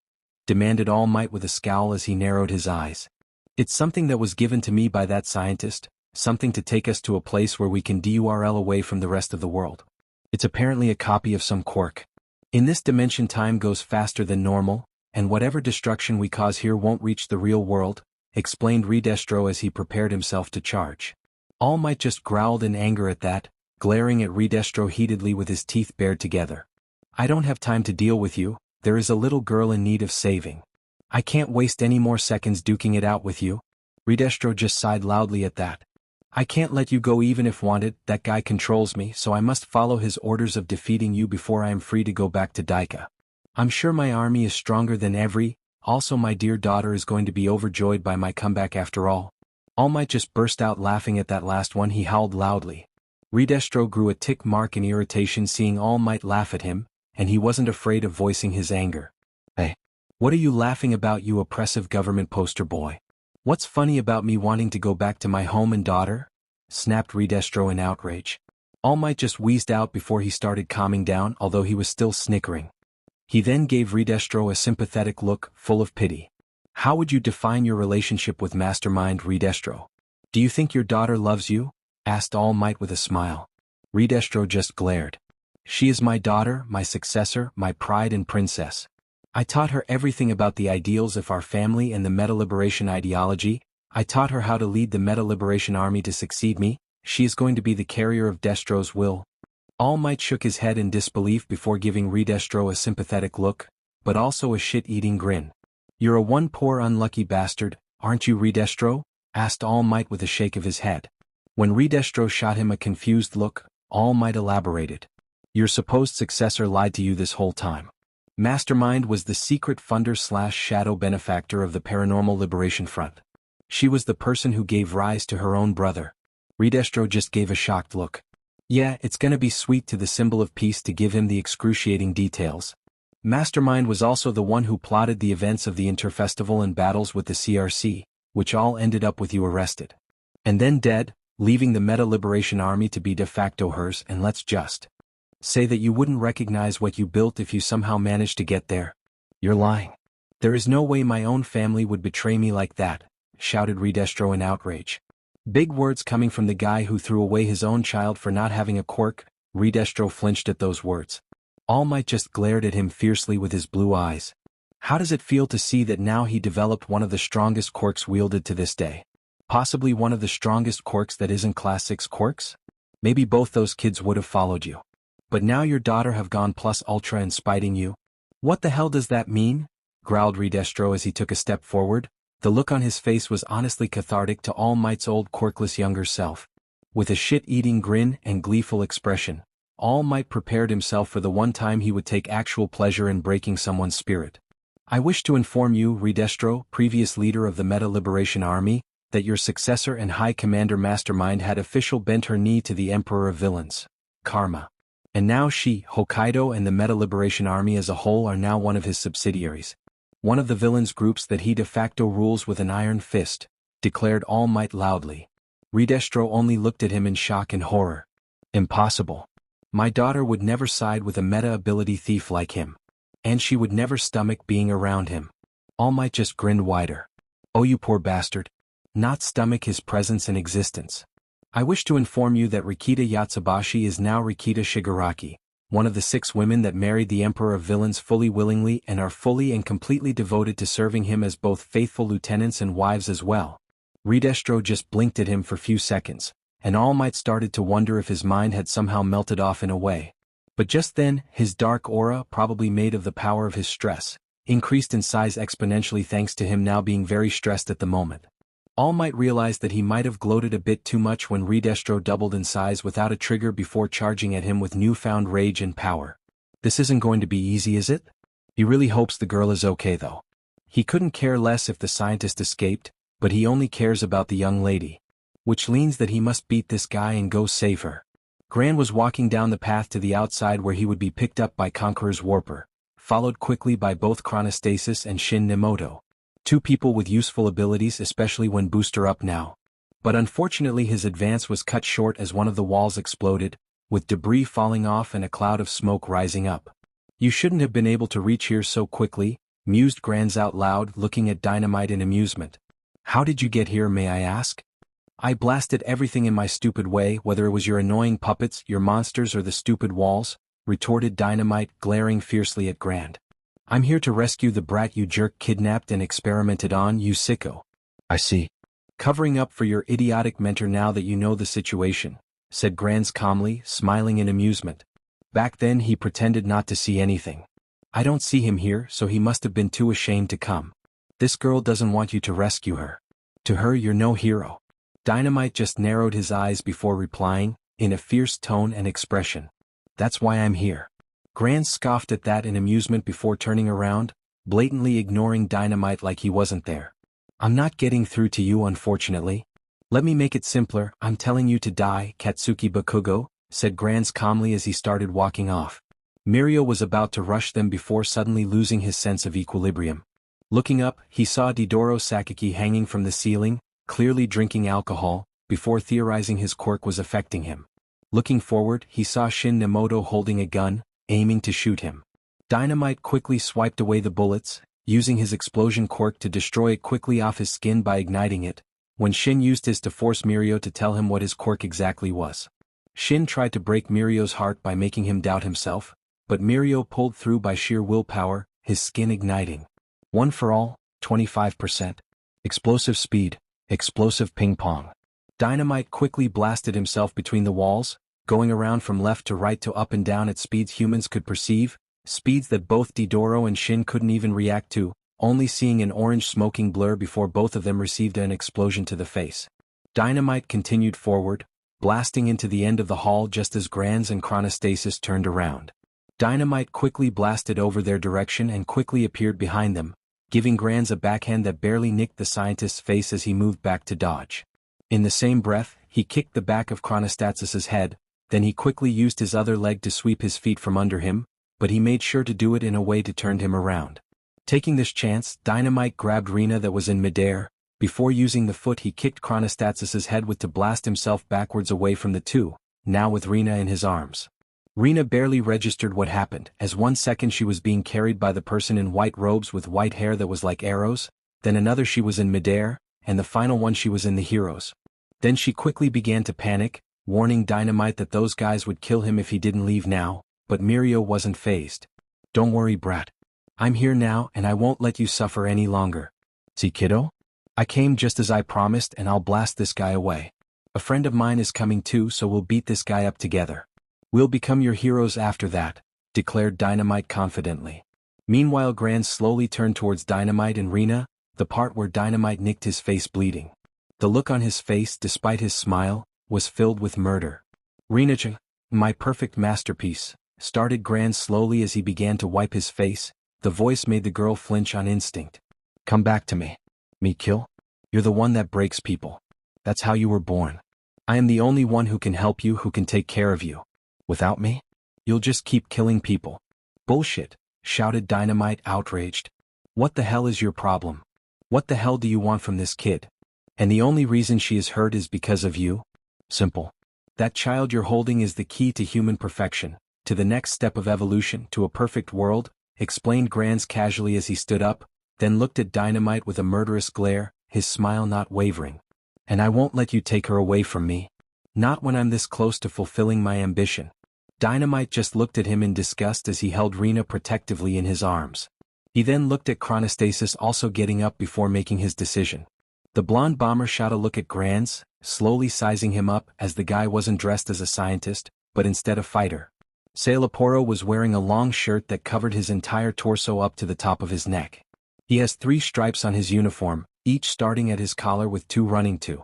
A: demanded All Might with a scowl as he narrowed his eyes. "It's something that was given to me by that scientist, something to take us to a place where we can DURL away from the rest of the world. It's apparently a copy of some quirk. In this dimension time goes faster than normal, and whatever destruction we cause here won't reach the real world," explained Redestro as he prepared himself to charge. All Might just growled in anger at that, glaring at Redestro heatedly with his teeth bared together. "I don't have time to deal with you. There is a little girl in need of saving. I can't waste any more seconds duking it out with you." Redestro just sighed loudly at that. "I can't let you go even if wanted. That guy controls me, so I must follow his orders of defeating you before I am free to go back to Daika. I'm sure my army is stronger than every, also my dear daughter is going to be overjoyed by my comeback after all." All Might just burst out laughing at that last one. He howled loudly. Redestro grew a tick mark in irritation seeing All Might laugh at him, and he wasn't afraid of voicing his anger. "Hey, what are you laughing about, you oppressive government poster boy? What's funny about me wanting to go back to my home and daughter?" snapped Redestro in outrage. All Might just wheezed out before he started calming down, although he was still snickering. He then gave Redestro a sympathetic look, full of pity. "How would you define your relationship with Mastermind, Redestro? Do you think your daughter loves you?" asked All Might with a smile. Redestro just glared. "She is my daughter, my successor, my pride and princess. I taught her everything about the ideals of our family and the meta-liberation ideology. I taught her how to lead the meta-liberation army to succeed me. She is going to be the carrier of Destro's will." All Might shook his head in disbelief before giving Redestro a sympathetic look, but also a shit-eating grin. "You're a one poor unlucky bastard, aren't you, Redestro?" asked All Might with a shake of his head. When Redestro shot him a confused look, All Might elaborated. Your supposed successor lied to you this whole time. Mastermind was the secret funder/shadow benefactor of the Paranormal Liberation Front. She was the person who gave rise to her own brother. Redestro just gave a shocked look. Yeah, it's gonna be sweet to the symbol of peace to give him the excruciating details. Mastermind was also the one who plotted the events of the Interfestival and battles with the CRC, which all ended up with you arrested. And then dead, leaving the Meta Liberation Army to be de facto hers, and let's just say that you wouldn't recognize what you built if you somehow managed to get there. You're lying. There is no way my own family would betray me like that, shouted Redestro in outrage. Big words coming from the guy who threw away his own child for not having a quirk. Redestro flinched at those words. All Might just glared at him fiercely with his blue eyes. How does it feel to see that now he developed one of the strongest quirks wielded to this day? Possibly one of the strongest quirks that isn't Class 6 quirks? Maybe both those kids would have followed you. But now your daughter have gone plus ultra in spiting you? What the hell does that mean? Growled Redestro as he took a step forward. The look on his face was honestly cathartic to All Might's old quirkless younger self. With a shit-eating grin and gleeful expression, All Might prepared himself for the one time he would take actual pleasure in breaking someone's spirit. I wish to inform you, Redestro, previous leader of the Meta Liberation Army, that your successor and High Commander Mastermind had official bent her knee to the Emperor of Villains, Karma. And now she, Hokkaido, and the Meta Liberation Army as a whole are now one of his subsidiaries. One of the villains groups that he de facto rules with an iron fist, declared All Might loudly. Redestro only looked at him in shock and horror. Impossible. My daughter would never side with a meta-ability thief like him. And she would never stomach being around him. All Might just grinned wider. Oh, you poor bastard. Not stomach his presence and existence. I wish to inform you that Rikita Yatsubashi is now Rikita Shigaraki, one of the 6 women that married the Emperor of Villains fully willingly and are fully and completely devoted to serving him as both faithful lieutenants and wives as well. Redestro just blinked at him for few seconds, and All Might started to wonder if his mind had somehow melted off in a way. But just then, his dark aura, probably made of the power of his stress, increased in size exponentially thanks to him now being very stressed at the moment. All Might realized that he might have gloated a bit too much when Redestro doubled in size without a trigger before charging at him with newfound rage and power. This isn't going to be easy, is it? He really hopes the girl is okay though. He couldn't care less if the scientist escaped, but he only cares about the young lady. Which means that he must beat this guy and go save her. Gran was walking down the path to the outside where he would be picked up by Conqueror's Warper, followed quickly by both Chronostasis and Shin Nemoto. 2 people with useful abilities, especially when booster up now. But unfortunately his advance was cut short as one of the walls exploded, with debris falling off and a cloud of smoke rising up. You shouldn't have been able to reach here so quickly, mused Grans out loud, looking at Dynamite in amusement. How did you get here, may I ask? I blasted everything in my stupid way, whether it was your annoying puppets, your monsters, or the stupid walls, retorted Dynamite, glaring fiercely at Grand. I'm here to rescue the brat you jerk kidnapped and experimented on, you sicko. I see. Covering up for your idiotic mentor now that you know the situation, said Grans calmly, smiling in amusement. Back then he pretended not to see anything. I don't see him here, so he must have been too ashamed to come. This girl doesn't want you to rescue her. To her you're no hero. Dynamite just narrowed his eyes before replying, in a fierce tone and expression. That's why I'm here. Grant scoffed at that in amusement before turning around, blatantly ignoring Dynamite like he wasn't there. I'm not getting through to you, unfortunately. Let me make it simpler, I'm telling you to die, Katsuki Bakugo, said Grans calmly as he started walking off. Mirio was about to rush them before suddenly losing his sense of equilibrium. Looking up, he saw Didoro Sakaki hanging from the ceiling, clearly drinking alcohol, before theorizing his quirk was affecting him. Looking forward, he saw Shin Nemoto holding a gun, aiming to shoot him. Dynamite quickly swiped away the bullets, using his explosion quirk to destroy it quickly off his skin by igniting it, when Shin used his to force Mirio to tell him what his quirk exactly was. Shin tried to break Mirio's heart by making him doubt himself, but Mirio pulled through by sheer willpower, his skin igniting. One for all, 25%. Explosive speed, explosive ping-pong. Dynamite quickly blasted himself between the walls, going around from left to right to up and down at speeds humans could perceive, speeds that both Didoro and Shin couldn't even react to, only seeing an orange smoking blur before both of them received an explosion to the face. Dynamite continued forward, blasting into the end of the hall just as Granz and Chronostasis turned around. Dynamite quickly blasted over their direction and quickly appeared behind them, giving Granz a backhand that barely nicked the scientist's face as he moved back to dodge. In the same breath, he kicked the back of Chronostasis' head, then he quickly used his other leg to sweep his feet from under him, but he made sure to do it in a way to turn him around. Taking this chance, Dynamite grabbed Reena that was in midair. Before using the foot he kicked Chronostasis' head with to blast himself backwards away from the two, now with Reena in his arms. Reena barely registered what happened, as 1 second she was being carried by the person in white robes with white hair that was like arrows, then another she was in midair, and the final one she was in the heroes. Then she quickly began to panic, warning Dynamite that those guys would kill him if he didn't leave now, but Mirio wasn't fazed. "Don't worry, brat. I'm here now and I won't let you suffer any longer. See, kiddo? I came just as I promised and I'll blast this guy away. A friend of mine is coming too, so we'll beat this guy up together. We'll become your heroes after that," declared Dynamite confidently. Meanwhile Granz slowly turned towards Dynamite and Reena, the part where Dynamite nicked his face bleeding. The look on his face, despite his smile, was filled with murder. "Reena-chan, my perfect masterpiece," started Granz slowly as he began to wipe his face. The voice made the girl flinch on instinct. "Come back to me. Me kill? You're the one that breaks people. That's how you were born. I am the only one who can help you, who can take care of you. Without me, you'll just keep killing people." "Bullshit," shouted Dynamite, outraged. "What the hell is your problem? What the hell do you want from this kid? And the only reason she is hurt is because of you? Simple. That child you're holding is the key to human perfection, to the next step of evolution, to a perfect world," explained Granz casually as he stood up, then looked at Dynamite with a murderous glare, his smile not wavering. "And I won't let you take her away from me. Not when I'm this close to fulfilling my ambition." Dynamite just looked at him in disgust as he held Reena protectively in his arms. He then looked at Chronostasis, also getting up before making his decision. The blonde bomber shot a look at Granz, slowly sizing him up, as the guy wasn't dressed as a scientist, but instead a fighter. Sailaporo was wearing a long shirt that covered his entire torso up to the top of his neck. He has 3 stripes on his uniform, each starting at his collar with 2 running to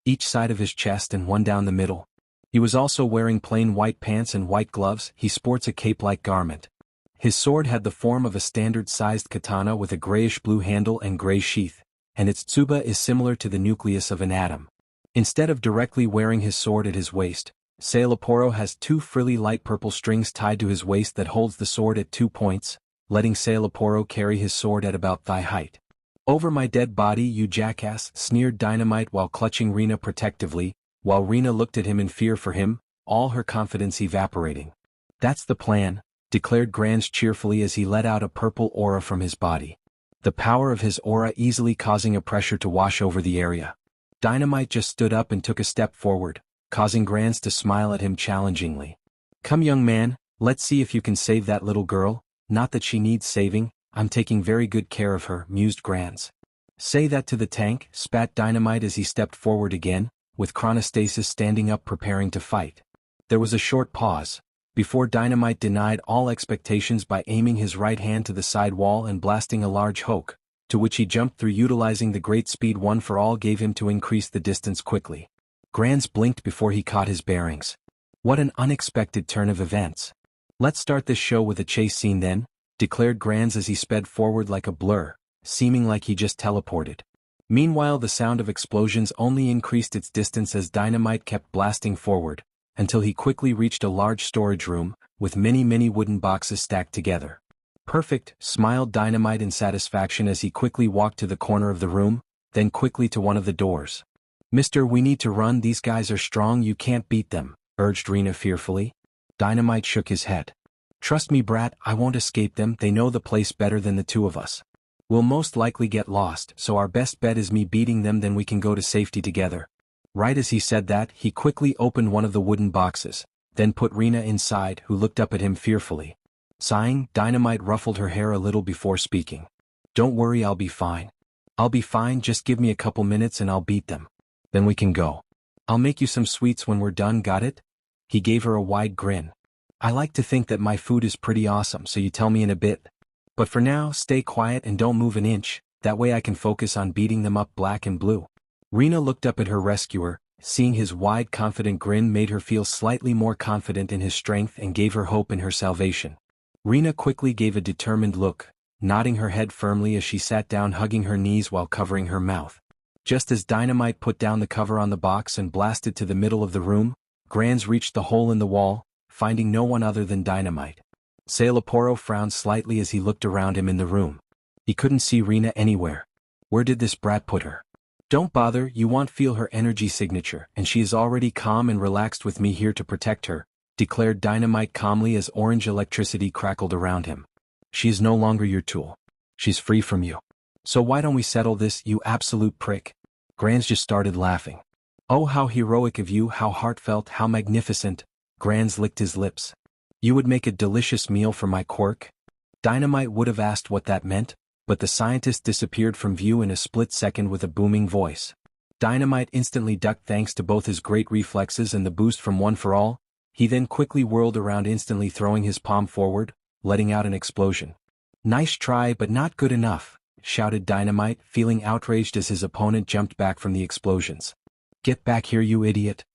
A: each side of his chest and 1 down the middle. He was also wearing plain white pants and white gloves. He sports a cape-like garment. His sword had the form of a standard-sized katana with a grayish-blue handle and gray sheath, and its tsuba is similar to the nucleus of an atom. Instead of directly wearing his sword at his waist, Sailaporo has 2 frilly light purple strings tied to his waist that holds the sword at 2 points, letting Sailaporo carry his sword at about thigh height. "Over my dead body, you jackass," sneered Dynamite while clutching Reena protectively, while Reena looked at him in fear for him, all her confidence evaporating. "That's the plan," declared Granz cheerfully as he let out a purple aura from his body. The power of his aura easily causing a pressure to wash over the area. Dynamite just stood up and took a step forward, causing Granz to smile at him challengingly. "Come, young man, let's see if you can save that little girl. Not that she needs saving, I'm taking very good care of her," mused Granz. "Say that to the tank," spat Dynamite as he stepped forward again, with Chronostasis standing up preparing to fight. There was a short pause, before Dynamite denied all expectations by aiming his right hand to the side wall and blasting a large hook, to which he jumped through, utilizing the great speed One for All gave him to increase the distance quickly. Granz blinked before he caught his bearings. What an unexpected turn of events. "Let's start this show with a chase scene then," declared Granz as he sped forward like a blur, seeming like he just teleported. Meanwhile the sound of explosions only increased its distance as Dynamite kept blasting forward, until he quickly reached a large storage room, with many wooden boxes stacked together. "Perfect," smiled Dynamite in satisfaction as he quickly walked to the corner of the room, then quickly to one of the doors. "Mister, we need to run, these guys are strong, you can't beat them," urged Reena fearfully. Dynamite shook his head. "Trust me, brat, I won't escape them, they know the place better than the 2 of us. We'll most likely get lost, so our best bet is me beating them, then we can go to safety together." Right as he said that, he quickly opened one of the wooden boxes, then put Reena inside, who looked up at him fearfully. Sighing, Dynamite ruffled her hair a little before speaking. "Don't worry, I'll be fine. I'll be fine, just give me a couple minutes and I'll beat them. Then we can go. I'll make you some sweets when we're done, got it?" He gave her a wide grin. "I like to think that my food is pretty awesome, so you tell me in a bit. But for now, stay quiet and don't move an inch, that way I can focus on beating them up black and blue." Reena looked up at her rescuer, Seeing his wide, confident grin made her feel slightly more confident in his strength and gave her hope in her salvation. Reena quickly gave a determined look, nodding her head firmly as she sat down, hugging her knees while covering her mouth. Just as Dynamite put down the cover on the box and blasted to the middle of the room, Granz reached the hole in the wall, finding no one other than Dynamite. Sailaporo frowned slightly as he looked around him in the room. He couldn't see Reena anywhere. Where did this brat put her? Don't bother, you won't feel her energy signature, and she is already calm and relaxed with me here to protect her, declared Dynamite calmly as orange electricity crackled around him. She is no longer your tool. She's free from you. So why don't we settle this, you absolute prick? Granz just started laughing. Oh, how heroic of you, how heartfelt, how magnificent. Granz licked his lips. You would make a delicious meal for my quirk? Dynamite would have asked what that meant, but the scientist disappeared from view in a split second with a booming voice. Dynamite instantly ducked thanks to both his great reflexes and the boost from One for All. He then quickly whirled around, instantly throwing his palm forward, letting out an explosion. Nice try, but not good enough, shouted Dynamite, feeling outraged as his opponent jumped back from the explosions. Get back here, you idiot.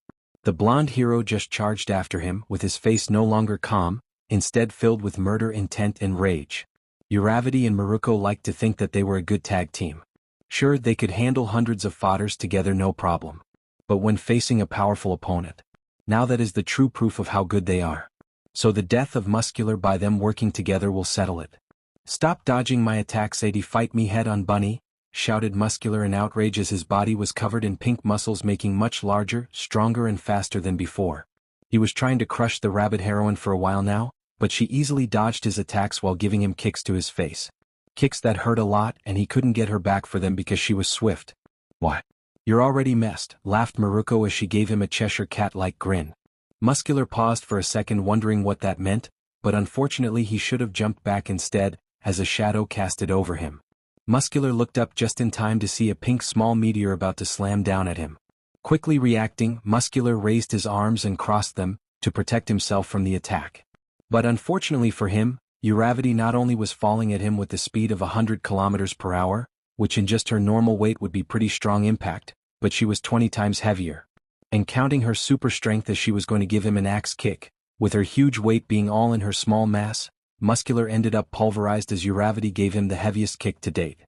A: The blonde hero just charged after him, with his face no longer calm, instead filled with murder intent and rage. Uravity and Maruko liked to think that they were a good tag team. Sure, they could handle hundreds of fodders together no problem. But when facing a powerful opponent, now that is the true proof of how good they are. So the death of Muscular by them working together will settle it. Stop dodging my attacks, Sadie, fight me head on, bunny, shouted Muscular in outrage as his body was covered in pink muscles, making much larger, stronger and faster than before. He was trying to crush the rabbit heroine for a while now, but she easily dodged his attacks while giving him kicks to his face. Kicks that hurt a lot, and he couldn't get her back for them because she was swift. What? You're already messed, laughed Maruko as she gave him a Cheshire cat-like grin. Muscular paused for a second, wondering what that meant, but unfortunately he should have jumped back instead, as a shadow casted over him. Muscular looked up just in time to see a pink small meteor about to slam down at him. Quickly reacting, Muscular raised his arms and crossed them, to protect himself from the attack. But unfortunately for him, Uravity not only was falling at him with the speed of 100 km per hour, which in just her normal weight would be pretty strong impact, but she was 20 times heavier. And counting her super strength as she was going to give him an axe kick, with her huge weight being all in her small mass, Muscular ended up pulverized as Uravity gave him the heaviest kick to date.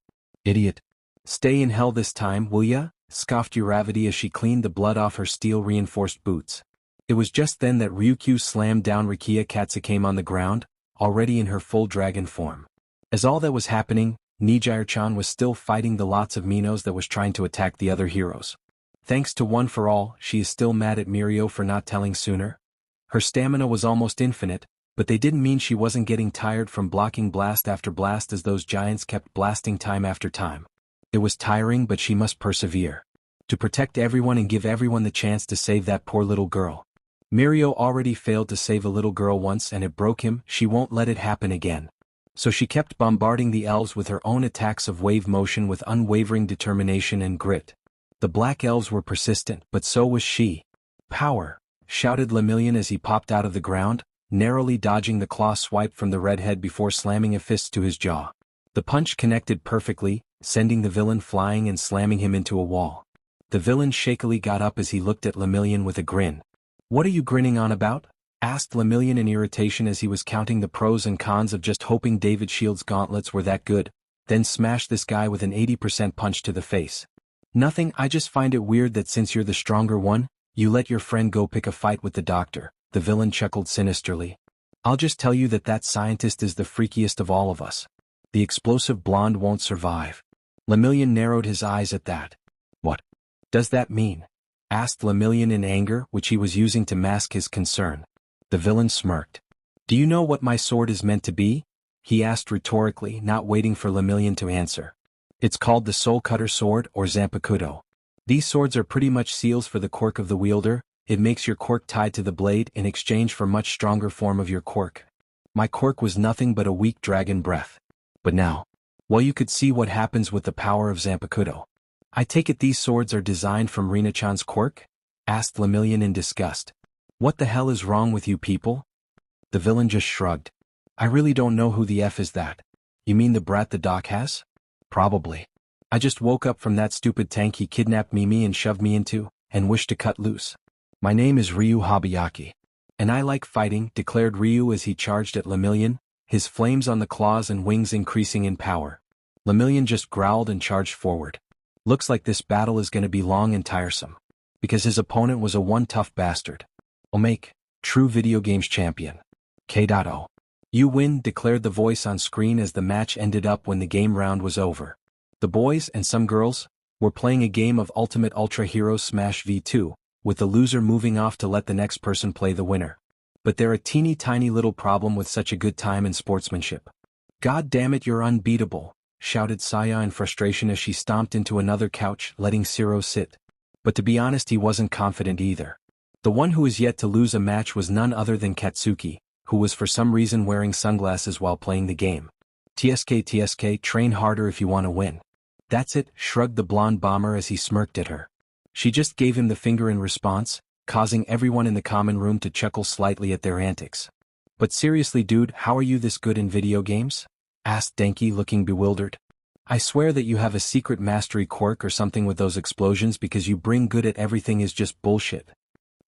A: Idiot. Stay in hell this time, will ya? Scoffed Uravity as she cleaned the blood off her steel-reinforced boots. It was just then that Ryukyu slammed down Rikia Katsukame on the ground, already in her full dragon form. As all that was happening, Nijire-chan was still fighting the lots of Minos that was trying to attack the other heroes. Thanks to One for All, she is still mad at Mirio for not telling sooner. Her stamina was almost infinite, but they didn't mean she wasn't getting tired from blocking blast after blast as those giants kept blasting time after time. It was tiring, but she must persevere. To protect everyone and give everyone the chance to save that poor little girl. Mirio already failed to save a little girl once and it broke him, she won't let it happen again. So she kept bombarding the elves with her own attacks of wave motion with unwavering determination and grit. The black elves were persistent, but so was she. Power! Shouted Lemillion as he popped out of the ground, narrowly dodging the claw swipe from the redhead before slamming a fist to his jaw. The punch connected perfectly, sending the villain flying and slamming him into a wall. The villain shakily got up as he looked at Lemillion with a grin. What are you grinning on about? Asked Lemillion in irritation as he was counting the pros and cons of just hoping David Shield's gauntlets were that good, then smashed this guy with an 80% punch to the face. Nothing, I just find it weird that since you're the stronger one, you let your friend go pick a fight with the doctor, the villain chuckled sinisterly. I'll just tell you that that scientist is the freakiest of all of us. The explosive blonde won't survive. Lemillion narrowed his eyes at that. What does that mean? Asked Lemillion in anger, which he was using to mask his concern. The villain smirked. Do you know what my sword is meant to be? He asked rhetorically, not waiting for Lemillion to answer. It's called the Soul Cutter Sword or Zanpakuto. These swords are pretty much seals for the quirk of the wielder. It makes your quirk tied to the blade in exchange for much stronger form of your quirk. My quirk was nothing but a weak dragon breath. But now, well, you could see what happens with the power of Zanpakuto. I take it these swords are designed from Reena-chan's quirk? Asked Lemillion in disgust. What the hell is wrong with you people? The villain just shrugged. I really don't know who the F is that. You mean the brat the doc has? Probably. I just woke up from that stupid tank he kidnapped Mimi and shoved me into, and wish to cut loose. My name is Ryu Habayaki. And I like fighting, declared Ryu as he charged at Lemillion, his flames on the claws and wings increasing in power. Lemillion just growled and charged forward. Looks like this battle is gonna be long and tiresome. Because his opponent was a one tough bastard. Omake, true video games champion. K.O. You win, declared the voice on screen as the match ended up when the game round was over. The boys, and some girls, were playing a game of Ultimate Ultra Heroes Smash V2, with the loser moving off to let the next person play the winner. But they're a teeny tiny little problem with such a good time and sportsmanship. God damn it, you're unbeatable, shouted Saya in frustration as she stomped into another couch, letting Zero sit. But to be honest, he wasn't confident either. The one who was yet to lose a match was none other than Katsuki, who was for some reason wearing sunglasses while playing the game. TSK, train harder if you want to win. That's it, shrugged the blonde bomber as he smirked at her. She just gave him the finger in response, causing everyone in the common room to chuckle slightly at their antics. But seriously dude, how are you this good in video games? Asked Denki, looking bewildered. I swear that you have a secret mastery quirk or something with those explosions, because you bring good at everything is just bullshit.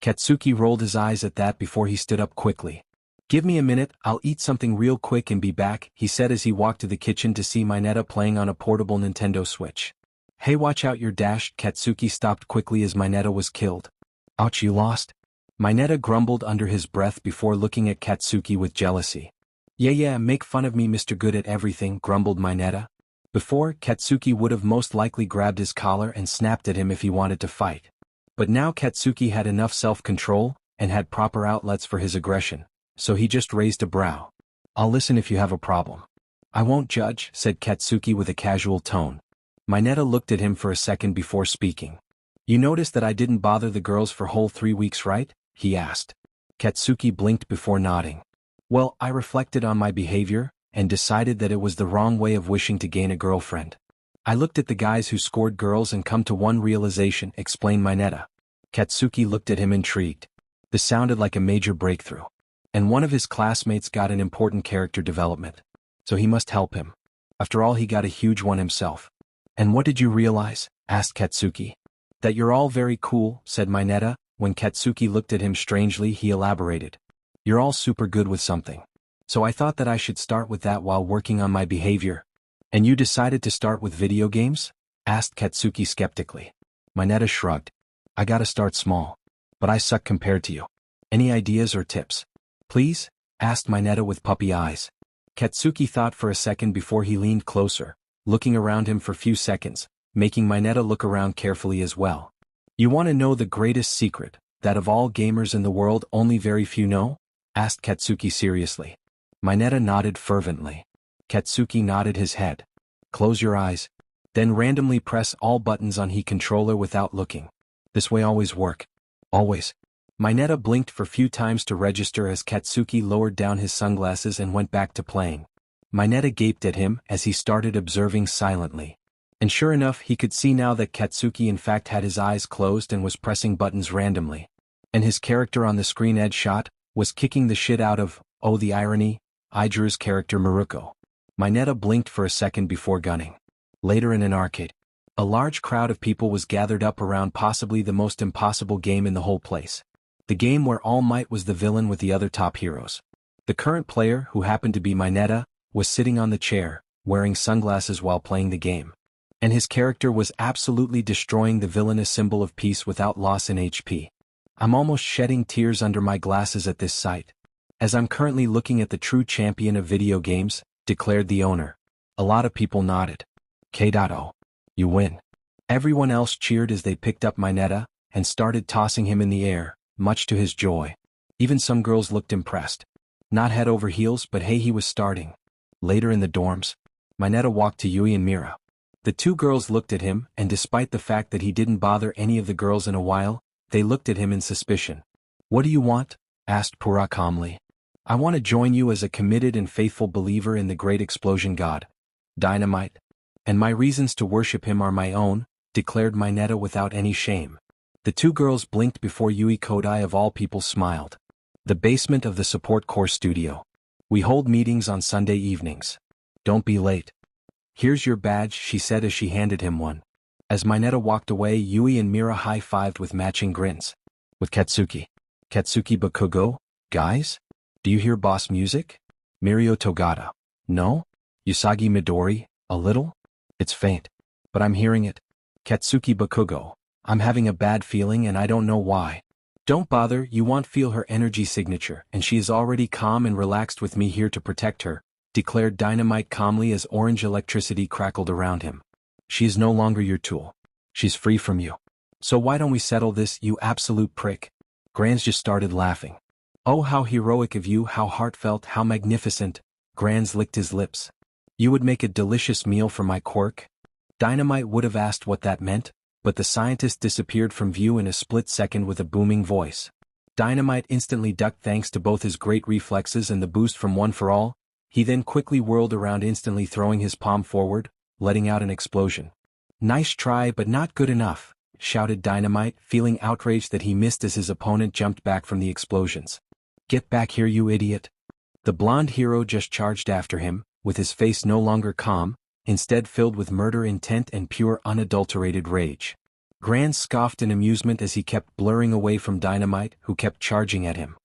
A: Katsuki rolled his eyes at that before he stood up quickly. Give me a minute, I'll eat something real quick and be back, he said as he walked to the kitchen to see Mineta playing on a portable Nintendo Switch. Hey, watch out, you're dashed. Katsuki stopped quickly as Mineta was killed. Ouch, you lost? Mineta grumbled under his breath before looking at Katsuki with jealousy. Yeah, make fun of me, Mr. Good at Everything, grumbled Mineta. Before, Katsuki would have most likely grabbed his collar and snapped at him if he wanted to fight. But now Katsuki had enough self-control, and had proper outlets for his aggression, so he just raised a brow. I'll listen if you have a problem. I won't judge, said Katsuki with a casual tone. Mineta looked at him for a second before speaking. You noticed that I didn't bother the girls for whole 3 weeks, right? He asked. Katsuki blinked before nodding. Well, I reflected on my behavior, and decided that it was the wrong way of wishing to gain a girlfriend. I looked at the guys who scored girls and come to one realization, explained Mineta. Katsuki looked at him intrigued. This sounded like a major breakthrough. And one of his classmates got an important character development. So he must help him. After all, he got a huge one himself. And what did you realize? Asked Katsuki. That you're all very cool, said Mineta. When Katsuki looked at him strangely, he elaborated. You're all super good with something. So I thought that I should start with that while working on my behavior. And you decided to start with video games? Asked Katsuki skeptically. Mineta shrugged. I gotta start small. But I suck compared to you. Any ideas or tips? Please? Asked Mineta with puppy eyes. Katsuki thought for a second before he leaned closer, looking around him for a few seconds, making Mineta look around carefully as well. You want to know the greatest secret, that of all gamers in the world only very few know? Asked Katsuki seriously. Mineta nodded fervently. Katsuki nodded his head. Close your eyes. Then randomly press all buttons on He controller without looking. This way always work. Always. Mineta blinked for few times to register as Katsuki lowered down his sunglasses and went back to playing. Mineta gaped at him as he started observing silently. And sure enough, he could see now that Katsuki in fact had his eyes closed and was pressing buttons randomly. And his character on the screen Ed shot, was kicking the shit out of, oh the irony, Ijuru's character Maruko. Mineta blinked for a second before gunning. Later in an arcade, a large crowd of people was gathered up around possibly the most impossible game in the whole place. The game where All Might was the villain with the other top heroes. The current player, who happened to be Mineta, was sitting on the chair, wearing sunglasses while playing the game. And his character was absolutely destroying the villainous symbol of peace without loss in HP. I'm almost shedding tears under my glasses at this sight. As I'm currently looking at the true champion of video games, declared the owner. A lot of people nodded. K.O. You win. Everyone else cheered as they picked up Mineta, and started tossing him in the air, much to his joy. Even some girls looked impressed. Not head over heels, but hey, he was starting. Later in the dorms, Mineta walked to Yui and Mira. The two girls looked at him, and despite the fact that he didn't bother any of the girls in a while, they looked at him in suspicion. What do you want? Asked Pura calmly. I want to join you as a committed and faithful believer in the great explosion god, Dynamite. And my reasons to worship him are my own, declared Mineta without any shame. The two girls blinked before Yui Kodai of all people smiled. The basement of the support core studio. We hold meetings on Sunday evenings. Don't be late. Here's your badge, she said as she handed him one. As Mineta walked away, Yui and Mira high-fived with matching grins. With Katsuki. Katsuki Bakugo? Guys? Do you hear boss music? Mirio Togata. No? Usagi Midori? A little? It's faint. But I'm hearing it. Katsuki Bakugo. I'm having a bad feeling and I don't know why. Don't bother, you won't feel her energy signature, and she is already calm and relaxed with me here to protect her, declared Dynamite calmly as orange electricity crackled around him. She is no longer your tool. She's free from you. So why don't we settle this, you absolute prick? Granz just started laughing. Oh, how heroic of you, how heartfelt, how magnificent. Granz licked his lips. You would make a delicious meal for my quirk? Dynamite would have asked what that meant, but the scientist disappeared from view in a split second with a booming voice. Dynamite instantly ducked thanks to both his great reflexes and the boost from One for All. He then quickly whirled around, instantly throwing his palm forward, letting out an explosion. Nice try but not good enough, shouted Dynamite, feeling outraged that he missed as his opponent jumped back from the explosions. Get back here, you idiot. The blonde hero just charged after him, with his face no longer calm, instead filled with murder intent and pure unadulterated rage. Granz scoffed in amusement as he kept blurring away from Dynamite, who kept charging at him.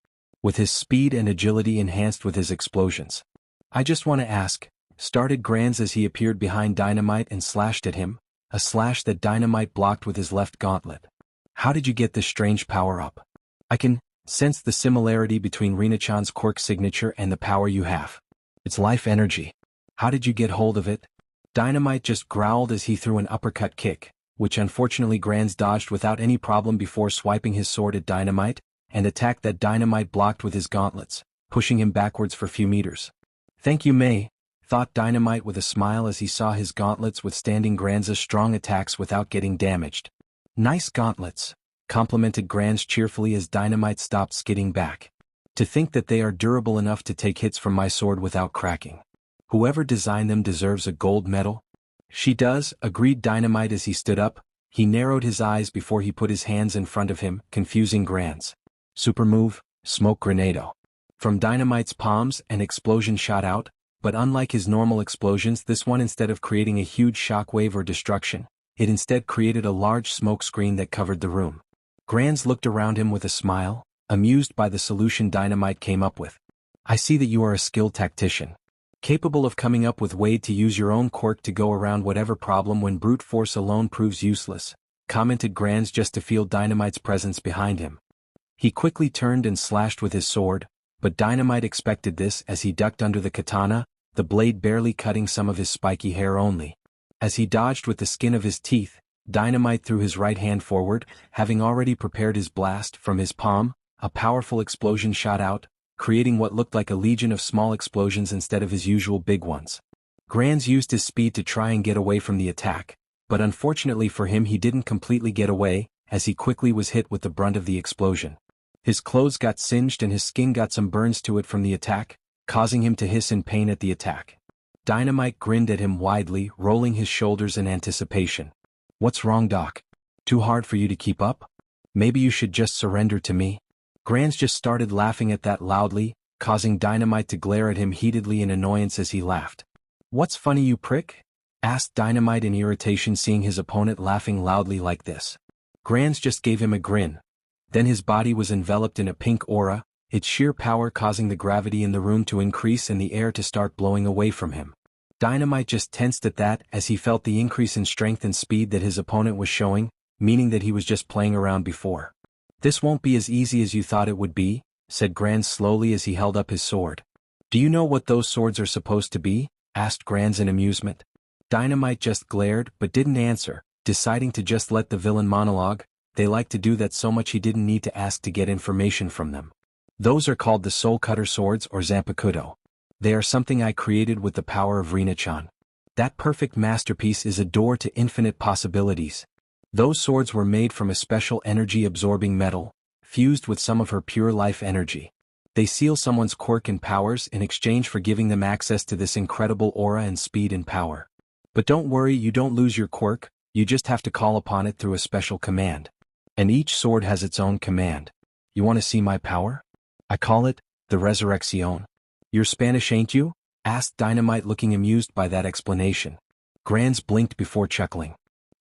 A: With his speed and agility enhanced with his explosions. I just want to ask, started Granz as he appeared behind Dynamite and slashed at him, a slash that Dynamite blocked with his left gauntlet. How did you get this strange power-up? I can sense the similarity between Reena-chan's quirk signature and the power you have. It's life energy. How did you get hold of it? Dynamite just growled as he threw an uppercut kick, which unfortunately Granz dodged without any problem before swiping his sword at Dynamite, and attack that Dynamite blocked with his gauntlets, pushing him backwards for a few meters. Thank you, May, thought Dynamite with a smile as he saw his gauntlets withstanding Granz's strong attacks without getting damaged. Nice gauntlets, complimented Granz cheerfully as Dynamite stopped skidding back. To think that they are durable enough to take hits from my sword without cracking. Whoever designed them deserves a gold medal. She does, agreed Dynamite as he stood up. He narrowed his eyes before he put his hands in front of him, confusing Granz. Super move, smoke grenado. From Dynamite's palms, an explosion shot out, but unlike his normal explosions, this one, instead of creating a huge shockwave or destruction, it instead created a large smoke screen that covered the room. Granz looked around him with a smile, amused by the solution Dynamite came up with. I see that you are a skilled tactician. Capable of coming up with way to use your own quirk to go around whatever problem when brute force alone proves useless, commented Granz just to feel Dynamite's presence behind him. He quickly turned and slashed with his sword, but Dynamite expected this as he ducked under the katana, the blade barely cutting some of his spiky hair only. As he dodged with the skin of his teeth, Dynamite threw his right hand forward, having already prepared his blast. From his palm, a powerful explosion shot out, creating what looked like a legion of small explosions instead of his usual big ones. Granz used his speed to try and get away from the attack, but unfortunately for him he didn't completely get away, as he quickly was hit with the brunt of the explosion. His clothes got singed and his skin got some burns to it from the attack, causing him to hiss in pain at the attack. Dynamite grinned at him widely, rolling his shoulders in anticipation. What's wrong, Doc? Too hard for you to keep up? Maybe you should just surrender to me? Granz just started laughing at that loudly, causing Dynamite to glare at him heatedly in annoyance as he laughed. What's funny, you prick? Asked Dynamite in irritation, seeing his opponent laughing loudly like this. Granz just gave him a grin. Then his body was enveloped in a pink aura, its sheer power causing the gravity in the room to increase and the air to start blowing away from him. Dynamite just tensed at that as he felt the increase in strength and speed that his opponent was showing, meaning that he was just playing around before. This won't be as easy as you thought it would be, said Granz slowly as he held up his sword. Do you know what those swords are supposed to be? Asked Granz in amusement. Dynamite just glared but didn't answer, deciding to just let the villain monologue. They liked to do that so much he didn't need to ask to get information from them. Those are called the Soul Cutter Swords or Zanpakuto. They are something I created with the power of Reena-chan. That perfect masterpiece is a door to infinite possibilities. Those swords were made from a special energy-absorbing metal, fused with some of her pure life energy. They seal someone's quirk and powers in exchange for giving them access to this incredible aura and speed and power. But don't worry, you don't lose your quirk, you just have to call upon it through a special command. And each sword has its own command. You want to see my power? I call it, the Resurrección. You're Spanish, ain't you? Asked Dynamite, looking amused by that explanation. Granz blinked before chuckling.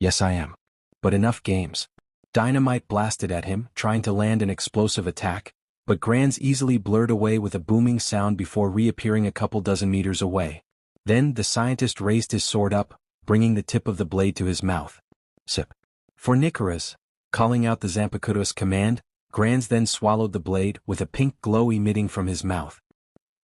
A: Yes, I am. But enough games. Dynamite blasted at him, trying to land an explosive attack, but Granz easily blurred away with a booming sound before reappearing a couple dozen meters away. Then the scientist raised his sword up, bringing the tip of the blade to his mouth. Sip. For Nicaros, calling out the Zanpakuto's command, Granz then swallowed the blade with a pink glow emitting from his mouth.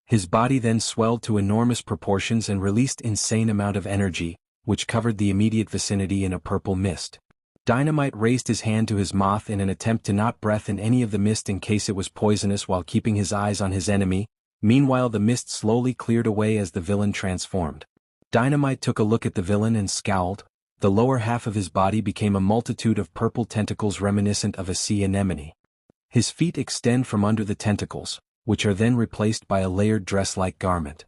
A: His body then swelled to enormous proportions and released insane amount of energy, which covered the immediate vicinity in a purple mist. Dynamite raised his hand to his mouth in an attempt to not breathe in any of the mist in case it was poisonous while keeping his eyes on his enemy. Meanwhile the mist slowly cleared away as the villain transformed. Dynamite took a look at the villain and scowled. The lower half of his body became a multitude of purple tentacles reminiscent of a sea anemone. His feet extend from under the tentacles, which are then replaced by a layered dress-like garment.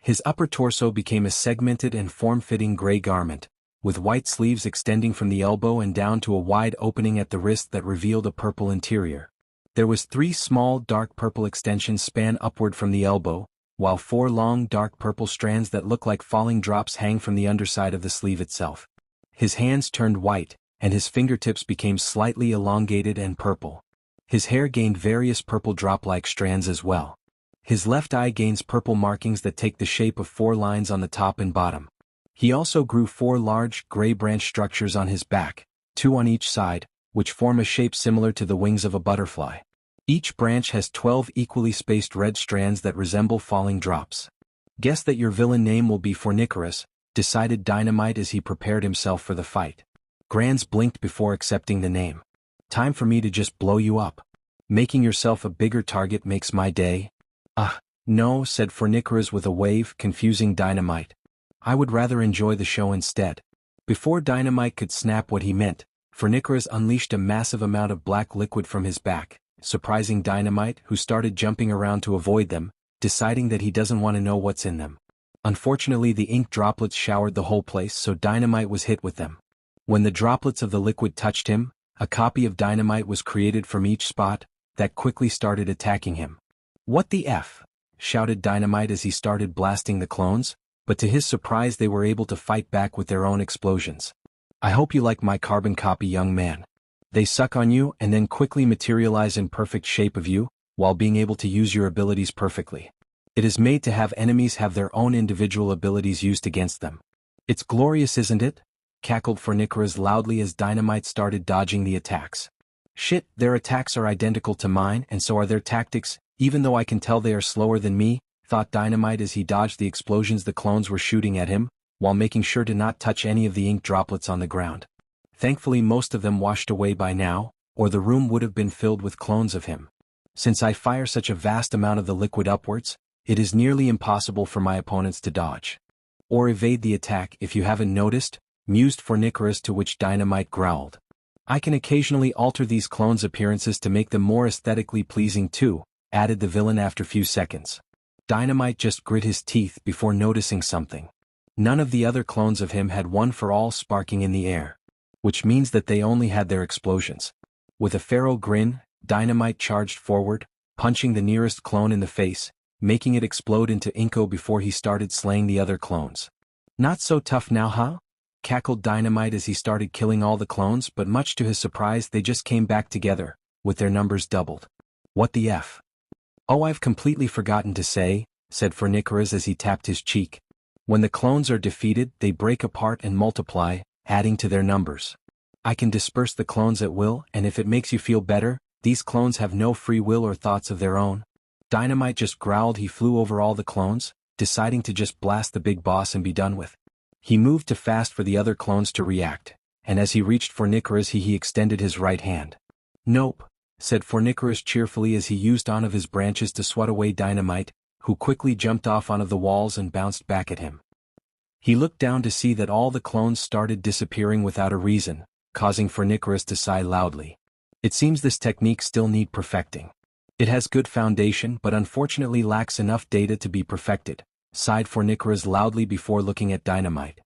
A: His upper torso became a segmented and form-fitting gray garment, with white sleeves extending from the elbow and down to a wide opening at the wrist that revealed a purple interior. There was 3 small dark purple extensions span upward from the elbow, while 4 long dark purple strands that look like falling drops hang from the underside of the sleeve itself. His hands turned white, and his fingertips became slightly elongated and purple. His hair gained various purple drop-like strands as well. His left eye gains purple markings that take the shape of 4 lines on the top and bottom. He also grew 4 large, gray branch structures on his back, 2 on each side, which form a shape similar to the wings of a butterfly. Each branch has 12 equally spaced red strands that resemble falling drops. Guess that your villain name will be Fornicaris, decided Dynamite as he prepared himself for the fight. Granz blinked before accepting the name. Time for me to just blow you up. Making yourself a bigger target makes my day. No, said Fornicaris with a wave, confusing Dynamite. I would rather enjoy the show instead. Before Dynamite could snap what he meant, Fornicaris unleashed a massive amount of black liquid from his back, surprising Dynamite, who started jumping around to avoid them, deciding that he doesn't want to know what's in them. Unfortunately, the ink droplets showered the whole place, so Dynamite was hit with them. When the droplets of the liquid touched him, a copy of Dynamite was created from each spot, that quickly started attacking him. What the F? Shouted Dynamite as he started blasting the clones, but to his surprise they were able to fight back with their own explosions. I hope you like my carbon copy, young man. They suck on you and then quickly materialize in perfect shape of you, while being able to use your abilities perfectly. It is made to have enemies have their own individual abilities used against them. It's glorious, isn't it? Cackled Fornicaris loudly as Dynamite started dodging the attacks. Shit, their attacks are identical to mine and so are their tactics, even though I can tell they are slower than me, thought Dynamite as he dodged the explosions the clones were shooting at him, while making sure to not touch any of the ink droplets on the ground. Thankfully most of them washed away by now, or the room would have been filled with clones of him. Since I fire such a vast amount of the liquid upwards, it is nearly impossible for my opponents to dodge or evade the attack, if you haven't noticed, mused Fornicaris, to which Dynamite growled. I can occasionally alter these clones' appearances to make them more aesthetically pleasing too, added the villain after few seconds. Dynamite just grit his teeth before noticing something. None of the other clones of him had one for all sparking in the air, which means that they only had their explosions. With a feral grin, Dynamite charged forward, punching the nearest clone in the face, making it explode into inko before he started slaying the other clones. Not so tough now, huh? Cackled Dynamite as he started killing all the clones, but much to his surprise they just came back together, with their numbers doubled. What the F? Oh, I've completely forgotten to say, said Fornicaris as he tapped his cheek. When the clones are defeated, they break apart and multiply, adding to their numbers. I can disperse the clones at will, and if it makes you feel better, these clones have no free will or thoughts of their own. Dynamite just growled. He flew over all the clones, deciding to just blast the big boss and be done with. He moved too fast for the other clones to react, and as he reached Fornicaris he extended his right hand. Nope, said Fornicaris cheerfully as he used one of his branches to swat away Dynamite, who quickly jumped off onto the walls and bounced back at him. He looked down to see that all the clones started disappearing without a reason, causing Fornicaris to sigh loudly. It seems this technique still needs perfecting. It has good foundation but unfortunately lacks enough data to be perfected, sighed Fornicaris loudly before looking at Dynamite.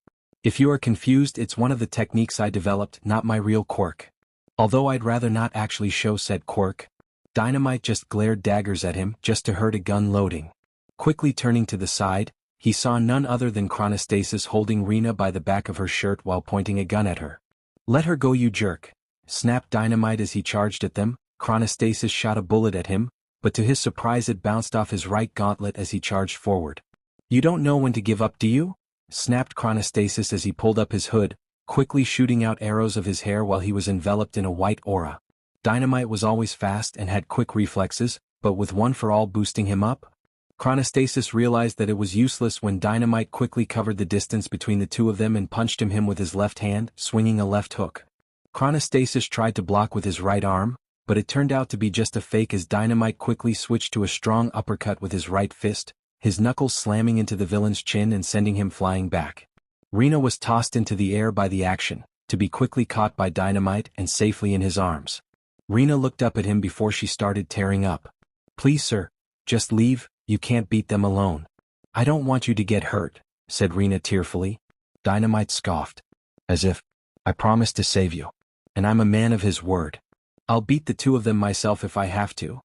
A: If you are confused, it's one of the techniques I developed, not my real quirk. Although I'd rather not actually show said quirk. Dynamite just glared daggers at him just to heard a gun loading. Quickly turning to the side, he saw none other than Chronostasis holding Reena by the back of her shirt while pointing a gun at her. Let her go, you jerk, snapped Dynamite as he charged at them. Chronostasis shot a bullet at him, but to his surprise it bounced off his right gauntlet as he charged forward. You don't know when to give up, do you? Snapped Chronostasis as he pulled up his hood, quickly shooting out arrows of his hair while he was enveloped in a white aura. Dynamite was always fast and had quick reflexes, but with One for All boosting him up? Chronostasis realized that it was useless when Dynamite quickly covered the distance between the two of them and punched him with his left hand, swinging a left hook. Chronostasis tried to block with his right arm, but it turned out to be just a fake as Dynamite quickly switched to a strong uppercut with his right fist, his knuckles slamming into the villain's chin and sending him flying back. Reena was tossed into the air by the action, to be quickly caught by Dynamite and safely in his arms. Reena looked up at him before she started tearing up. Please sir, just leave, you can't beat them alone. I don't want you to get hurt, said Reena tearfully. Dynamite scoffed. As if, I promised to save you. And I'm a man of his word. I'll beat the two of them myself if I have to,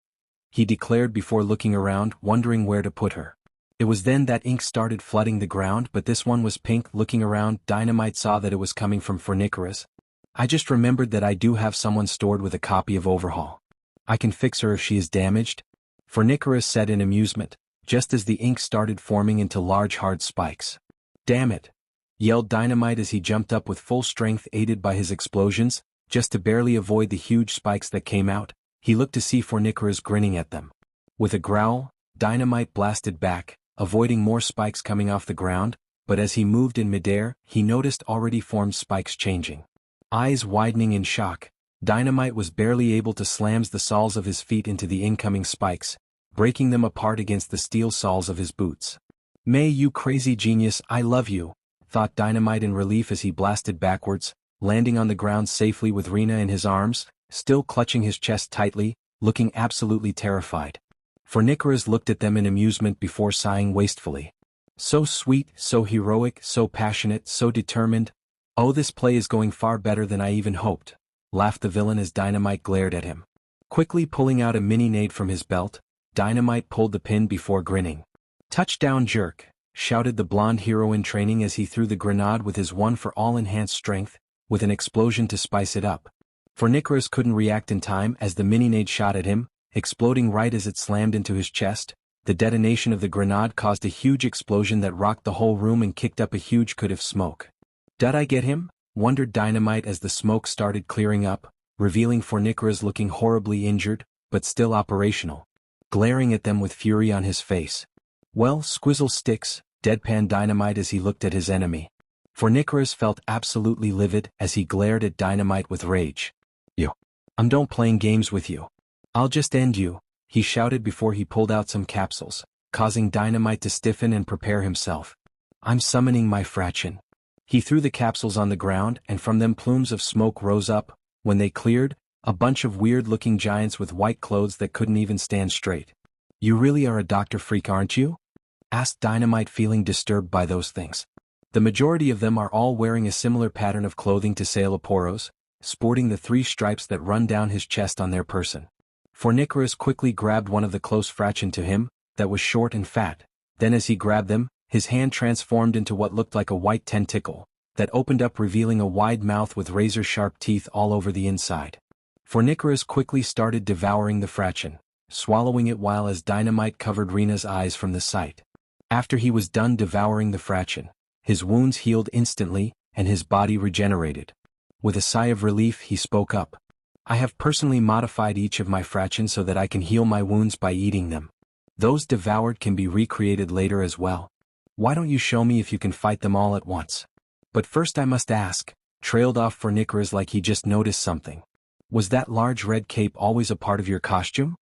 A: he declared before looking around, wondering where to put her. It was then that ink started flooding the ground, but this one was pink. Looking around, Dynamite saw that it was coming from Fornicula's. I just remembered that I do have someone stored with a copy of Overhaul. I can fix her if she is damaged, Fornicula said in amusement, just as the ink started forming into large hard spikes. Damn it! Yelled Dynamite as he jumped up with full strength aided by his explosions, just to barely avoid the huge spikes that came out. He looked to see Fornicula's grinning at them. With a growl, Dynamite blasted back, avoiding more spikes coming off the ground, but as he moved in midair, he noticed already formed spikes changing. Eyes widening in shock, Dynamite was barely able to slam the soles of his feet into the incoming spikes, breaking them apart against the steel soles of his boots. May, you crazy genius, I love you, thought Dynamite in relief as he blasted backwards, landing on the ground safely with Reena in his arms, still clutching his chest tightly, looking absolutely terrified. Fornicula's looked at them in amusement before sighing wastefully. So sweet, so heroic, so passionate, so determined. Oh, this play is going far better than I even hoped, laughed the villain as Dynamite glared at him. Quickly pulling out a mini-nade from his belt, Dynamite pulled the pin before grinning. Touchdown jerk, shouted the blonde hero in training as he threw the grenade with his One for All enhanced strength, with an explosion to spice it up. Fornicula's couldn't react in time as the mini-nade shot at him, exploding right as it slammed into his chest. The detonation of the grenade caused a huge explosion that rocked the whole room and kicked up a huge cloud of smoke. Did I get him? Wondered Dynamite as the smoke started clearing up, revealing Fornicula's looking horribly injured, but still operational, glaring at them with fury on his face. Well, squizzle sticks, deadpan Dynamite as he looked at his enemy. Fornicula's felt absolutely livid as he glared at Dynamite with rage. I'm done playing games with you. I'll just end you, he shouted before he pulled out some capsules, causing Dynamite to stiffen and prepare himself. I'm summoning my fraction. He threw the capsules on the ground and from them plumes of smoke rose up. When they cleared, a bunch of weird-looking giants with white clothes that couldn't even stand straight. You really are a doctor freak, aren't you? Asked Dynamite, feeling disturbed by those things. The majority of them are all wearing a similar pattern of clothing to Sailoporo's, sporting the 3 stripes that run down his chest on their person. Fornicula's quickly grabbed one of the close fraction to him, that was short and fat. Then as he grabbed them, his hand transformed into what looked like a white tentacle, that opened up revealing a wide mouth with razor-sharp teeth all over the inside. Fornicula's quickly started devouring the fraction, swallowing it while as Dynamite covered Reena's eyes from the sight. After he was done devouring the fraction, his wounds healed instantly, and his body regenerated. With a sigh of relief he spoke up. I have personally modified each of my fractions so that I can heal my wounds by eating them. Those devoured can be recreated later as well. Why don't you show me if you can fight them all at once? But first I must ask, trailed off Fornicula's like he just noticed something. Was that large red cape always a part of your costume?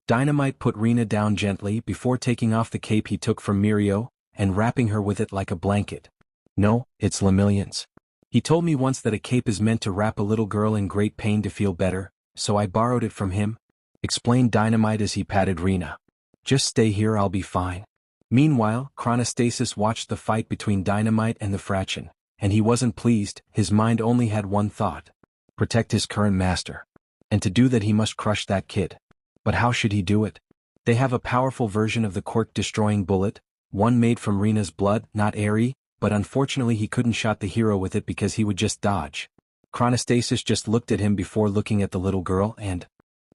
A: Dynamite put Reena down gently before taking off the cape he took from Mirio, and wrapping her with it like a blanket. No, it's Lemillion's. He told me once that a cape is meant to wrap a little girl in great pain to feel better, so I borrowed it from him, explained Dynamite as he patted Reena. Just stay here, I'll be fine. Meanwhile, Chronostasis watched the fight between Dynamite and the fraction, and he wasn't pleased. His mind only had one thought: protect his current master. And to do that he must crush that kid. But how should he do it? They have a powerful version of the quirk-destroying bullet, one made from Reena's blood, not airy, but unfortunately he couldn't shot the hero with it because he would just dodge. Chronostasis just looked at him before looking at the little girl and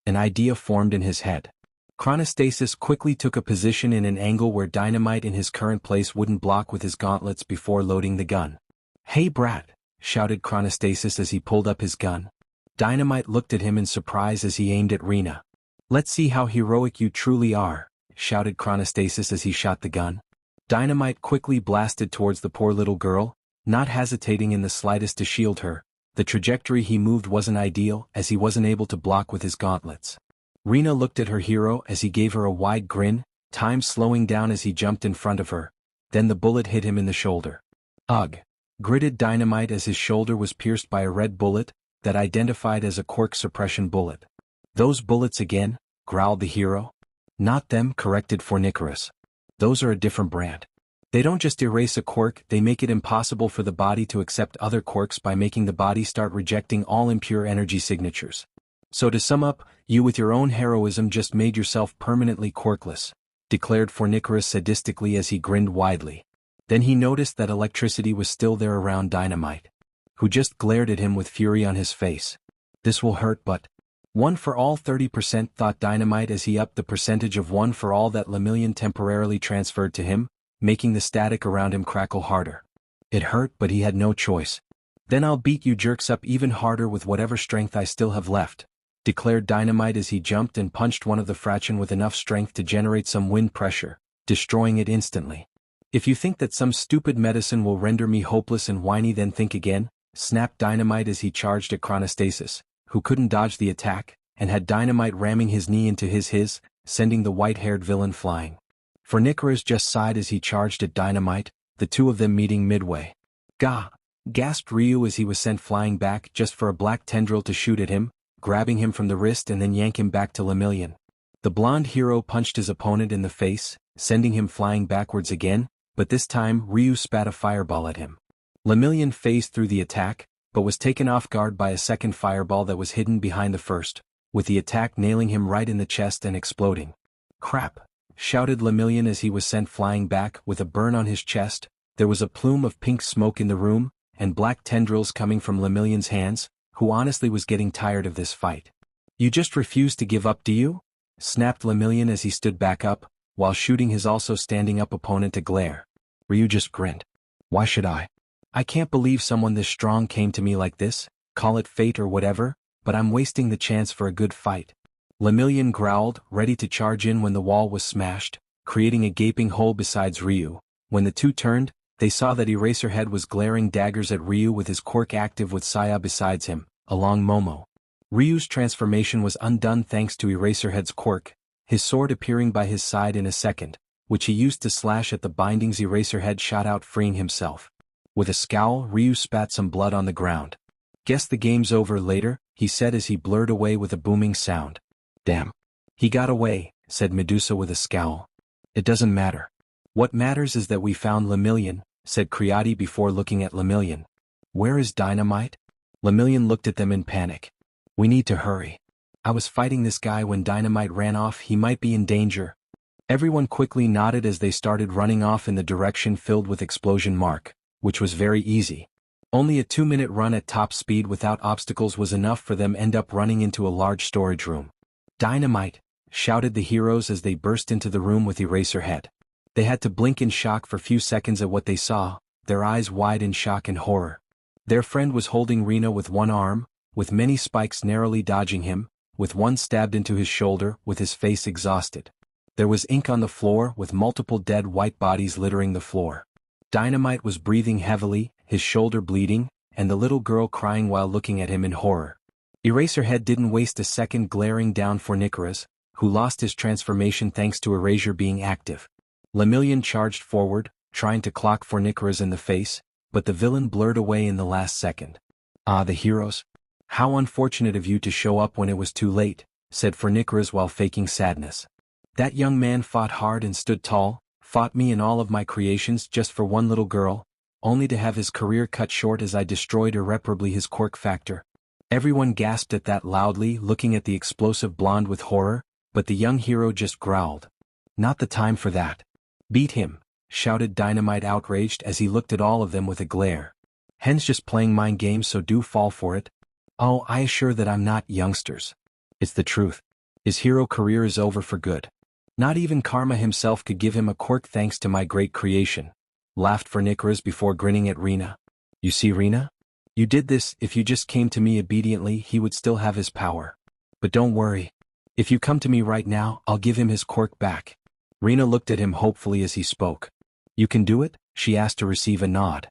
A: an idea formed in his head. Chronostasis quickly took a position in an angle where Dynamite in his current place wouldn't block with his gauntlets before loading the gun. "Hey brat," shouted Chronostasis as he pulled up his gun. Dynamite looked at him in surprise as he aimed at Reena. "Let's see how heroic you truly are," shouted Chronostasis as he shot the gun. Dynamite quickly blasted towards the poor little girl, not hesitating in the slightest to shield her. The trajectory he moved wasn't ideal as he wasn't able to block with his gauntlets. Reena looked at her hero as he gave her a wide grin, time slowing down as he jumped in front of her. Then the bullet hit him in the shoulder. "Ugh!" gritted Dynamite as his shoulder was pierced by a red bullet that identified as a quirk suppression bullet. "Those bullets again?" growled the hero. "Not them," corrected Fornicarus. "Those are a different brand. They don't just erase a quirk, they make it impossible for the body to accept other quirks by making the body start rejecting all impure energy signatures. So to sum up, you with your own heroism just made yourself permanently quirkless," declared Fornicarus sadistically as he grinned widely. Then he noticed that electricity was still there around Dynamite, who just glared at him with fury on his face. "This will hurt but..." "One for all 30%, thought Dynamite as he upped the percentage of one for all that Lemillion temporarily transferred to him, making the static around him crackle harder. It hurt but he had no choice. "Then I'll beat you jerks up even harder with whatever strength I still have left," declared Dynamite as he jumped and punched one of the fraction with enough strength to generate some wind pressure, destroying it instantly. "If you think that some stupid medicine will render me hopeless and whiny, then think again," snapped Dynamite as he charged at Chronostasis, who couldn't dodge the attack, and had Dynamite ramming his knee into his, sending the white-haired villain flying. Fornicarus just sighed as he charged at Dynamite, the two of them meeting midway. "Gah!" gasped Ryu as he was sent flying back just for a black tendril to shoot at him, grabbing him from the wrist and then yank him back to Lemillion. The blonde hero punched his opponent in the face, sending him flying backwards again, but this time Ryu spat a fireball at him. Lemillion phased through the attack, but was taken off guard by a second fireball that was hidden behind the first, with the attack nailing him right in the chest and exploding. "Crap!" shouted Lemillion as he was sent flying back with a burn on his chest. There was a plume of pink smoke in the room, and black tendrils coming from Lemillion's hands, who honestly was getting tired of this fight. "You just refuse to give up, do you?" snapped Lemillion as he stood back up, while shooting his also standing up opponent a glare. Ryu just grinned. "Why should I? I can't believe someone this strong came to me like this, call it fate or whatever, but I'm wasting the chance for a good fight." Lemillion growled, ready to charge in when the wall was smashed, creating a gaping hole besides Ryu. When the two turned, they saw that Eraserhead was glaring daggers at Ryu with his quirk active with Saya besides him, along Momo. Ryu's transformation was undone thanks to Eraserhead's quirk, his sword appearing by his side in a second, which he used to slash at the bindings. Eraserhead shot out, freeing himself. With a scowl, Ryu spat some blood on the ground. "Guess the game's over later," he said as he blurred away with a booming sound. "Damn. He got away," said Medusa with a scowl. "It doesn't matter. What matters is that we found Lemillion," said Creati before looking at Lemillion. "Where is Dynamite?" Lemillion looked at them in panic. "We need to hurry. I was fighting this guy when Dynamite ran off. He might be in danger." Everyone quickly nodded as they started running off in the direction filled with explosion mark, which was very easy. Only a 2-minute run at top speed without obstacles was enough for them end up running into a large storage room. "Dynamite!" shouted the heroes as they burst into the room with Eraserhead. They had to blink in shock for few seconds at what they saw, their eyes wide in shock and horror. Their friend was holding Reena with one arm, with many spikes narrowly dodging him, with one stabbed into his shoulder, with his face exhausted. There was ink on the floor with multiple dead white bodies littering the floor. Dynamite was breathing heavily, his shoulder bleeding, and the little girl crying while looking at him in horror. Eraserhead didn't waste a second glaring down Fornicarus, who lost his transformation thanks to Erasure being active. Lemillion charged forward, trying to clock Fornicarus in the face, but the villain blurred away in the last second. "Ah, the heroes. How unfortunate of you to show up when it was too late," said Fornicarus while faking sadness. "That young man fought hard and stood tall, fought me and all of my creations just for one little girl, only to have his career cut short as I destroyed irreparably his quirk factor." Everyone gasped at that loudly, looking at the explosive blonde with horror, but the young hero just growled. "Not the time for that." "Beat him," shouted Dynamite outraged as he looked at all of them with a glare. Hen's just playing mind games, so do fall for it. Oh, I assure that I'm not, youngsters. It's the truth. His hero career is over for good. Not even Karma himself could give him a quirk thanks to my great creation. Laughed Fornicaris before grinning at Reena. You see, Reena? You did this. If you just came to me obediently, he would still have his power. But don't worry. If you come to me right now, I'll give him his quirk back. Reena looked at him hopefully as he spoke. You can do it? She asked to receive a nod.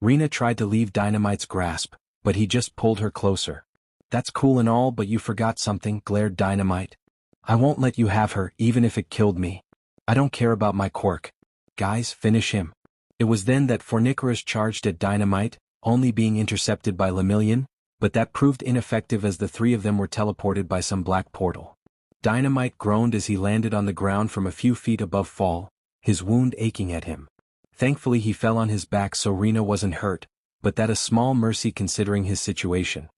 A: Reena tried to leave Dynamite's grasp, but he just pulled her closer. That's cool and all, but you forgot something, glared Dynamite. I won't let you have her, even if it killed me. I don't care about my quirk. Guys, finish him. It was then that Fornicaris charged at Dynamite, only being intercepted by Lemillion, but that proved ineffective as the three of them were teleported by some black portal. Dynamite groaned as he landed on the ground from a few feet above Fall, his wound aching at him. Thankfully he fell on his back so Reena wasn't hurt, but that a small mercy considering his situation.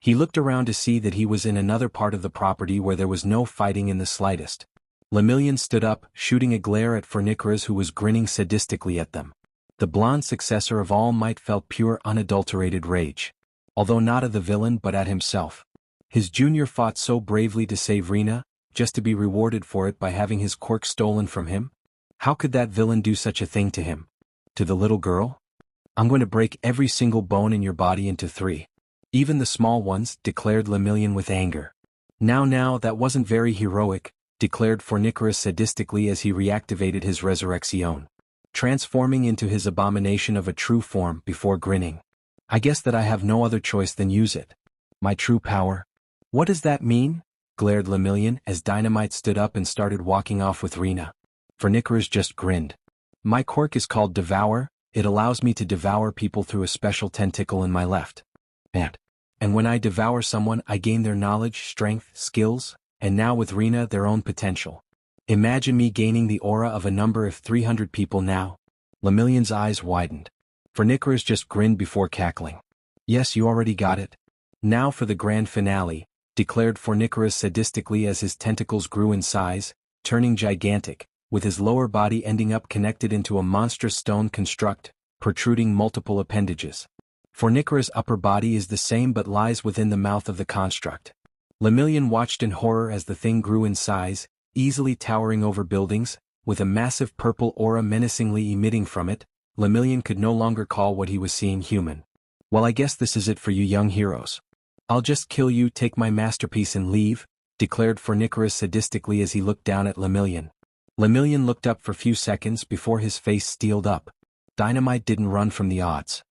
A: He looked around to see that he was in another part of the property where there was no fighting in the slightest. Lemillion stood up, shooting a glare at Fornicaris, who was grinning sadistically at them. The blonde successor of All Might felt pure unadulterated rage. Although not at the villain but at himself. His junior fought so bravely to save Reena, just to be rewarded for it by having his quirk stolen from him? How could that villain do such a thing to him? To the little girl? I'm going to break every single bone in your body into 3. Even the small ones, declared Lemillion with anger. Now, that wasn't very heroic, declared Fornicaris sadistically as he reactivated his resurrection, transforming into his abomination of a true form before grinning. I guess that I have no other choice than use it. My true power? What does that mean? Glared Lemillion as Dynamite stood up and started walking off with Reena. Fornicaris just grinned. My quirk is called Devour. It allows me to devour people through a special tentacle in my left hand. And when I devour someone, I gain their knowledge, strength, skills, and now with Reena, their own potential. Imagine me gaining the aura of a number of 300 people now. Lemillion's eyes widened. Fornicaris just grinned before cackling. Yes, you already got it. Now for the grand finale, declared Fornicaris sadistically as his tentacles grew in size, turning gigantic, with his lower body ending up connected into a monstrous stone construct, protruding multiple appendages. Fornicaris' upper body is the same but lies within the mouth of the construct. Lemillion watched in horror as the thing grew in size, easily towering over buildings, with a massive purple aura menacingly emitting from it. Lemillion could no longer call what he was seeing human. Well, I guess this is it for you young heroes. I'll just kill you, take my masterpiece and leave, declared Fornicaris sadistically as he looked down at Lemillion. Lemillion looked up for a few seconds before his face steeled up. Dynamite didn't run from the odds.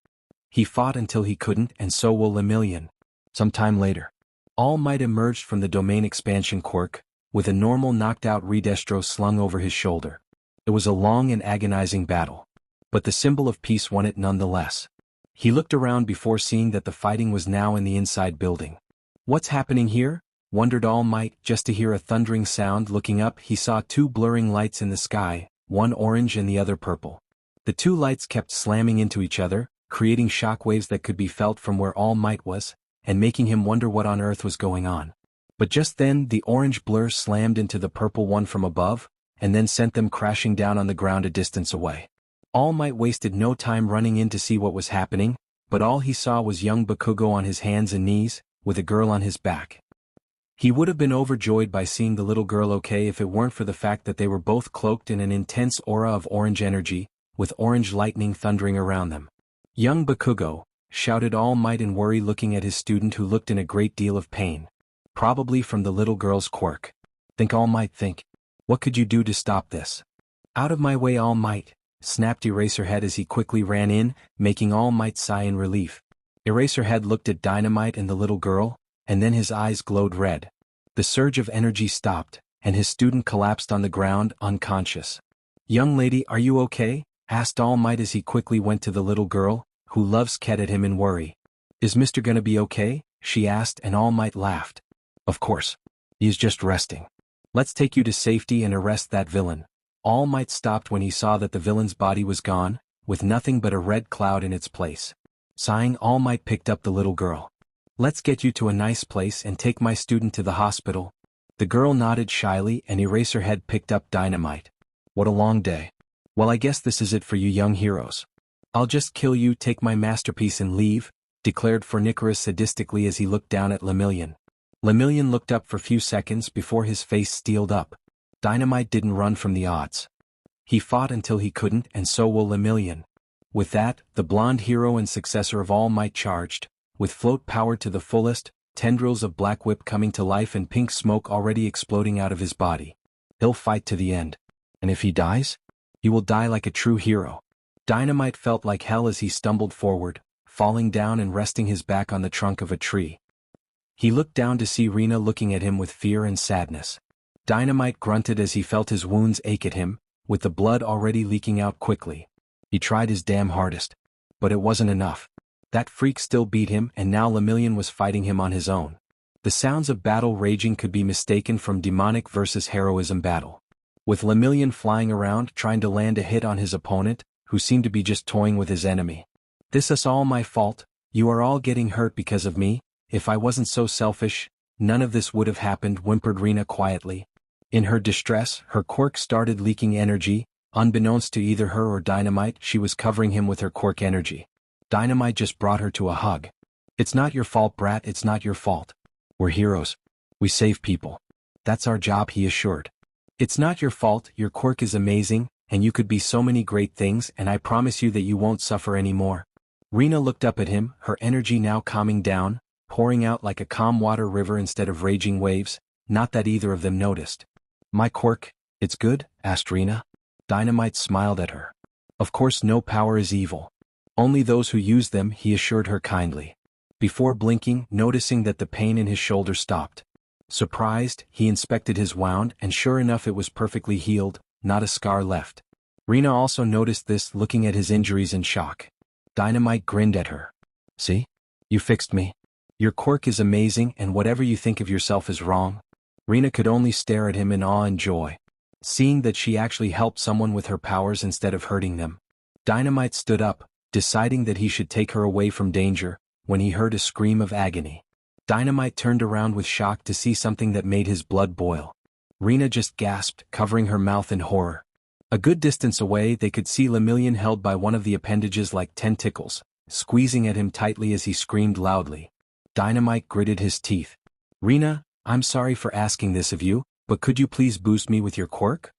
A: He fought until he couldn't, and so will Lemillion. Some time later, All Might emerged from the domain expansion quirk, with a normal knocked-out Redestro slung over his shoulder. It was a long and agonizing battle. But the symbol of peace won it nonetheless. He looked around before seeing that the fighting was now in the inside building. What's happening here? Wondered All Might, just to hear a thundering sound. Looking up, he saw 2 blurring lights in the sky, one orange and the other purple. The 2 lights kept slamming into each other, creating shockwaves that could be felt from where All Might was, and making him wonder what on earth was going on. But just then, the orange blur slammed into the purple one from above, and then sent them crashing down on the ground a distance away. All Might wasted no time running in to see what was happening, but all he saw was young Bakugo on his hands and knees, with a girl on his back. He would have been overjoyed by seeing the little girl okay if it weren't for the fact that they were both cloaked in an intense aura of orange energy, with orange lightning thundering around them. Young Bakugo, shouted All Might in worry, looking at his student who looked in a great deal of pain. Probably from the little girl's quirk. Think, All Might, think. What could you do to stop this? Out of my way, All Might, snapped Eraserhead as he quickly ran in, making All Might sigh in relief. Eraserhead looked at Dynamite and the little girl, and then his eyes glowed red. The surge of energy stopped, and his student collapsed on the ground, unconscious. Young lady, are you okay? Asked All Might as he quickly went to the little girl, who loves cat at him in worry. Is Mr. gonna be okay? She asked, and All Might laughed. Of course. He's just resting. Let's take you to safety and arrest that villain. All Might stopped when he saw that the villain's body was gone, with nothing but a red cloud in its place. Sighing, All Might picked up the little girl. Let's get you to a nice place and take my student to the hospital. The girl nodded shyly, and Eraserhead picked up Dynamite. What a long day. Well, I guess this is it for you young heroes. "I'll just kill you, take my masterpiece and leave," declared Fornicarus sadistically as he looked down at Lemillion. Lemillion looked up for a few seconds before his face steeled up. Dynamite didn't run from the odds. He fought until he couldn't, and so will Lemillion. With that, the blonde hero and successor of All Might charged, with float powered to the fullest, tendrils of black whip coming to life and pink smoke already exploding out of his body. He'll fight to the end. And if he dies, he will die like a true hero. Dynamite felt like hell as he stumbled forward, falling down and resting his back on the trunk of a tree. He looked down to see Reena looking at him with fear and sadness. Dynamite grunted as he felt his wounds ache at him, with the blood already leaking out quickly. He tried his damn hardest. But it wasn't enough. That freak still beat him, and now Lemillion was fighting him on his own. The sounds of battle raging could be mistaken from demonic versus heroism battle. With Lemillion flying around trying to land a hit on his opponent, who seemed to be just toying with his enemy. "This is all my fault, you are all getting hurt because of me. If I wasn't so selfish, none of this would have happened," whimpered Reena quietly. In her distress, her quirk started leaking energy. Unbeknownst to either her or Dynamite, she was covering him with her quirk energy. Dynamite just brought her to a hug. "It's not your fault, brat, it's not your fault. We're heroes. We save people. That's our job," he assured. "It's not your fault, your quirk is amazing, and you could be so many great things, and I promise you that you won't suffer anymore." Reena looked up at him, her energy now calming down, pouring out like a calm water river instead of raging waves, not that either of them noticed. "My quirk, it's good?" asked Reena. Dynamite smiled at her. "Of course no power is evil. Only those who use them," he assured her kindly. Before blinking, noticing that the pain in his shoulder stopped. Surprised, he inspected his wound, and sure enough it was perfectly healed, not a scar left. Reena also noticed this, looking at his injuries in shock. Dynamite grinned at her. "See? You fixed me. Your quirk is amazing, and whatever you think of yourself is wrong." Reena could only stare at him in awe and joy, seeing that she actually helped someone with her powers instead of hurting them. Dynamite stood up, deciding that he should take her away from danger, when he heard a scream of agony. Dynamite turned around with shock to see something that made his blood boil. Reena just gasped, covering her mouth in horror. A good distance away they could see Lemillion held by one of the appendages like tentacles, squeezing at him tightly as he screamed loudly. Dynamite gritted his teeth. "Reena, I'm sorry for asking this of you, but could you please boost me with your quirk?"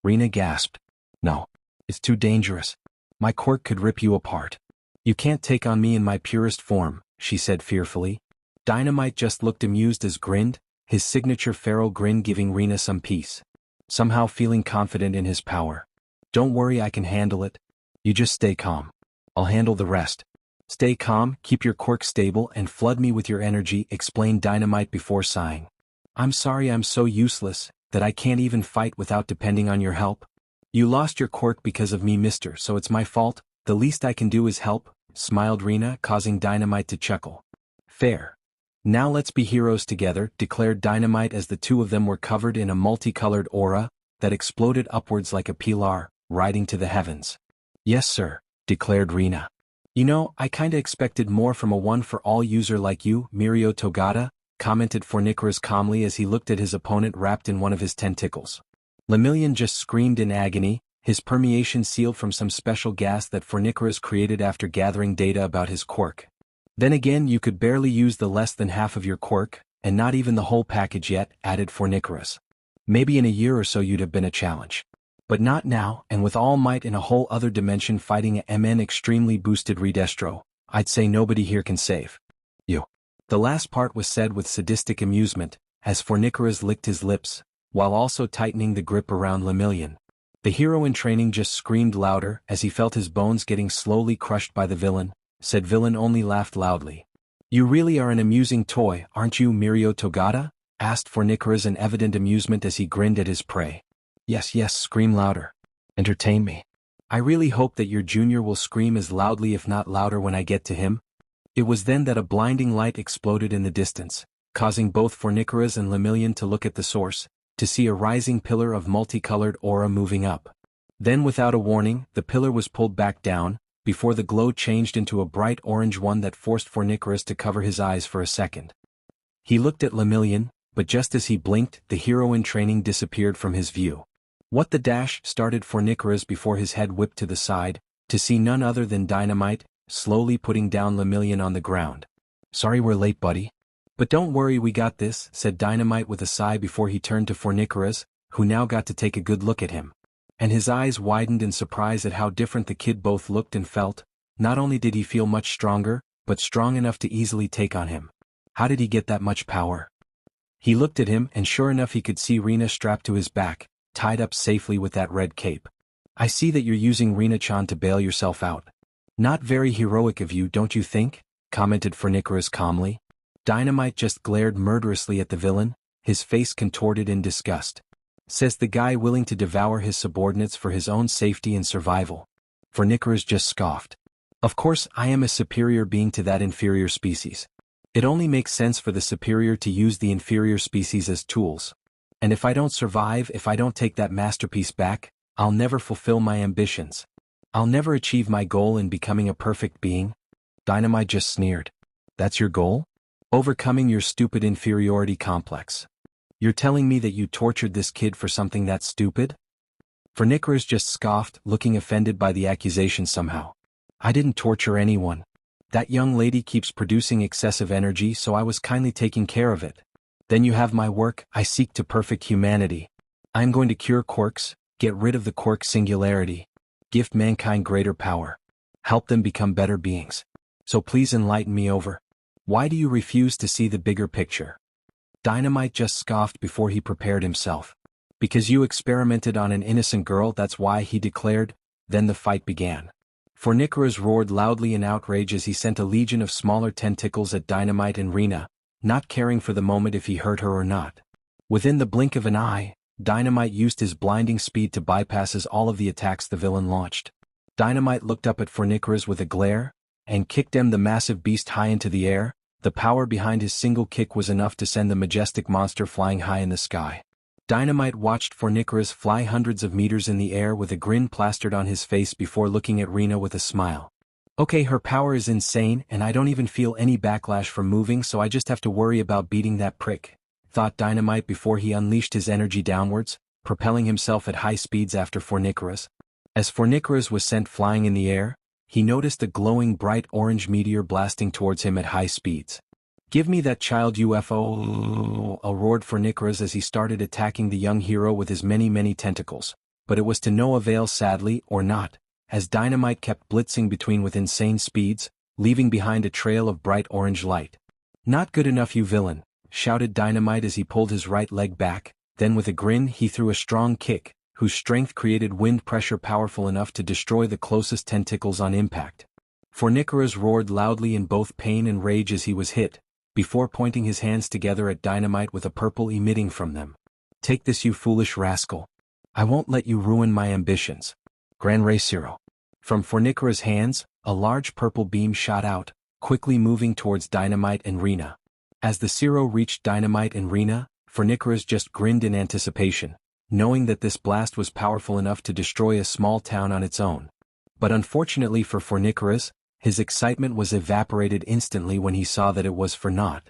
A: Reena gasped. "No. It's too dangerous. My quirk could rip you apart. You can't take on me in my purest form," she said fearfully. Dynamite just looked amused as grinned, his signature feral grin giving Reena some peace. Somehow feeling confident in his power. "Don't worry, I can handle it. You just stay calm. I'll handle the rest." "Stay calm, keep your quirk stable and flood me with your energy," explained Dynamite before sighing. "I'm sorry I'm so useless, that I can't even fight without depending on your help. You lost your quirk because of me, mister, so it's my fault. The least I can do is help," smiled Reena, causing Dynamite to chuckle. "Fair. Now let's be heroes together," declared Dynamite as the two of them were covered in a multicolored aura that exploded upwards like a pilar, riding to the heavens. "Yes sir," declared Reena. "You know, I kinda expected more from a one-for-all user like you, Mirio Togata," commented Fornicarus calmly as he looked at his opponent wrapped in one of his tentacles. Lemillion just screamed in agony, his permeation sealed from some special gas that Fornicarus created after gathering data about his quirk. "Then again, you could barely use the less than half of your quirk, and not even the whole package yet," added Fornicarus. "Maybe in a year or so you'd have been a challenge. But not now, and with All Might in a whole other dimension fighting a MN extremely boosted Redestro, I'd say nobody here can save you." The last part was said with sadistic amusement, as Fornicarus licked his lips, while also tightening the grip around Lemillion. The hero in training just screamed louder as he felt his bones getting slowly crushed by the villain. Said villain only laughed loudly. "You really are an amusing toy, aren't you, Mirio Togata?" asked Fornicarus in evident amusement as he grinned at his prey. Yes, scream louder. Entertain me. I really hope that your junior will scream as loudly if not louder when I get to him." It was then that a blinding light exploded in the distance, causing both Fornicarus and Lemillion to look at the source, to see a rising pillar of multicolored aura moving up. Then without a warning, the pillar was pulled back down, before the glow changed into a bright orange one that forced Fornicarus to cover his eyes for a second. He looked at Lemillion, but just as he blinked, the hero in training disappeared from his view. "What the dash?" started Fornicarus before his head whipped to the side, to see none other than Dynamite, slowly putting down Lemillion on the ground. "Sorry we're late, buddy. But don't worry, we got this," said Dynamite with a sigh before he turned to Fornicaris, who now got to take a good look at him. And his eyes widened in surprise at how different the kid both looked and felt. Not only did he feel much stronger, but strong enough to easily take on him. How did he get that much power? He looked at him, and sure enough he could see Reena strapped to his back, tied up safely with that red cape. "I see that you're using Reena-chan to bail yourself out. Not very heroic of you, don't you think?" commented Fornicaris calmly. Dynamite just glared murderously at the villain, his face contorted in disgust. "Says the guy willing to devour his subordinates for his own safety and survival." Fornicaris just scoffed. "Of course I am a superior being to that inferior species. It only makes sense for the superior to use the inferior species as tools. And if I don't survive, if I don't take that masterpiece back, I'll never fulfill my ambitions. I'll never achieve my goal in becoming a perfect being." Dynamite just sneered. "That's your goal? Overcoming your stupid inferiority complex. You're telling me that you tortured this kid for something that stupid?" Fornicaris just scoffed, looking offended by the accusation somehow. "I didn't torture anyone. That young lady keeps producing excessive energy, so I was kindly taking care of it. Then you have my work. I seek to perfect humanity. I am going to cure quirks, get rid of the quirk singularity, gift mankind greater power, help them become better beings. So please enlighten me over. Why do you refuse to see the bigger picture?" Dynamite just scoffed before he prepared himself. "Because you experimented on an innocent girl, that's why," he declared. Then the fight began. Fornicaris roared loudly in outrage as he sent a legion of smaller tentacles at Dynamite and Reena, not caring for the moment if he hurt her or not. Within the blink of an eye, Dynamite used his blinding speed to bypass all of the attacks the villain launched. Dynamite looked up at Fornicaris with a glare, and kicked the massive beast high into the air. The power behind his single kick was enough to send the majestic monster flying high in the sky. Dynamite watched Fornicaris fly hundreds of meters in the air with a grin plastered on his face before looking at Reena with a smile. "Okay, her power is insane, and I don't even feel any backlash from moving, so I just have to worry about beating that prick," thought Dynamite before he unleashed his energy downwards, propelling himself at high speeds after Fornicaris. As Fornicaris was sent flying in the air, he noticed a glowing bright orange meteor blasting towards him at high speeds. "Give me that child UFO!" roared Fornicaris as he started attacking the young hero with his many tentacles, but it was to no avail, sadly, or not, as Dynamite kept blitzing between with insane speeds, leaving behind a trail of bright orange light. "Not good enough, you villain," shouted Dynamite as he pulled his right leg back. Then with a grin he threw a strong kick, whose strength created wind pressure powerful enough to destroy the closest tentacles on impact. Fornicaris roared loudly in both pain and rage as he was hit, before pointing his hands together at Dynamite with a purple emitting from them. "Take this, you foolish rascal. I won't let you ruin my ambitions." Gran Ray Zero. From Fornicaris' hands, a large purple beam shot out, quickly moving towards Dynamite and Reena. As the Zero reached Dynamite and Reena, Fornicaris just grinned in anticipation, knowing that this blast was powerful enough to destroy a small town on its own. But unfortunately for Fornicaris, his excitement was evaporated instantly when he saw that it was for naught.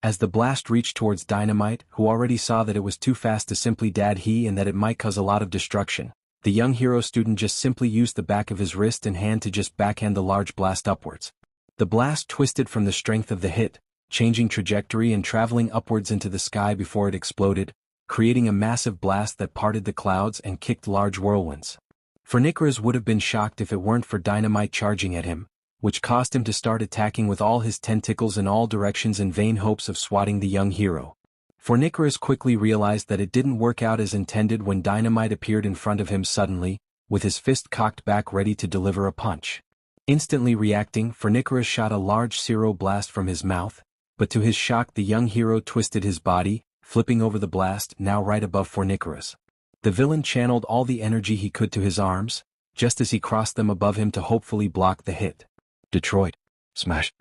A: As the blast reached towards Dynamite, who already saw that it was too fast to simply dad he and that it might cause a lot of destruction, the young hero student just simply used the back of his wrist and hand to just backhand the large blast upwards. The blast twisted from the strength of the hit, changing trajectory and traveling upwards into the sky before it exploded, creating a massive blast that parted the clouds and kicked large whirlwinds. Fornicaris would have been shocked if it weren't for Dynamite charging at him, which caused him to start attacking with all his tentacles in all directions in vain hopes of swatting the young hero. Fornicaris quickly realized that it didn't work out as intended when Dynamite appeared in front of him suddenly, with his fist cocked back ready to deliver a punch. Instantly reacting, Fornicaris shot a large Zero blast from his mouth, but to his shock the young hero twisted his body, flipping over the blast now right above Fornicaris. The villain channeled all the energy he could to his arms, just as he crossed them above him to hopefully block the hit. Detroit. Smash.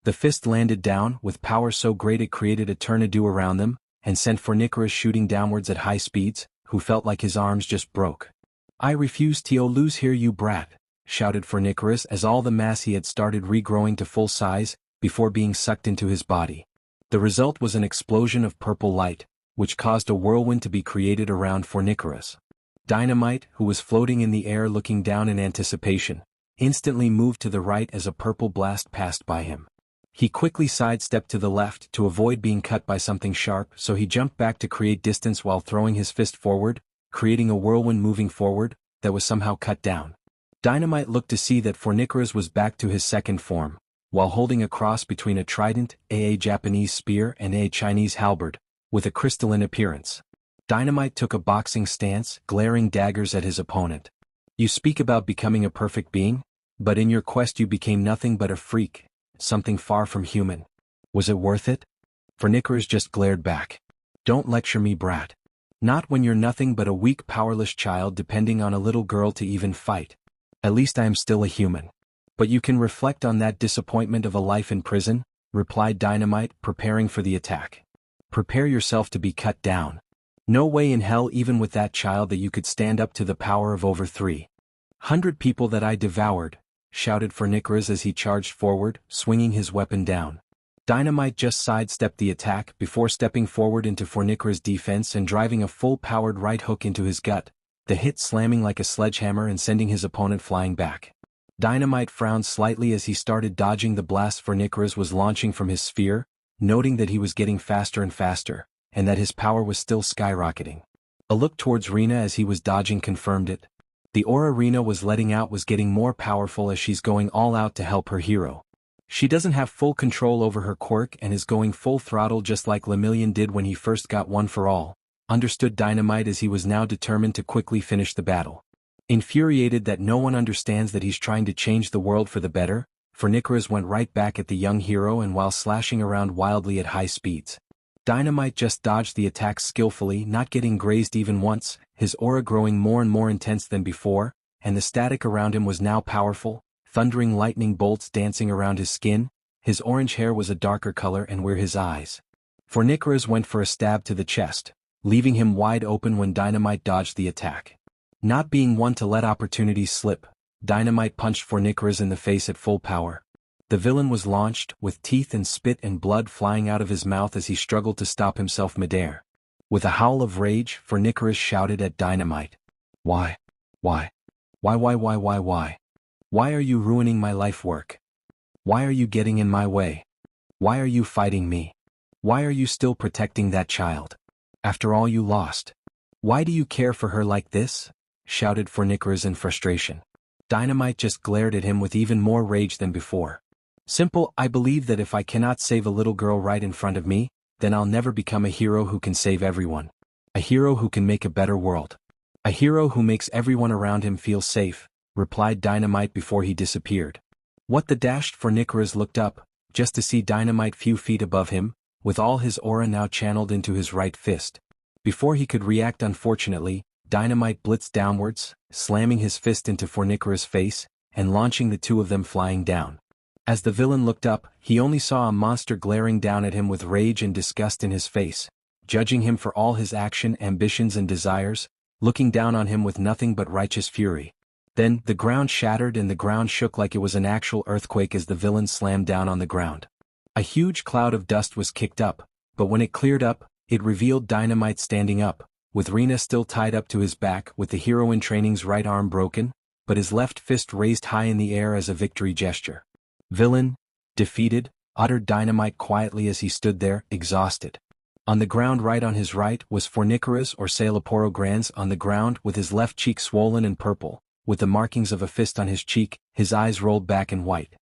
A: The fist landed down with power so great it created a tornado around them, and sent Fornicaris shooting downwards at high speeds, who felt like his arms just broke. "I refuse to lose here, you brat," shouted Fornicaris as all the mass he had started regrowing to full size, before being sucked into his body. The result was an explosion of purple light, which caused a whirlwind to be created around Fornicaris. Dynamite, who was floating in the air looking down in anticipation, instantly moved to the right as a purple blast passed by him. He quickly sidestepped to the left to avoid being cut by something sharp, so he jumped back to create distance while throwing his fist forward, creating a whirlwind moving forward, that was somehow cut down. Dynamite looked to see that Fornicaris was back to his second form, while holding a cross between a trident, a Japanese spear and a Chinese halberd, with a crystalline appearance. Dynamite took a boxing stance, glaring daggers at his opponent. You speak about becoming a perfect being, but in your quest you became nothing but a freak, something far from human. Was it worth it? Fornicaris just glared back. Don't lecture me, brat. Not when you're nothing but a weak, powerless child depending on a little girl to even fight. At least I am still a human. But you can reflect on that disappointment of a life in prison, replied Dynamite, preparing for the attack. Prepare yourself to be cut down. No way in hell, even with that child, that you could stand up to the power of over 300 people that I devoured, shouted Fornicaris as he charged forward, swinging his weapon down. Dynamite just sidestepped the attack before stepping forward into Fornicaris' defense and driving a full-powered right hook into his gut, the hit slamming like a sledgehammer and sending his opponent flying back. Dynamite frowned slightly as he started dodging the blast Fornicaris was launching from his sphere, noting that he was getting faster and faster, and that his power was still skyrocketing. A look towards Reena as he was dodging confirmed it. The aura Reena was letting out was getting more powerful as she's going all out to help her hero. She doesn't have full control over her quirk and is going full throttle just like Lemillion did when he first got One for All, understood Dynamite as he was now determined to quickly finish the battle. Infuriated that no one understands that he's trying to change the world for the better, Fornicaris went right back at the young hero and while slashing around wildly at high speeds. Dynamite just dodged the attack skillfully, not getting grazed even once, his aura growing more and more intense than before, and the static around him was now powerful, thundering lightning bolts dancing around his skin, his orange hair was a darker color and were his eyes. Fornicaris went for a stab to the chest, leaving him wide open when Dynamite dodged the attack. Not being one to let opportunities slip, Dynamite punched Fornicaris in the face at full power. The villain was launched, with teeth and spit and blood flying out of his mouth as he struggled to stop himself midair. With a howl of rage, Fornicaris shouted at Dynamite. Why? Why? Why? Why are you ruining my life work? Why are you getting in my way? Why are you fighting me? Why are you still protecting that child? After all you lost. Why do you care for her like this? Shouted Fornicaris in frustration. Dynamite just glared at him with even more rage than before. Simple, I believe that if I cannot save a little girl right in front of me, then I'll never become a hero who can save everyone. A hero who can make a better world. A hero who makes everyone around him feel safe, replied Dynamite before he disappeared. What the dashed Fornicaris looked up, just to see Dynamite few feet above him, with all his aura now channeled into his right fist. Before he could react, unfortunately, Dynamite blitzed downwards, slamming his fist into Fornicaris' face, and launching the two of them flying down. As the villain looked up, he only saw a monster glaring down at him with rage and disgust in his face, judging him for all his action, ambitions and desires, looking down on him with nothing but righteous fury. Then, the ground shattered and the ground shook like it was an actual earthquake as the villain slammed down on the ground. A huge cloud of dust was kicked up, but when it cleared up, it revealed Dynamite standing up, with Reena still tied up to his back with the hero in training's right arm broken, but his left fist raised high in the air as a victory gesture. Villain, defeated, uttered Dynamite quietly as he stood there, exhausted. On the ground right on his right was Fornicaris or Sailaporo Grands on the ground with his left cheek swollen and purple, with the markings of a fist on his cheek, his eyes rolled back and white.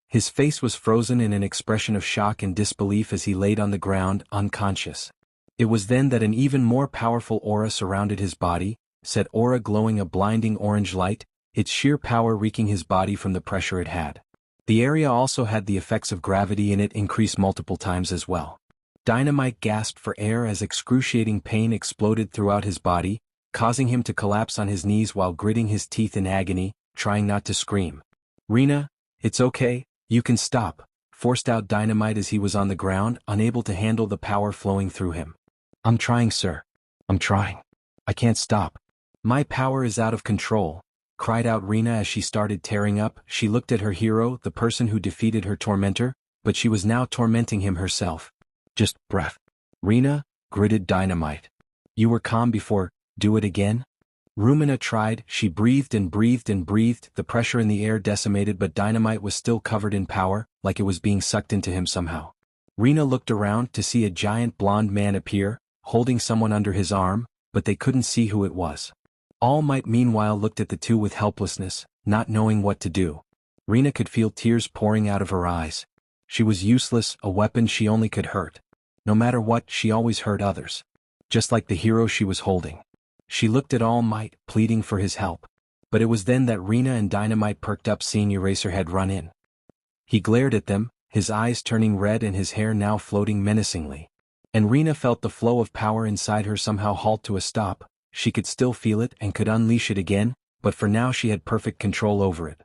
A: His face was frozen in an expression of shock and disbelief as he laid on the ground, unconscious. It was then that an even more powerful aura surrounded his body, set aura glowing a blinding orange light, its sheer power wreaking his body from the pressure it had. The area also had the effects of gravity in it increase multiple times as well. Dynamite gasped for air as excruciating pain exploded throughout his body, causing him to collapse on his knees while gritting his teeth in agony, trying not to scream. Reena, it's okay, you can stop, forced out Dynamite as he was on the ground, unable to handle the power flowing through him. I'm trying, sir. I'm trying. I can't stop. My power is out of control, cried out Reena as she started tearing up. She looked at her hero, the person who defeated her tormentor, but she was now tormenting him herself. Just breath. Reena, gritted Dynamite. You were calm before, do it again? Rumina tried, she breathed and breathed and breathed, the pressure in the air decimated, but Dynamite was still covered in power, like it was being sucked into him somehow. Reena looked around to see a giant blonde man appear, holding someone under his arm, but they couldn't see who it was. All Might meanwhile looked at the two with helplessness, not knowing what to do. Reena could feel tears pouring out of her eyes. She was useless, a weapon she only could hurt. No matter what, she always hurt others. Just like the hero she was holding. She looked at All Might, pleading for his help. But it was then that Reena and Dynamite perked up seeing Eraserhead run in. He glared at them, his eyes turning red and his hair now floating menacingly. And Reena felt the flow of power inside her somehow halt to a stop. She could still feel it and could unleash it again, but for now she had perfect control over it.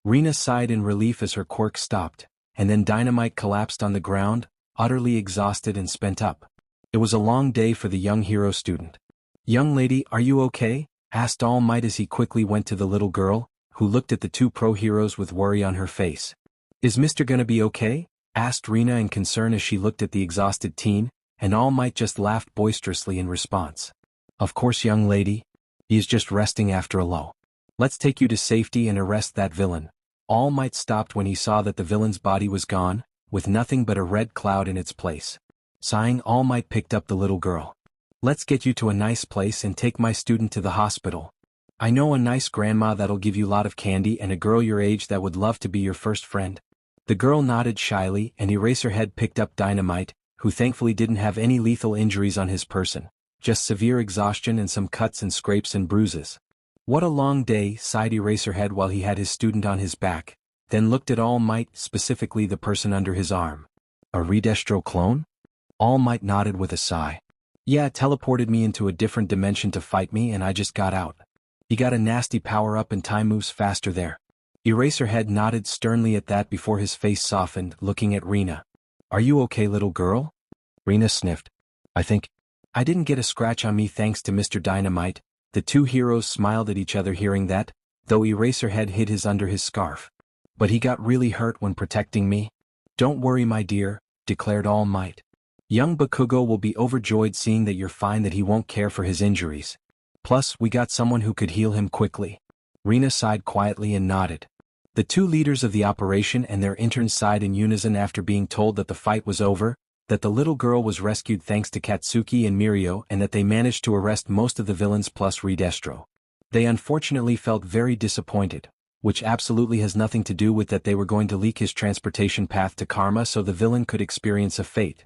A: Reena sighed in relief as her quirk stopped, and then Dynamite collapsed on the ground, utterly exhausted and spent up. It was a long day for the young hero student. "Young lady, are you okay?" asked All Might as he quickly went to the little girl, who looked at the two pro-heroes with worry on her face. "Is Mr. gonna be okay?" asked Reena in concern as she looked at the exhausted teen, and All Might just laughed boisterously in response. "Of course, young lady. He is just resting after a lull. Let's take you to safety and arrest that villain." All Might stopped when he saw that the villain's body was gone, with nothing but a red cloud in its place. Sighing, All Might picked up the little girl. "Let's get you to a nice place and take my student to the hospital. I know a nice grandma that'll give you a lot of candy and a girl your age that would love to be your first friend." The girl nodded shyly, and Eraserhead picked up Dynamite, who thankfully didn't have any lethal injuries on his person, just severe exhaustion and some cuts and scrapes and bruises. "What a long day," sighed Eraserhead while he had his student on his back, then looked at All Might, specifically the person under his arm. "A Redestro clone?" All Might nodded with a sigh. "Yeah, it teleported me into a different dimension to fight me and I just got out. He got a nasty power-up and time moves faster there." Eraserhead nodded sternly at that before his face softened, looking at Reena. "Are you okay, little girl?" Reena sniffed. I didn't get a scratch on me thanks to Mr. Dynamite." The two heroes smiled at each other hearing that, though Eraserhead hid his under his scarf. "But he got really hurt when protecting me." "Don't worry, my dear," declared All Might. "Young Bakugo will be overjoyed seeing that you're fine, that he won't care for his injuries. Plus, we got someone who could heal him quickly." Reena sighed quietly and nodded. The two leaders of the operation and their interns sighed in unison after being told that the fight was over, that the little girl was rescued thanks to Katsuki and Mirio, and that they managed to arrest most of the villains plus Redestro. They unfortunately felt very disappointed, which absolutely has nothing to do with that they were going to leak his transportation path to Karma so the villain could experience a fate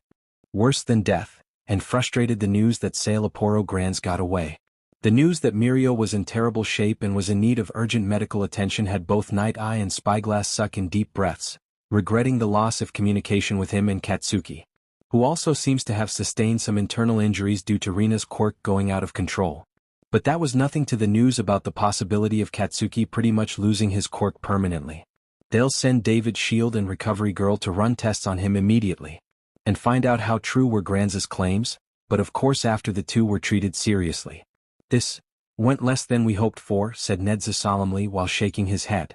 A: worse than death, and frustrated the news that Sailaporo Grands got away. The news that Mirio was in terrible shape and was in need of urgent medical attention had both Night Eye and Spyglass suck in deep breaths, regretting the loss of communication with him and Katsuki, who also seems to have sustained some internal injuries due to Reena's quirk going out of control. But that was nothing to the news about the possibility of Katsuki pretty much losing his quirk permanently. They'll send David's shield and recovery girl to run tests on him immediately, and find out how true were Granz's claims, but of course after the two were treated seriously. "This went less than we hoped for," said Nedza solemnly while shaking his head.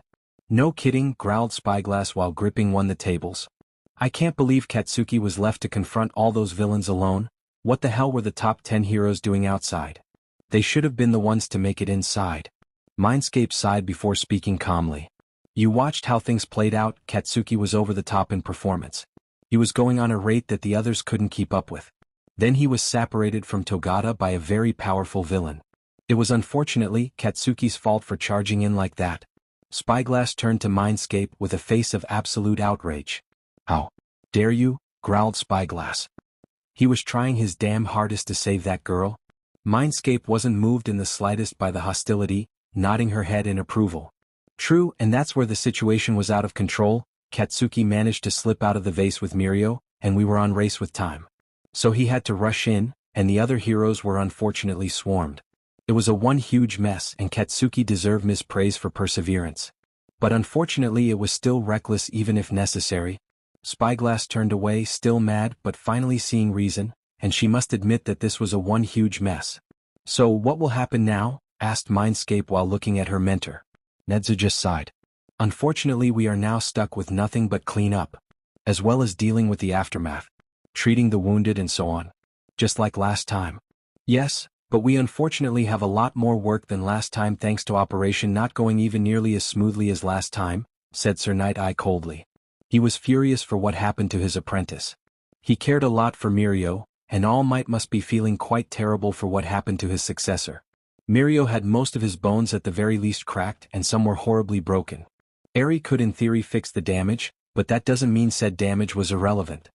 A: "No kidding," growled Spyglass while gripping one of the tables. "I can't believe Katsuki was left to confront all those villains alone. What the hell were the top 10 heroes doing outside? They should have been the ones to make it inside." Mindscape sighed before speaking calmly. "You watched how things played out. Katsuki was over the top in performance. He was going on a rate that the others couldn't keep up with. Then he was separated from Togata by a very powerful villain. It was unfortunately Katsuki's fault for charging in like that." Spyglass turned to Mindscape with a face of absolute outrage. "How dare you?" growled Spyglass. "He was trying his damn hardest to save that girl." Mindscape wasn't moved in the slightest by the hostility, nodding her head in approval. "True, and that's where the situation was out of control. Katsuki managed to slip out of the vase with Mirio, and we were on race with time. So he had to rush in, and the other heroes were unfortunately swarmed. It was a one huge mess, and Katsuki deserved mispraise for perseverance. But unfortunately it was still reckless even if necessary." Spyglass turned away, still mad but finally seeing reason, and she must admit that this was a one huge mess. "So what will happen now?" asked Mindscape while looking at her mentor. Nedza just sighed. "Unfortunately we are now stuck with nothing but clean up, as well as dealing with the aftermath, treating the wounded and so on. Just like last time." "Yes, But we unfortunately have a lot more work than last time thanks to Operation not going even nearly as smoothly as last time, said Sir Night-Eye coldly. He was furious for what happened to his apprentice. He cared a lot for Mirio, and All Might must be feeling quite terrible for what happened to his successor. Mirio had most of his bones at the very least cracked and some were horribly broken. Eri could in theory fix the damage, but that doesn't mean said damage was irrelevant.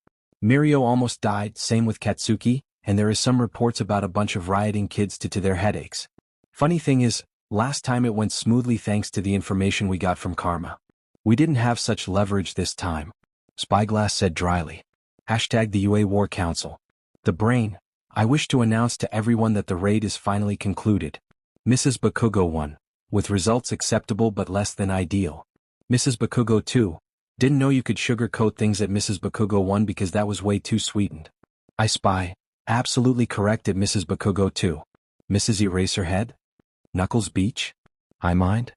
A: Mirio almost died, same with Katsuki, and there is some reports about a bunch of rioting kids to their headaches. Funny thing is, last time it went smoothly thanks to the information we got from Karma. We didn't have such leverage this time, Spyglass said dryly. #the UA War Council. The Brain, I wish to announce to everyone that the raid is finally concluded. Mrs. Bakugo won, with results acceptable but less than ideal. Mrs. Bakugo 2, didn't know you could sugarcoat things at Mrs. Bakugo 1 because that was way too sweetened. I spy, absolutely correct at Mrs. Bakugo 2. Mrs. Eraserhead? Knuckles Beach? I mind?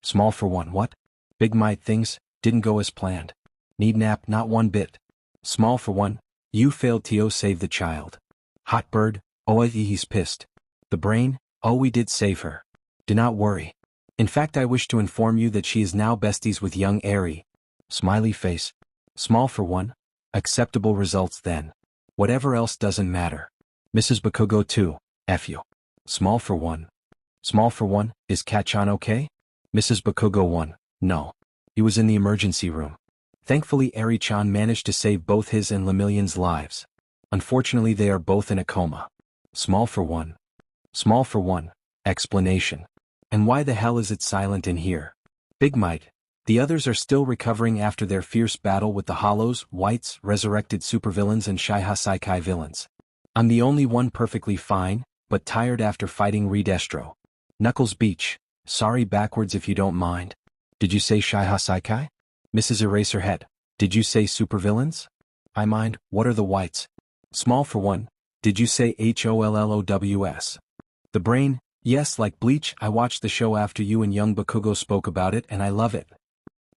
A: Small for 1 what? Big Might things, didn't go as planned. Need nap not one bit. Small for 1, you failed to save the child. Hot Bird, oh he's pissed. The Brain, oh we did save her. Do not worry. In fact I wish to inform you that she is now besties with young Eri. Smiley face. Small for 1, acceptable results then. Whatever else doesn't matter. Mrs. Bakugo 2, F you. Small for 1. Small for 1, is Katchan okay? Mrs. Bakugo 1, no. He was in the emergency room. Thankfully Eri-chan managed to save both his and Lemillion's lives. Unfortunately they are both in a coma. Small for 1. Small for 1, explanation. And why the hell is it silent in here? Big Might, the others are still recovering after their fierce battle with the Hollows, Whites, resurrected supervillains and Shaiha Saikai villains. I'm the only one perfectly fine, but tired after fighting Redestro. Knuckles Beach, sorry backwards if you don't mind. Did you say Shaiha Saikai? Mrs. Eraserhead, did you say supervillains? I mind, what are the Whites? Small for 1, did you say HOLLOWS? The Brain, yes like Bleach I watched the show after you and young Bakugo spoke about it and I love it.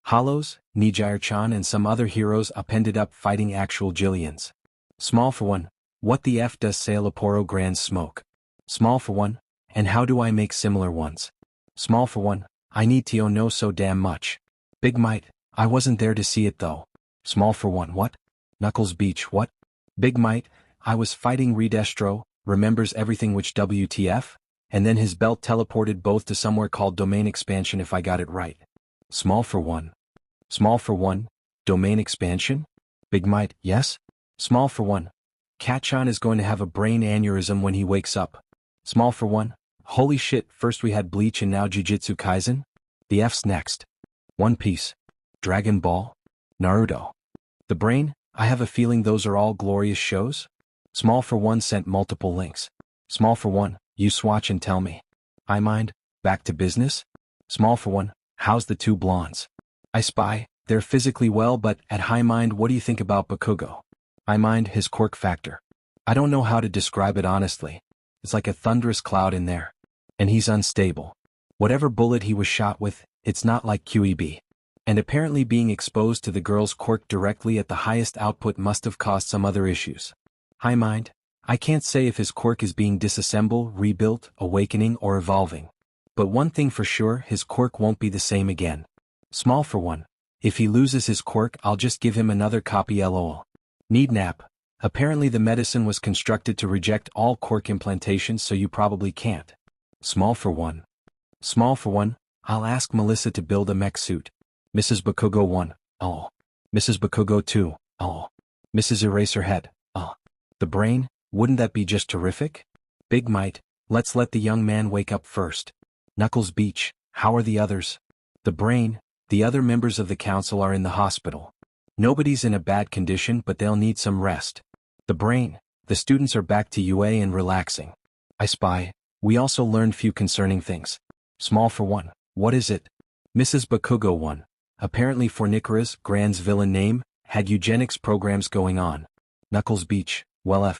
A: Hollows, Nijire-chan and some other heroes up ended up fighting actual Jillians. Small for 1, what the F does Sailaporo Grand smoke? Small for 1, and how do I make similar ones? Small for 1, I need to know so damn much. Big Might, I wasn't there to see it though. Small for 1 what? Knuckles Beach what? Big Might, I was fighting Redestro, remembers everything which WTF? And then his belt teleported both to somewhere called Domain Expansion if I got it right. Small for 1. Small for 1, Domain Expansion? Big Might, yes? Small for 1. Katchan is going to have a brain aneurysm when he wakes up. Small for 1. Holy shit, first we had Bleach and now Jujutsu Kaisen? The F's next. One Piece. Dragon Ball? Naruto. The Brain, I have a feeling those are all glorious shows? Small for 1 sent multiple links. Small for 1, you swatch and tell me. I mind, back to business? Small for 1, how's the 2 blondes? I spy, they're physically well but at high mind what do you think about Bakugo? I mind his quirk factor. I don't know how to describe it honestly. It's like a thunderous cloud in there. And he's unstable. Whatever bullet he was shot with, it's not like QEB. And apparently being exposed to the girl's quirk directly at the highest output must have caused some other issues. High mind, I can't say if his quirk is being disassembled, rebuilt, awakening or evolving. But one thing for sure, his quirk won't be the same again. Small for 1, if he loses his quirk I'll just give him another copy lol. Need nap, apparently the medicine was constructed to reject all quirk implantations so you probably can't. Small for 1. Small for 1, I'll ask Melissa to build a mech suit. Mrs. Bakugo 1, oh. Mrs. Bakugo 2, oh. Mrs. Eraserhead, oh. The Brain, wouldn't that be just terrific? Big Might, let's let the young man wake up first. Knuckles Beach, how are the others? The Brain, the other members of the council are in the hospital. Nobody's in a bad condition but they'll need some rest. The Brain, the students are back to UA and relaxing. I spy, we also learned few concerning things. Small for 1, what is it? Mrs. Bakugo 1, apparently Fornicera's, Grand's villain name, had eugenics programs going on. Knuckles Beach, well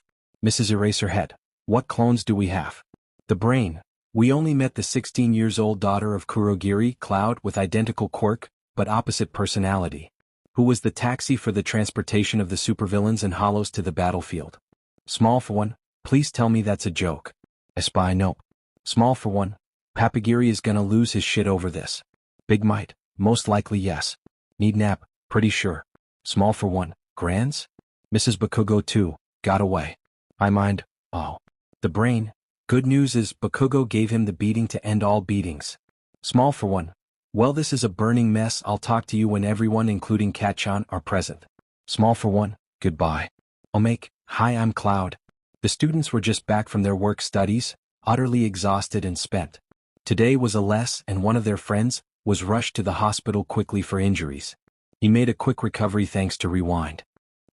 A: Mrs. Eraserhead, what clones do we have? The Brain, we only met the 16-years-old daughter of Kurogiri, Cloud with identical quirk, but opposite personality. Who was the taxi for the transportation of the supervillains and hollows to the battlefield. Small for 1, please tell me that's a joke. Espy nope. Small for one. Papagiri is gonna lose his shit over this. Big might. Most likely yes. Need nap. Pretty sure. Small for one. Grands? Mrs. Bakugo too. Got away. I mind. Oh. The brain. Good news is Bakugo gave him the beating to end all beatings. Small for one. Well, this is a burning mess. I'll talk to you when everyone including Katchan are present. Small for one. Goodbye. Omake. Hi, I'm Cloud. The students were just back from their work studies, utterly exhausted and spent. Today was a less and one of their friends was rushed to the hospital quickly for injuries. He made a quick recovery thanks to Rewind.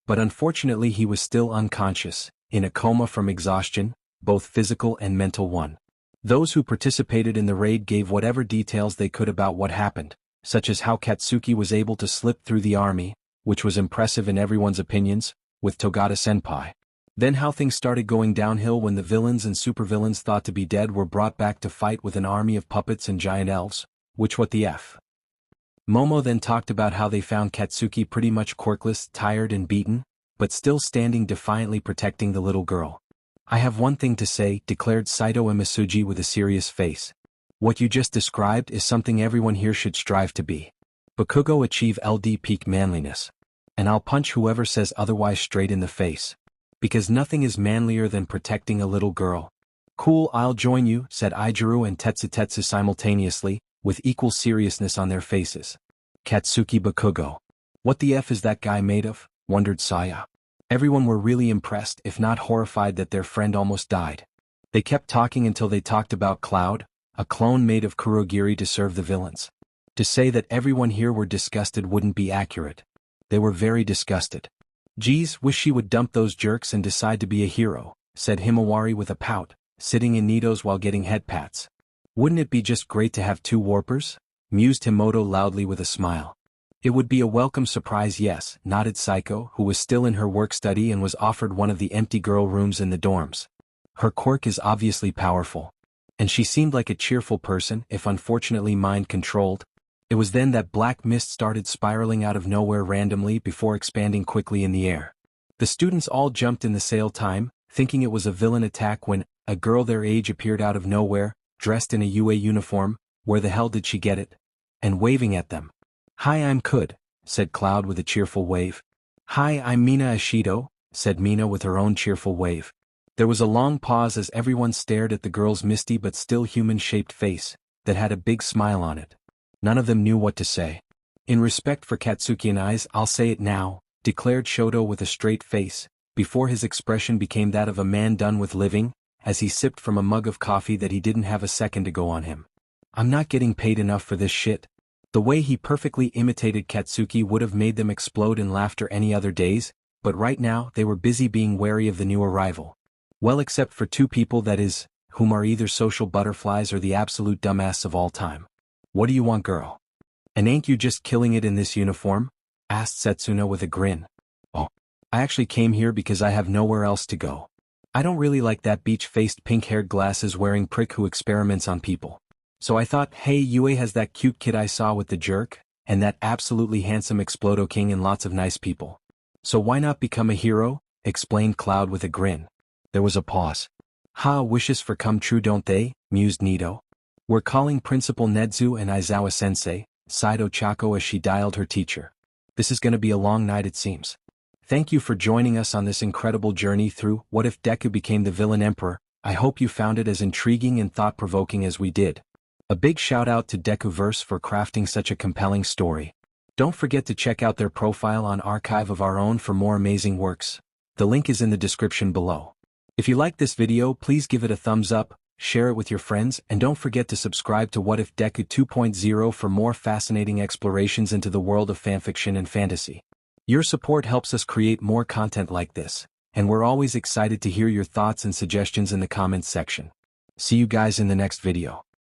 A: But unfortunately he was still unconscious, in a coma from exhaustion, both physical and mental one. Those who participated in the raid gave whatever details they could about what happened, such as how Katsuki was able to slip through the army, which was impressive in everyone's opinions, with Togata-senpai. Then how things started going downhill when the villains and supervillains thought to be dead were brought back to fight with an army of puppets and giant elves, which what the F. Momo then talked about how they found Katsuki pretty much quirkless, tired and beaten, but still standing defiantly protecting the little girl. I have one thing to say, declared Saito Imasuji with a serious face. What you just described is something everyone here should strive to be. Bakugo achieve LD peak manliness. And I'll punch whoever says otherwise straight in the face. Because nothing is manlier than protecting a little girl. Cool, I'll join you, said Ijiru and Tetsu simultaneously, with equal seriousness on their faces. Katsuki Bakugo. What the F is that guy made of? Wondered Saya. Everyone were really impressed, if not horrified, that their friend almost died. They kept talking until they talked about Cloud, a clone made of Kurogiri to serve the villains. To say that everyone here were disgusted wouldn't be accurate. They were very disgusted. Geez, wish she would dump those jerks and decide to be a hero, said Himawari with a pout, sitting in Nito's while getting head pats. Wouldn't it be just great to have two warpers? Mused Himoto loudly with a smile. It would be a welcome surprise, yes, nodded Saiko, who was still in her work study and was offered one of the empty girl rooms in the dorms. Her quirk is obviously powerful. And she seemed like a cheerful person, if unfortunately mind-controlled. It was then that black mist started spiraling out of nowhere randomly before expanding quickly in the air. The students all jumped in the sale time, thinking it was a villain attack when a girl their age appeared out of nowhere, dressed in a UA uniform. Where the hell did she get it? And waving at them. Hi, I'm Kud, said Cloud with a cheerful wave. Hi, I'm Mina Ashido, said Mina with her own cheerful wave. There was a long pause as everyone stared at the girl's misty but still human-shaped face, that had a big smile on it. None of them knew what to say. In respect for Katsuki and eyes, I'll say it now, declared Shoto with a straight face, before his expression became that of a man done with living, as he sipped from a mug of coffee that he didn't have a second to go on him. I'm not getting paid enough for this shit. The way he perfectly imitated Katsuki would have made them explode in laughter any other days, but right now they were busy being wary of the new arrival. Well, except for two people, that is, whom are either social butterflies or the absolute dumbass of all time. What do you want, girl? And ain't you just killing it in this uniform? Asked Setsuna with a grin. Oh, I actually came here because I have nowhere else to go. I don't really like that beach-faced pink-haired glasses-wearing prick who experiments on people. So I thought, hey, Yue has that cute kid I saw with the jerk, and that absolutely handsome Explodo King and lots of nice people. So why not become a hero? Explained Cloud with a grin. There was a pause. Ha, wishes for come true, don't they? Mused Nito. We're calling Principal Nedzu and Aizawa-sensei, sighed Ochako as she dialed her teacher. This is gonna be a long night, it seems. Thank you for joining us on this incredible journey through What If Deku Became the Villain Emperor. I hope you found it as intriguing and thought-provoking as we did. A big shout out to DekuVerse for crafting such a compelling story. Don't forget to check out their profile on Archive of Our Own for more amazing works. The link is in the description below. If you liked this video, please give it a thumbs up, share it with your friends, and don't forget to subscribe to What If Deku 2.0 for more fascinating explorations into the world of fanfiction and fantasy. Your support helps us create more content like this, and we're always excited to hear your thoughts and suggestions in the comments section. See you guys in the next video.